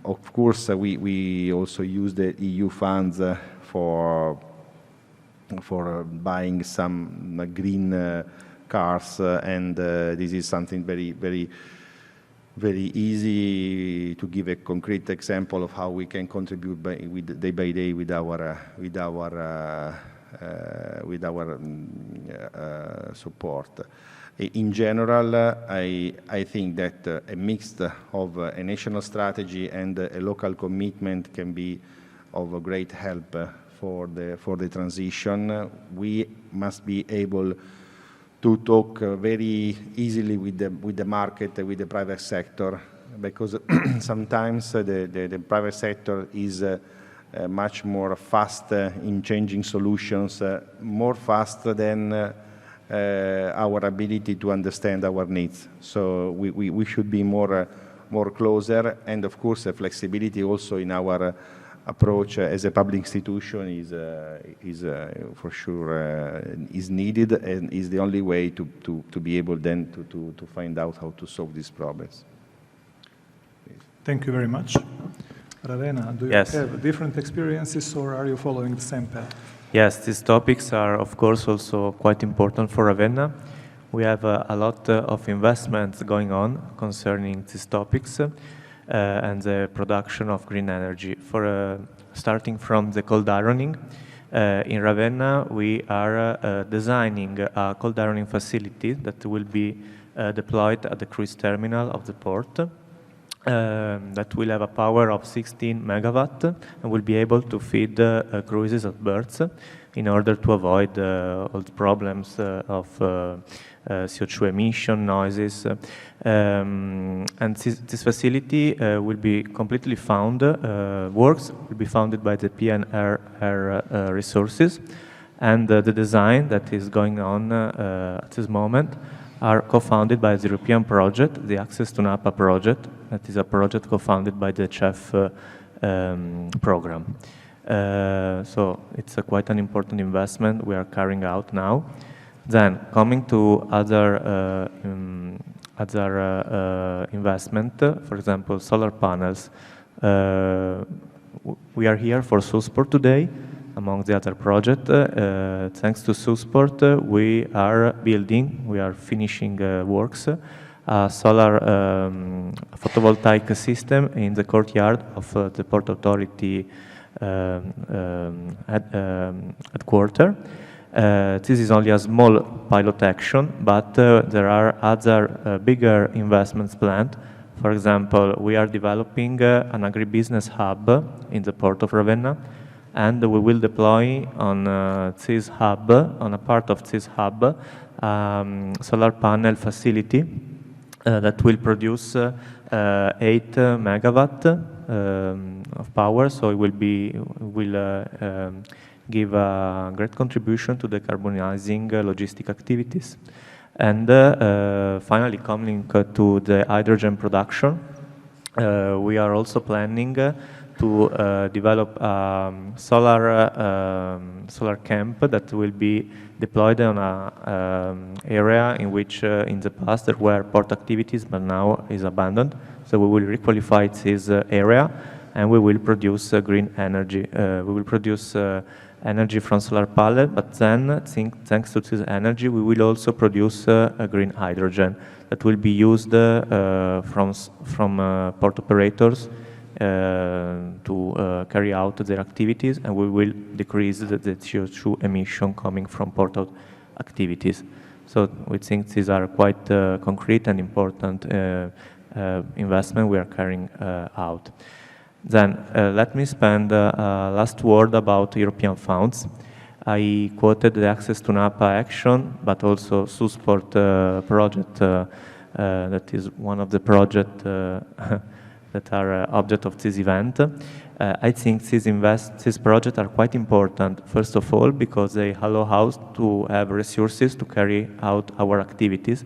Of course, we also use the EU funds for buying some green cars, and this is something very easy to give a concrete example of how we can contribute day by day with our support. In general, I think that a mix of a national strategy and a local commitment can be of a great help for the transition. We must be able to talk very easily with the market, with the private sector, because sometimes the private sector is much more fast in changing solutions, more fast than our ability to understand our needs. So we should be more closer, and of course flexibility also in our approach as a public institution is for sure is needed, and is the only way to be able then to find out how to solve these problems. Thank you very much. Ravenna, do you have different experiences, or are you following the same path? Yes, these topics are of course also quite important for Ravenna. We have a lot of investments going on concerning these topics. And the production of green energy. Starting from the cold ironing, in Ravenna we are designing a cold ironing facility that will be deployed at the cruise terminal of the port, that will have a power of 16 megawatt and will be able to feed cruises at berths in order to avoid all the problems of CO2 emission, noises. And this facility will be completely works will be funded by the PNRR resources, and the design that is going on at this moment are co-founded by the European project, the Access to Napa project, that is a project co-founded by the CHEF program. So it's quite an important investment we are carrying out now. Then coming to other investment, for example, solar panels. We are here for SUSPORT today, among the other projects. Thanks to SUSPORT, we are finishing works, a solar photovoltaic system in the courtyard of the Port Authority headquarters. This is only a small pilot action, but there are other bigger investments planned. For example, we are developing an agribusiness hub in the port of Ravenna, and we will deploy on this hub, on a part of this hub, solar panel facility that will produce 8 megawatt of power. So it will give a great contribution to decarbonizing logistic activities. And finally, coming to the hydrogen production, we are also planning to develop a solar camp that will be deployed on an area in which in the past there were port activities, but now is abandoned. So we will requalify this area, and we will produce green energy. We will produce energy from solar panel, but then thanks to this energy we will also produce a green hydrogen that will be used from port operators to carry out their activities, and we will decrease the CO2 emission coming from port activities. So we think these are quite concrete and important investment we are carrying out. Then let me spend a last word about European funds. I quoted the Access to Napa action, but also SUSPORT project, that is one of the projects that are object of this event. I think these projects are quite important, first of all, because they allow us to have resources to carry out our activities,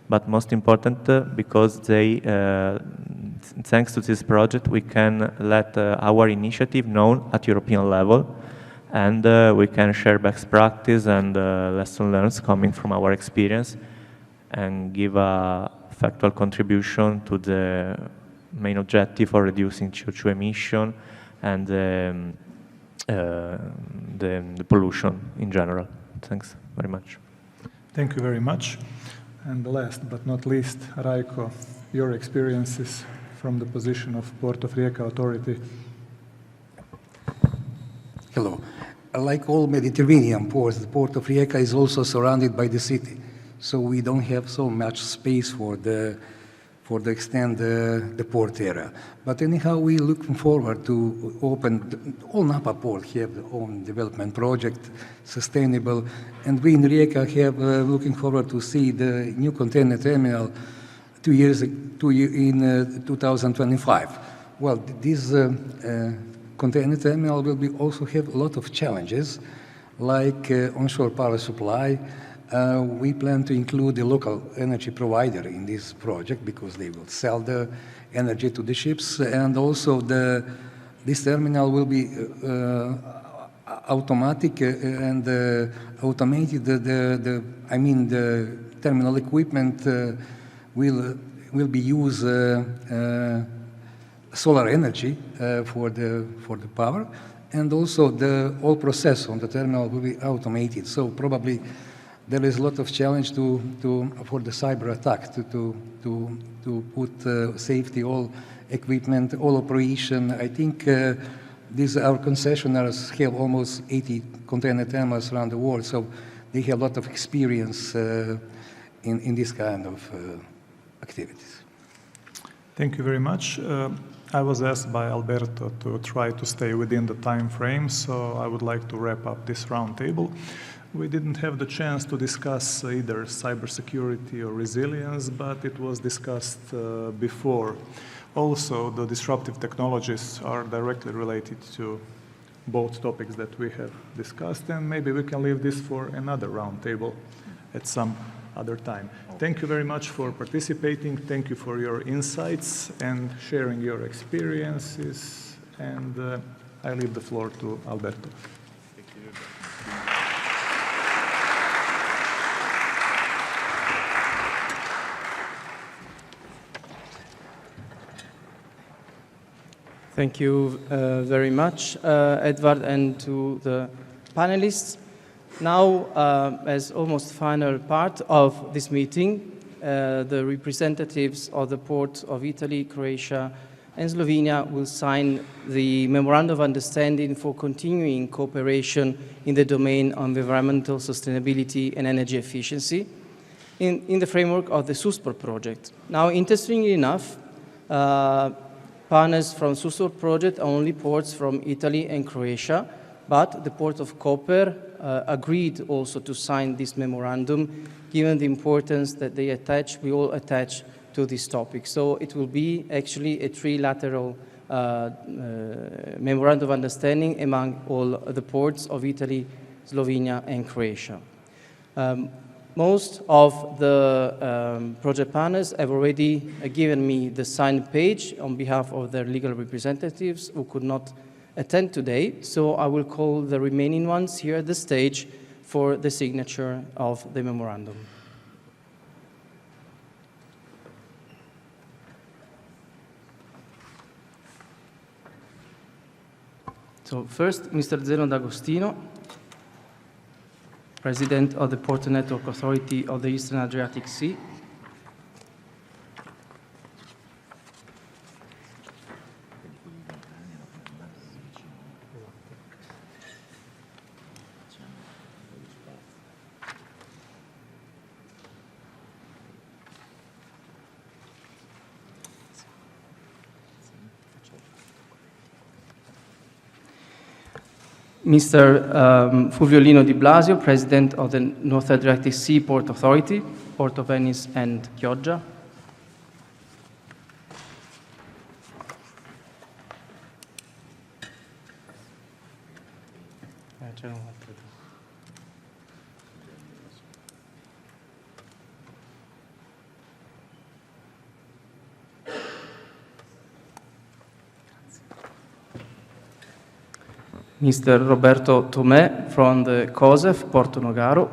but most important because they, thanks to this project, we can let our initiative known at European level, and we can share best practice and lesson learned coming from our experience and give a factual contribution to the main objective for reducing CO2 emission and the pollution in general. Thanks very much. Thank you very much. And last but not least, Raiko, your experiences from the position of Port of Rijeka Authority. Hello. Like all Mediterranean ports, the Port of Rijeka is also surrounded by the city. So we don't have so much space for the extend the port area. But anyhow, we're looking forward to open, all Napa port have their own development project, sustainable, and we in Rijeka have looking forward to see the new container terminal in 2025. Well, this container terminal will be also have a lot of challenges, like onshore power supply. We plan to include the local energy provider in this project because they will sell the energy to the ships, and also this terminal will be automatic and automated. The terminal equipment will be use solar energy for the power, and also the whole process on the terminal will be automated. So probably there is a lot of challenge for the cyber attack to put safety, all equipment, all operation. I think our concessionaires have almost 80 container terminals around the world, so they have a lot of experience in this kind of activities. Thank you very much. I was asked by Alberto to try to stay within the time frame, so I would like to wrap up this roundtable. We didn't have the chance to discuss either cybersecurity or resilience, but it was discussed before. Also, the disruptive technologies are directly related to both topics that we have discussed, and maybe we can leave this for another roundtable at some other time. Thank you very much for participating. Thank you for your insights and sharing your experiences, and I leave the floor to Alberto. Thank you very much, Edvard, and to the panelists. Now, as almost final part of this meeting, the representatives of the Port of Italy, Croatia, and Slovenia will sign the Memorandum of Understanding for continuing cooperation in the domain of environmental sustainability and energy efficiency in the framework of the SUSPORT project. Now, interestingly enough, partners from SUSPORT project are only ports from Italy and Croatia, but the Port of Koper agreed also to sign this memorandum, given the importance that we all attach to this topic. So it will be actually a trilateral memorandum of understanding among all the ports of Italy, Slovenia, and Croatia. Most of the project partners have already given me the signed page on behalf of their legal representatives who could not attend today, so I will call the remaining ones here at the stage for the signature of the memorandum. So first, Mr. Zeno D'Agostino, President of the Port Network Authority of the Eastern Adriatic Sea. Mr. Fulvio Di Blasio, President of the North Adriatic Sea Port Authority, Port of Venice and Chioggia. Mr. Roberto Tomé from the COSEF, Porto Nogaro.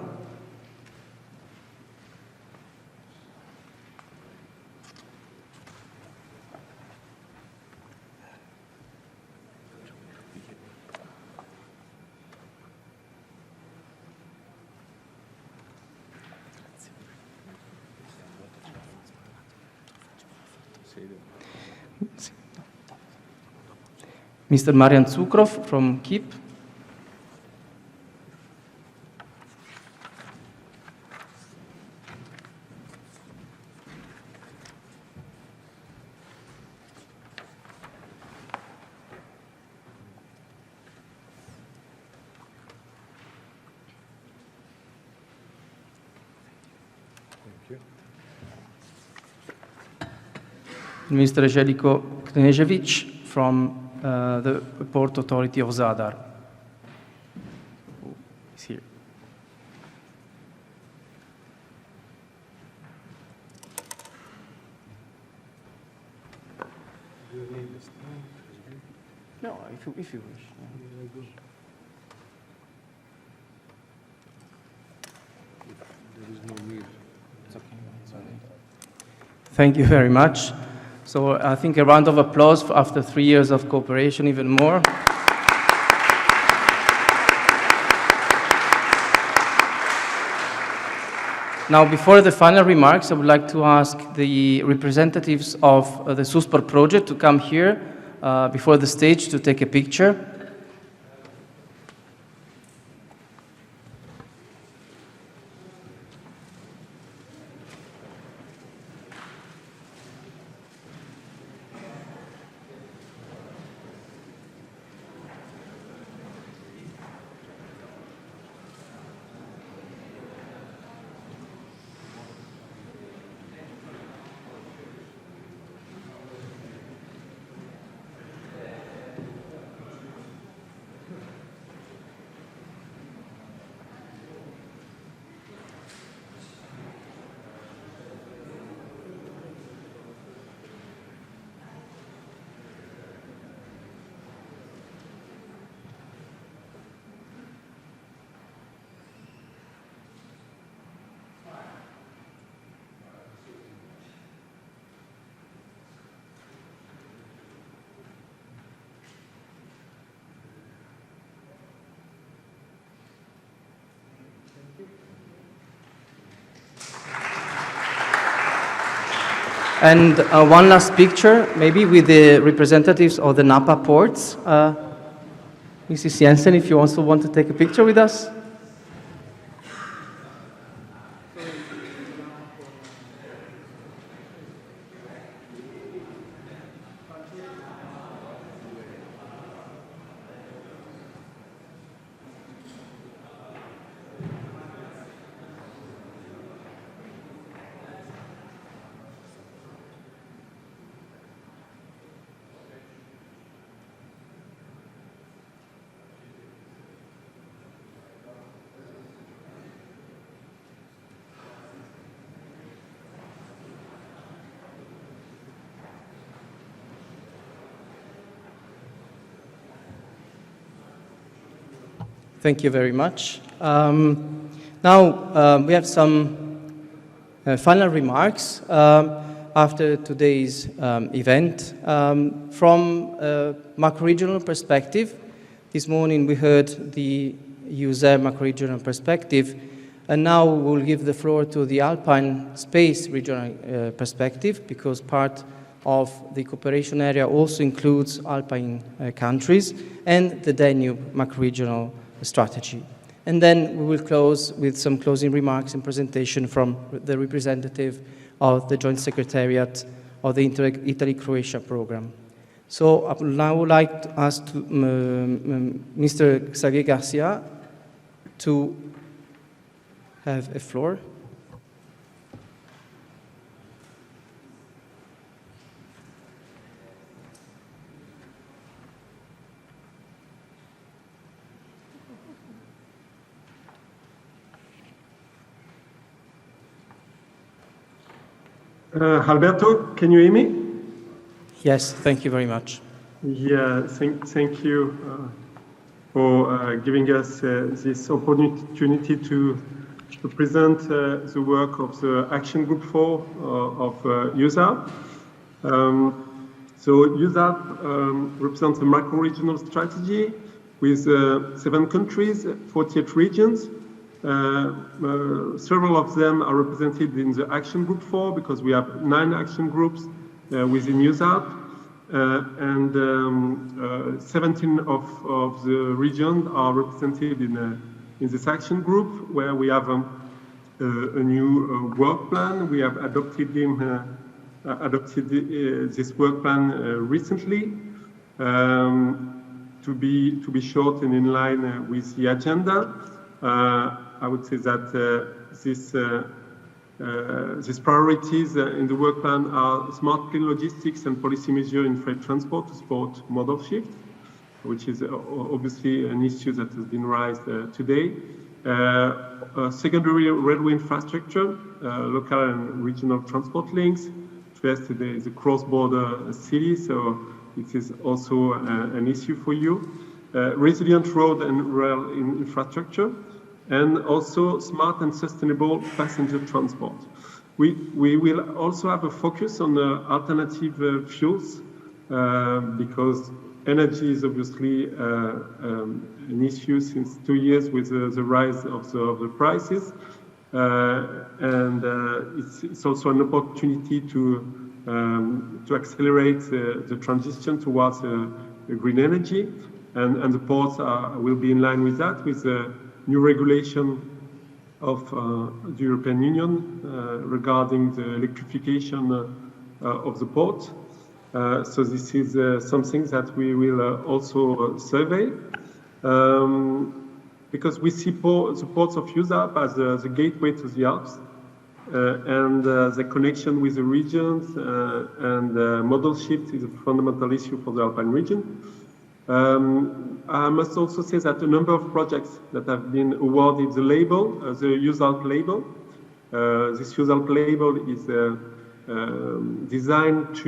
Mr. Marian Cukrov from KIP. Mr. Željko Knežević from the Port Authority of Zadar. He's here. Do you need this time? No, if you wish. There is no need. It's okay. Thank you very much. So I think a round of applause after 3 years of cooperation, even more. Now, before the final remarks, I would like to ask the representatives of the SUSPORT project to come here before the stage to take a picture. And one last picture, maybe with the representatives of the Napa ports. Mrs. Jensen, if you also want to take a picture with us. Thank you very much. Now we have some final remarks after today's event. From a macro-regional perspective, this morning we heard the EUSAIR macro-regional perspective, and now we'll give the floor to the Alpine Space regional perspective, because part of the cooperation area also includes Alpine countries and the Danube macro-regional strategy. And then we will close with some closing remarks and presentation from the representative of the Joint Secretariat of the Italy-Croatia program. So I would now like to ask Mr. Xavier Garcia to have a floor. Alberto, can you hear me? Yes, thank you very much. Yeah, thank you for giving us this opportunity to present the work of the Action Group 4 of EUSAIR. So EUSAIR represents a macro-regional strategy with 7 countries, 48 regions. Several of them are represented in the Action Group 4 because we have 9 action groups within EUSAIR. And 17 of the regions are represented in this action group, where we have a new work plan. We have adopted this work plan recently to be short and in line with the agenda. I would say that these priorities in the work plan are smart clean logistics and policy measures in freight transport to support modal shift, which is obviously an issue that has been raised today. Secondary railway infrastructure, local and regional transport links. Trieste is a cross-border city, so it is also an issue for you. Resilient road and rail infrastructure, and also smart and sustainable passenger transport. We will also have a focus on alternative fuels because energy is obviously an issue since 2 years with the rise of the prices. And it's also an opportunity to accelerate the transition towards green energy. And the ports will be in line with that, with new regulation of the European Union regarding the electrification of the port. So this is something that we will also survey because we see the ports of EUSAIR as the gateway to the Alps and the connection with the regions and modal shift is a fundamental issue for the Alpine region. I must also say that a number of projects that have been awarded the label, the EUSAIR label. This EUSAIR label is designed to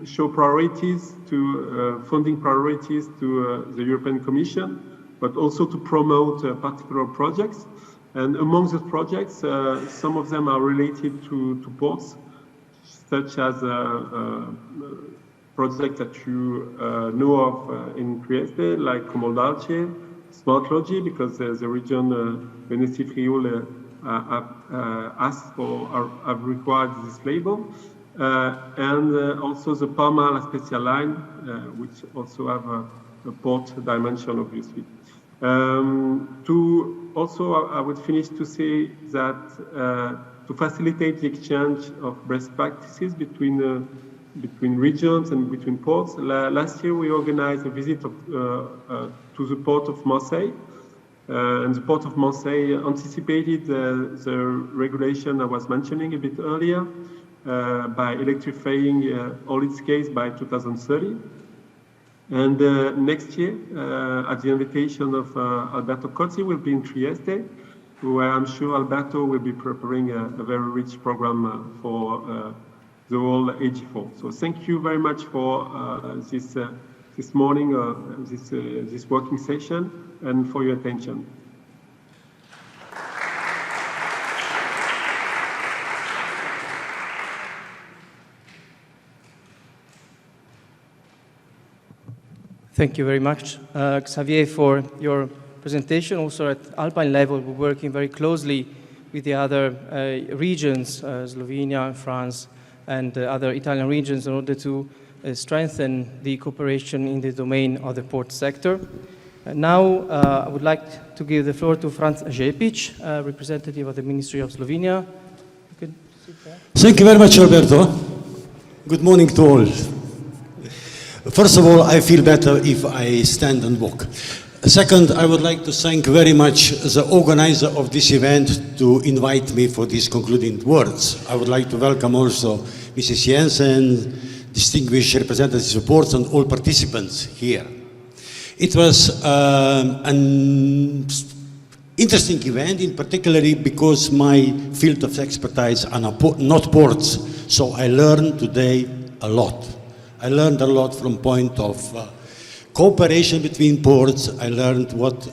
show priorities, funding priorities to the European Commission, but also to promote particular projects. And among the projects, some of them are related to ports, such as project that you know of in Trieste, like Comodalce, Smart Logi, because the region Venezia Giulia asked for, have required this label, and also the Parma La Spezia line, which also have a port dimension, obviously. I would finish to say that to facilitate the exchange of best practices between regions and between ports. Last year we organized a visit to the port of Marseille, and the port of Marseille anticipated the regulation I was mentioning a bit earlier by electrifying all its gates by 2030. And next year, at the invitation of Alberto Cozzi, will be in Trieste, where I'm sure Alberto will be preparing a very rich program for the whole AG4. So thank you very much for this morning, this working session, and for your attention. Thank you very much, Xavier, for your presentation. Also at Alpine level, we're working very closely with the other regions, Slovenia, France, and other Italian regions in order to strengthen the cooperation in the domain of the port sector. Now, I would like to give the floor to Franz Žepić, representative of the Ministry of Slovenia. You can sit there. Thank you very much, Alberto. Good morning to all. First of all, I feel better if I stand and walk. Second, I would like to thank very much the organizer of this event to invite me for these concluding words. I would like to welcome also Mrs. Jensen, distinguished representatives of ports, and all participants here. It was an interesting event, in particularly because my field of expertise are not ports. So I learned today a lot. I learned a lot from point of cooperation between ports. I learned what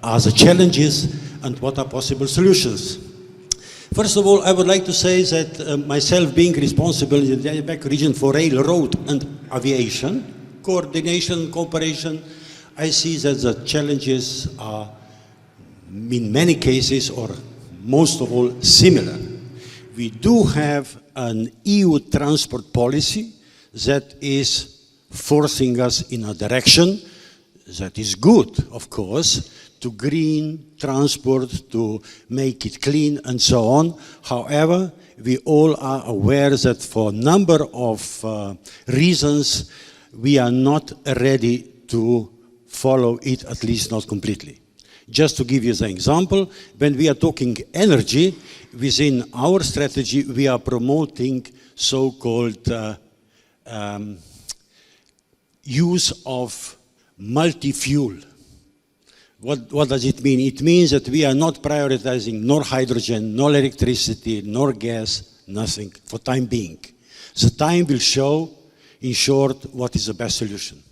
are the challenges and what are possible solutions. First of all, I would like to say that myself being responsible in the Adriatic region for rail, road and aviation, coordination, cooperation, I see that the challenges are in many cases, or most of all, similar. We do have an EU transport policy that is forcing us in a direction that is good, of course, to green transport, to make it clean and so on. However, we all are aware that for a number of reasons, we are not ready to follow it, at least not completely. Just to give you the example, when we are talking energy, within our strategy, we are promoting so-called use of multi-fuel. What does it mean? It means that we are not prioritizing nor hydrogen, nor electricity, nor gas, nothing, for time being. The time will show, in short, what is the best solution.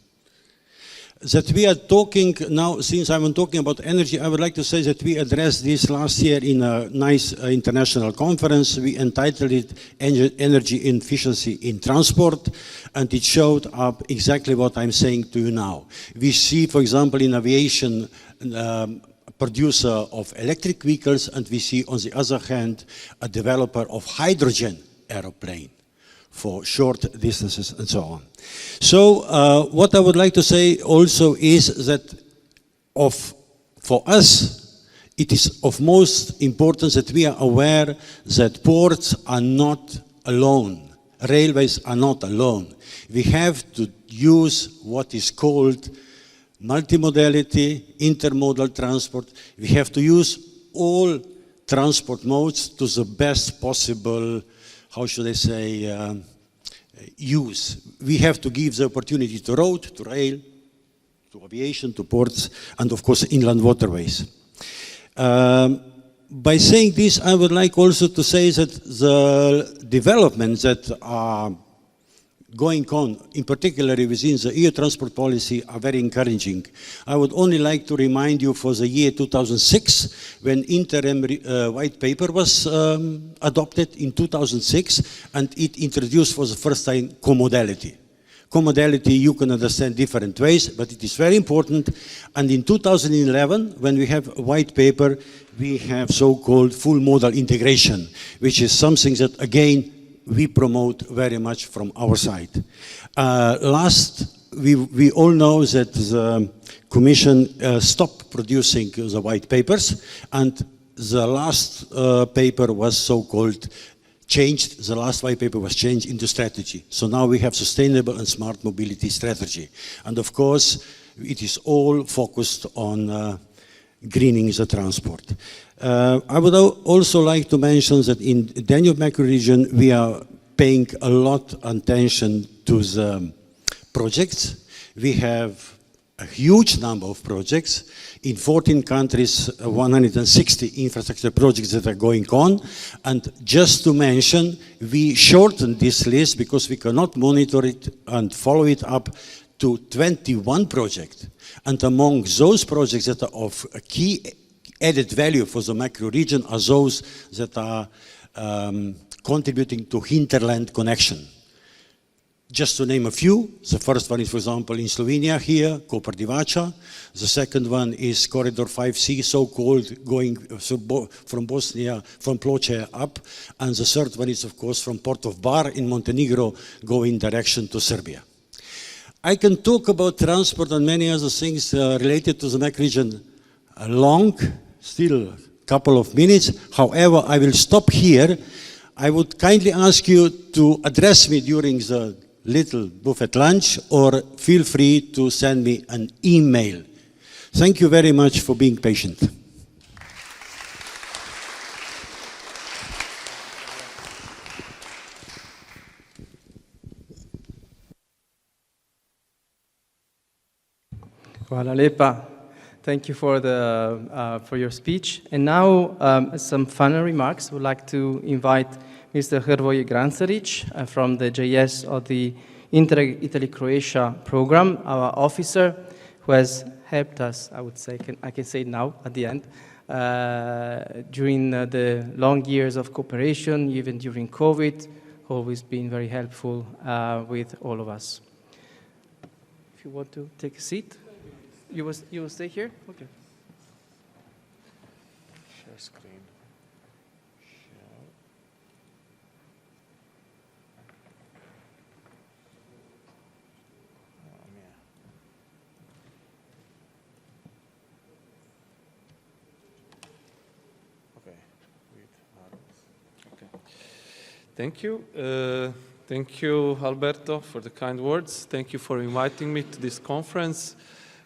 That we are talking now, since I'm talking about energy, I would like to say that we addressed this last year in a nice international conference. We entitled it Energy Efficiency in Transport, and it showed up exactly what I'm saying to you now. We see, for example, in aviation, producer of electric vehicles, and we see, on the other hand, a developer of hydrogen aeroplane for short distances and so on. So what I would like to say also is that for us, it is of most importance that we are aware that ports are not alone. Railways are not alone. We have to use what is called multimodality, intermodal transport. We have to use all transport modes to the best possible, how should I say, use. We have to give the opportunity to road, to rail, to aviation, to ports, and of course inland waterways. By saying this, I would like also to say that the developments that are going on, in particular within the EU transport policy, are very encouraging. I would only like to remind you for the year 2006, when interim white paper was adopted in 2006, and it introduced for the first time commodality. Commodality you can understand different ways, but it is very important. And in 2011, when we have a white paper, we have so-called full modal integration, which is something that, again, we promote very much from our side. We all know that the Commission stopped producing the white papers, and the last paper was so-called changed, the last white paper was changed into strategy. So now we have sustainable and smart mobility strategy. And of course, it is all focused on greening the transport. I would also like to mention that in the Danube macro-region, we are paying a lot of attention to the projects. We have a huge number of projects. In 14 countries, 160 infrastructure projects that are going on. And just to mention, we shortened this list because we cannot monitor it and follow it up to 21 projects. And among those projects that are of a key added value for the macro region are those that are contributing to hinterland connection. Just to name a few, the first one is, for example, in Slovenia here, Koper-Divača. The second one is Corridor 5C, so-called, going from Bosnia, from Ploče up. And the third one is, of course, from Port of Bar in Montenegro, going direction to Serbia. I can talk about transport and many other things related to the macro region long, still a couple of minutes. However, I will stop here. I would kindly ask you to address me during the little buffet lunch, or feel free to send me an email. Thank you very much for being patient. Hvala lepa. Thank you for your speech. And now, some final remarks. We'd like to invite Mr. Hrvoje Grancaric from the JS of the Italy-Croatia program, our officer, who has helped us, I would say, I can say it now at the end, during the long years of cooperation, even during COVID, always been very helpful with all of us. If you want to take a seat. You will stay here? Okay. Share screen. Share. Oh, yeah. Okay. Okay. Thank you. Thank you, Alberto, for the kind words. Thank you for inviting me to this conference.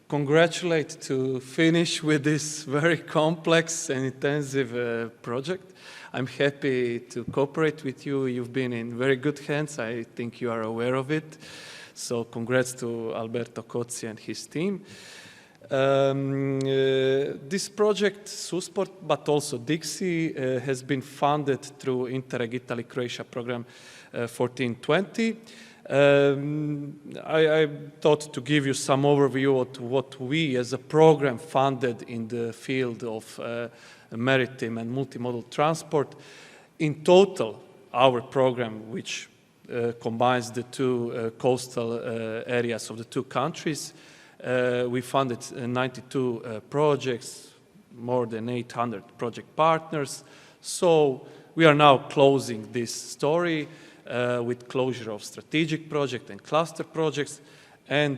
Congratulate to finish with this very complex and intensive project. I'm happy to cooperate with you. You've been in very good hands. I think you are aware of it. So congrats to Alberto Cozzi and his team. This project, SUSPORT, but also Dixie, has been funded through Interreg Italy-Croatia program 1420. I thought to give you some overview of what we as a program funded in the field of maritime and multimodal transport. In total, our program, which combines the two coastal areas of the two countries, we funded 92 projects, more than 800 project partners. So we are now closing this story with closure of strategic project and cluster projects. And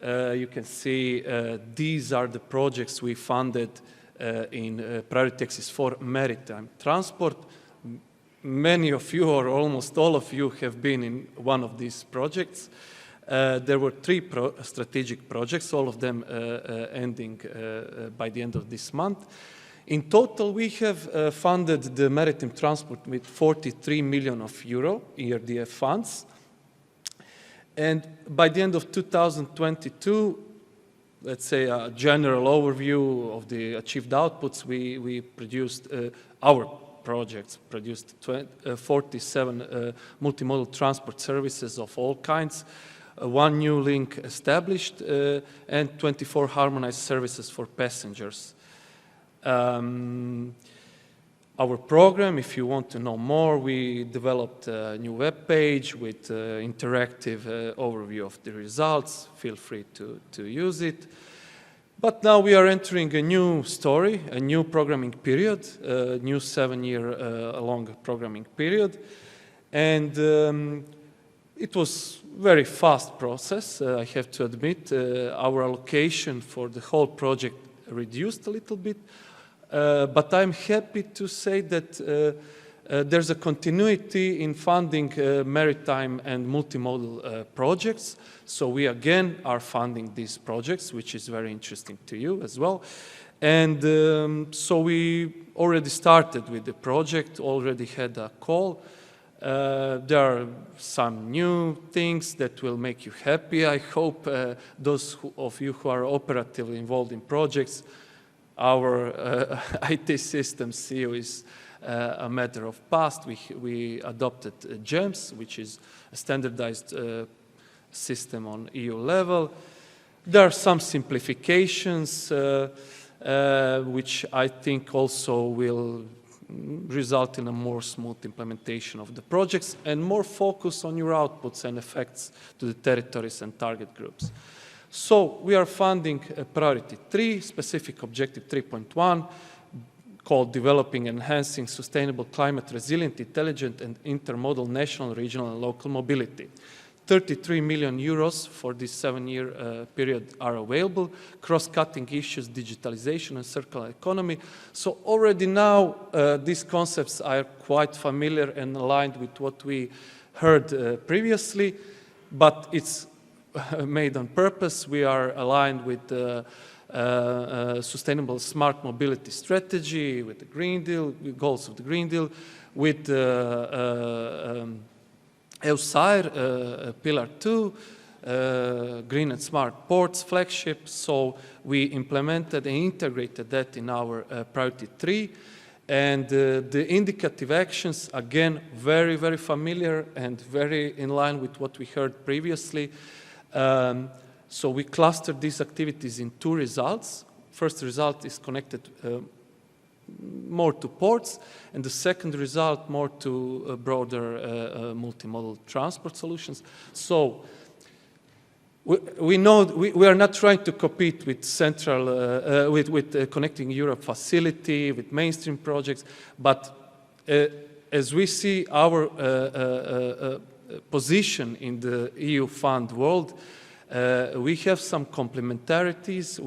you can see these are the projects we funded in priority axis for maritime transport. Many of you, or almost all of you, have been in one of these projects. There were 3 strategic projects, all of them ending by the end of this month. In total, we have funded the maritime transport with 43 million euro ERDF funds. And by the end of 2022, let's say a general overview of the achieved outputs, we produced, our projects produced 47 multimodal transport services of all kinds, 1 new link established, and 24 harmonized services for passengers. Our program, if you want to know more, we developed a new web page with interactive overview of the results. Feel free to use it. But now we are entering a new story, a new programming period, a new 7-year long programming period. And it was a very fast process, I have to admit. Our allocation for the whole project reduced a little bit. But I'm happy to say that there's a continuity in funding maritime and multimodal projects. So we again are funding these projects, which is very interesting to you as well. And so we already started with the project, already had a call. There are some new things that will make you happy. I hope those of you who are operatively involved in projects, our IT system CEO is a matter of past. We adopted GEMS, which is a standardized system on EU level. There are some simplifications, which I think also will result in a more smooth implementation of the projects and more focus on your outputs and effects to the territories and target groups. So we are funding priority 3, specific objective 3.1, called Developing and Enhancing Sustainable Climate Resilient, Intelligent and Intermodal National, Regional and Local Mobility. 33 million euros for this 7-year period are available. Cross-cutting issues, digitalisation and circular economy. So already now these concepts are quite familiar and aligned with what we heard previously, but it's made on purpose. We are aligned with the sustainable smart mobility strategy, with the Green Deal, goals of the Green Deal, with EUSAIR, Pillar 2, Green and Smart Ports flagship. So we implemented and integrated that in our priority 3. And the indicative actions, again, very, very familiar and very in line with what we heard previously. So we clustered these activities in 2 results. First result is connected more to ports, and the second result more to broader multimodal transport solutions. So we know we are not trying to compete with central, with Connecting Europe facility, with mainstream projects, but as we see our position in the EU fund world, we have some complementarities.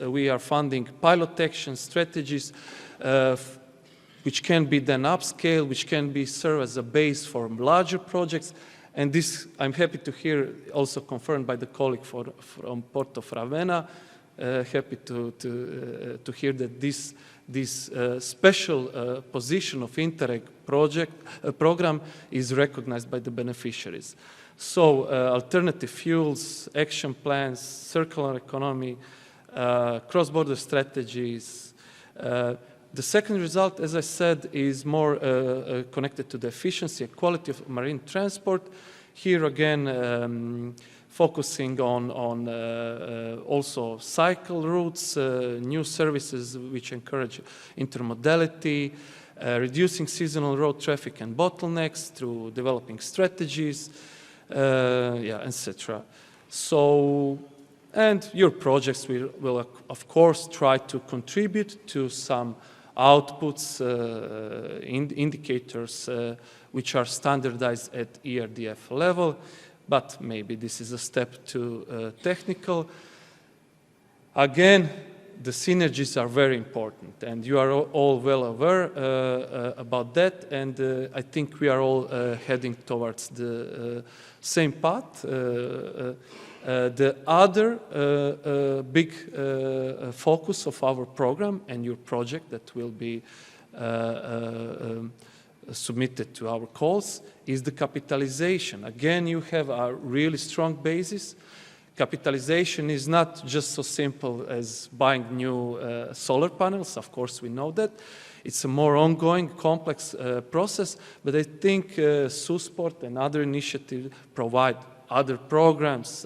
We are funding pilot action strategies, which can be then upscale, which can be serve as a base for larger projects. And this, I'm happy to hear, also confirmed by the colleague from Port of Ravenna. Happy to hear that this special position of Interreg program is recognized by the beneficiaries. So alternative fuels, action plans, circular economy, cross-border strategies. The second result, as I said, is more connected to the efficiency and quality of marine transport. Here again, focusing on also cycle routes, new services which encourage intermodality, reducing seasonal road traffic and bottlenecks through developing strategies, etc. So, and your projects will of course try to contribute to some outputs, indicators which are standardized at ERDF level, but maybe this is a step too technical. Again, the synergies are very important, and you are all well aware about that, and I think we are all heading towards the same path. The other big focus of our program and your project that will be submitted to our calls is the capitalization. Again, you have a really strong basis. Capitalization is not just so simple as buying new solar panels. Of course, we know that. It's a more ongoing, complex process, but I think SUSPORT and other initiatives provide other programs,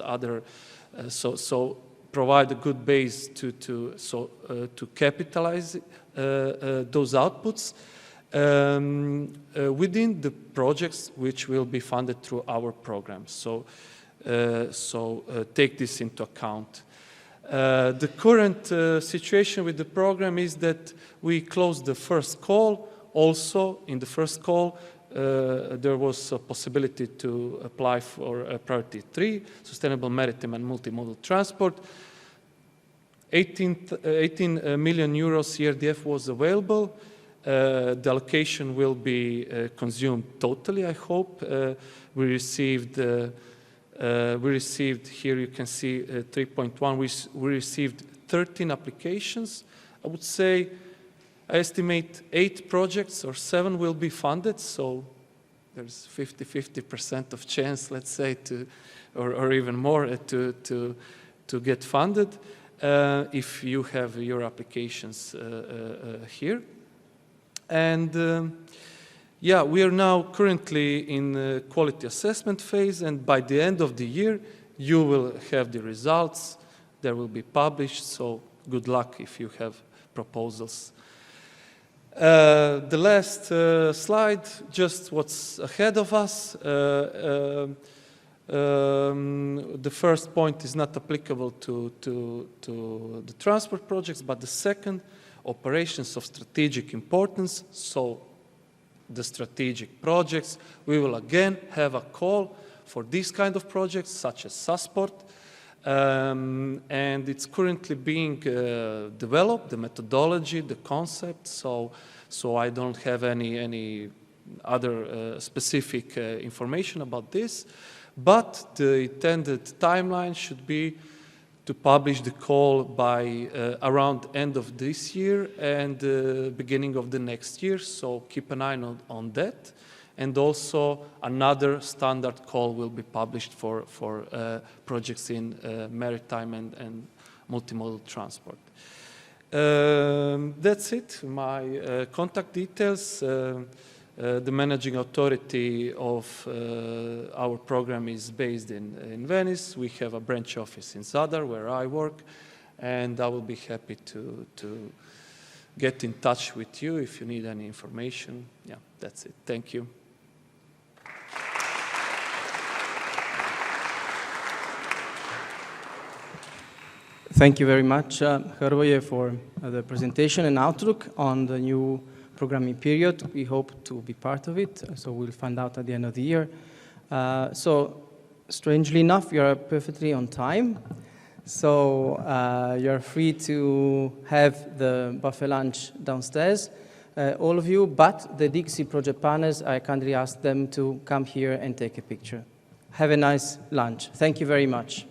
so provide a good base to capitalize those outputs within the projects which will be funded through our programs. So take this into account. The current situation with the program is that we closed the first call. Also, in the first call, there was a possibility to apply for priority 3, sustainable maritime and multimodal transport. 18 million euros ERDF was available. The allocation will be consumed totally, I hope. We received, here you can see 3.1, we received 13 applications. I would say, I estimate 8 projects or 7 will be funded, so there's 50% of chance, let's say, or even more to get funded if you have your applications here. And yeah, we are now currently in the quality assessment phase, and by the end of the year, you will have the results. They will be published, so good luck if you have proposals. The last slide, just what's ahead of us. The first point is not applicable to the transport projects, but the second, operations of strategic importance. So the strategic projects, we will again have a call for these kind of projects, such as SUSPORT. And it's currently being developed, the methodology, the concept, so I don't have any other specific information about this, but the intended timeline should be to publish the call by around end of this year and beginning of the next year, so keep an eye on that. And also another standard call will be published for projects in maritime and multimodal transport. That's it, my contact details. The managing authority of our program is based in Venice. We have a branch office in Zadar, where I work, and I will be happy to get in touch with you if you need any information. Yeah, that's it. Thank you. Thank you very much, Hrvoje, for the presentation and outlook on the new programming period. We hope to be part of it, so we'll find out at the end of the year. So, strangely enough, you are perfectly on time. So, you're free to have the buffet lunch downstairs, all of you, but the Dixie project partners, I kindly ask them to come here and take a picture. Have a nice lunch. Thank you very much.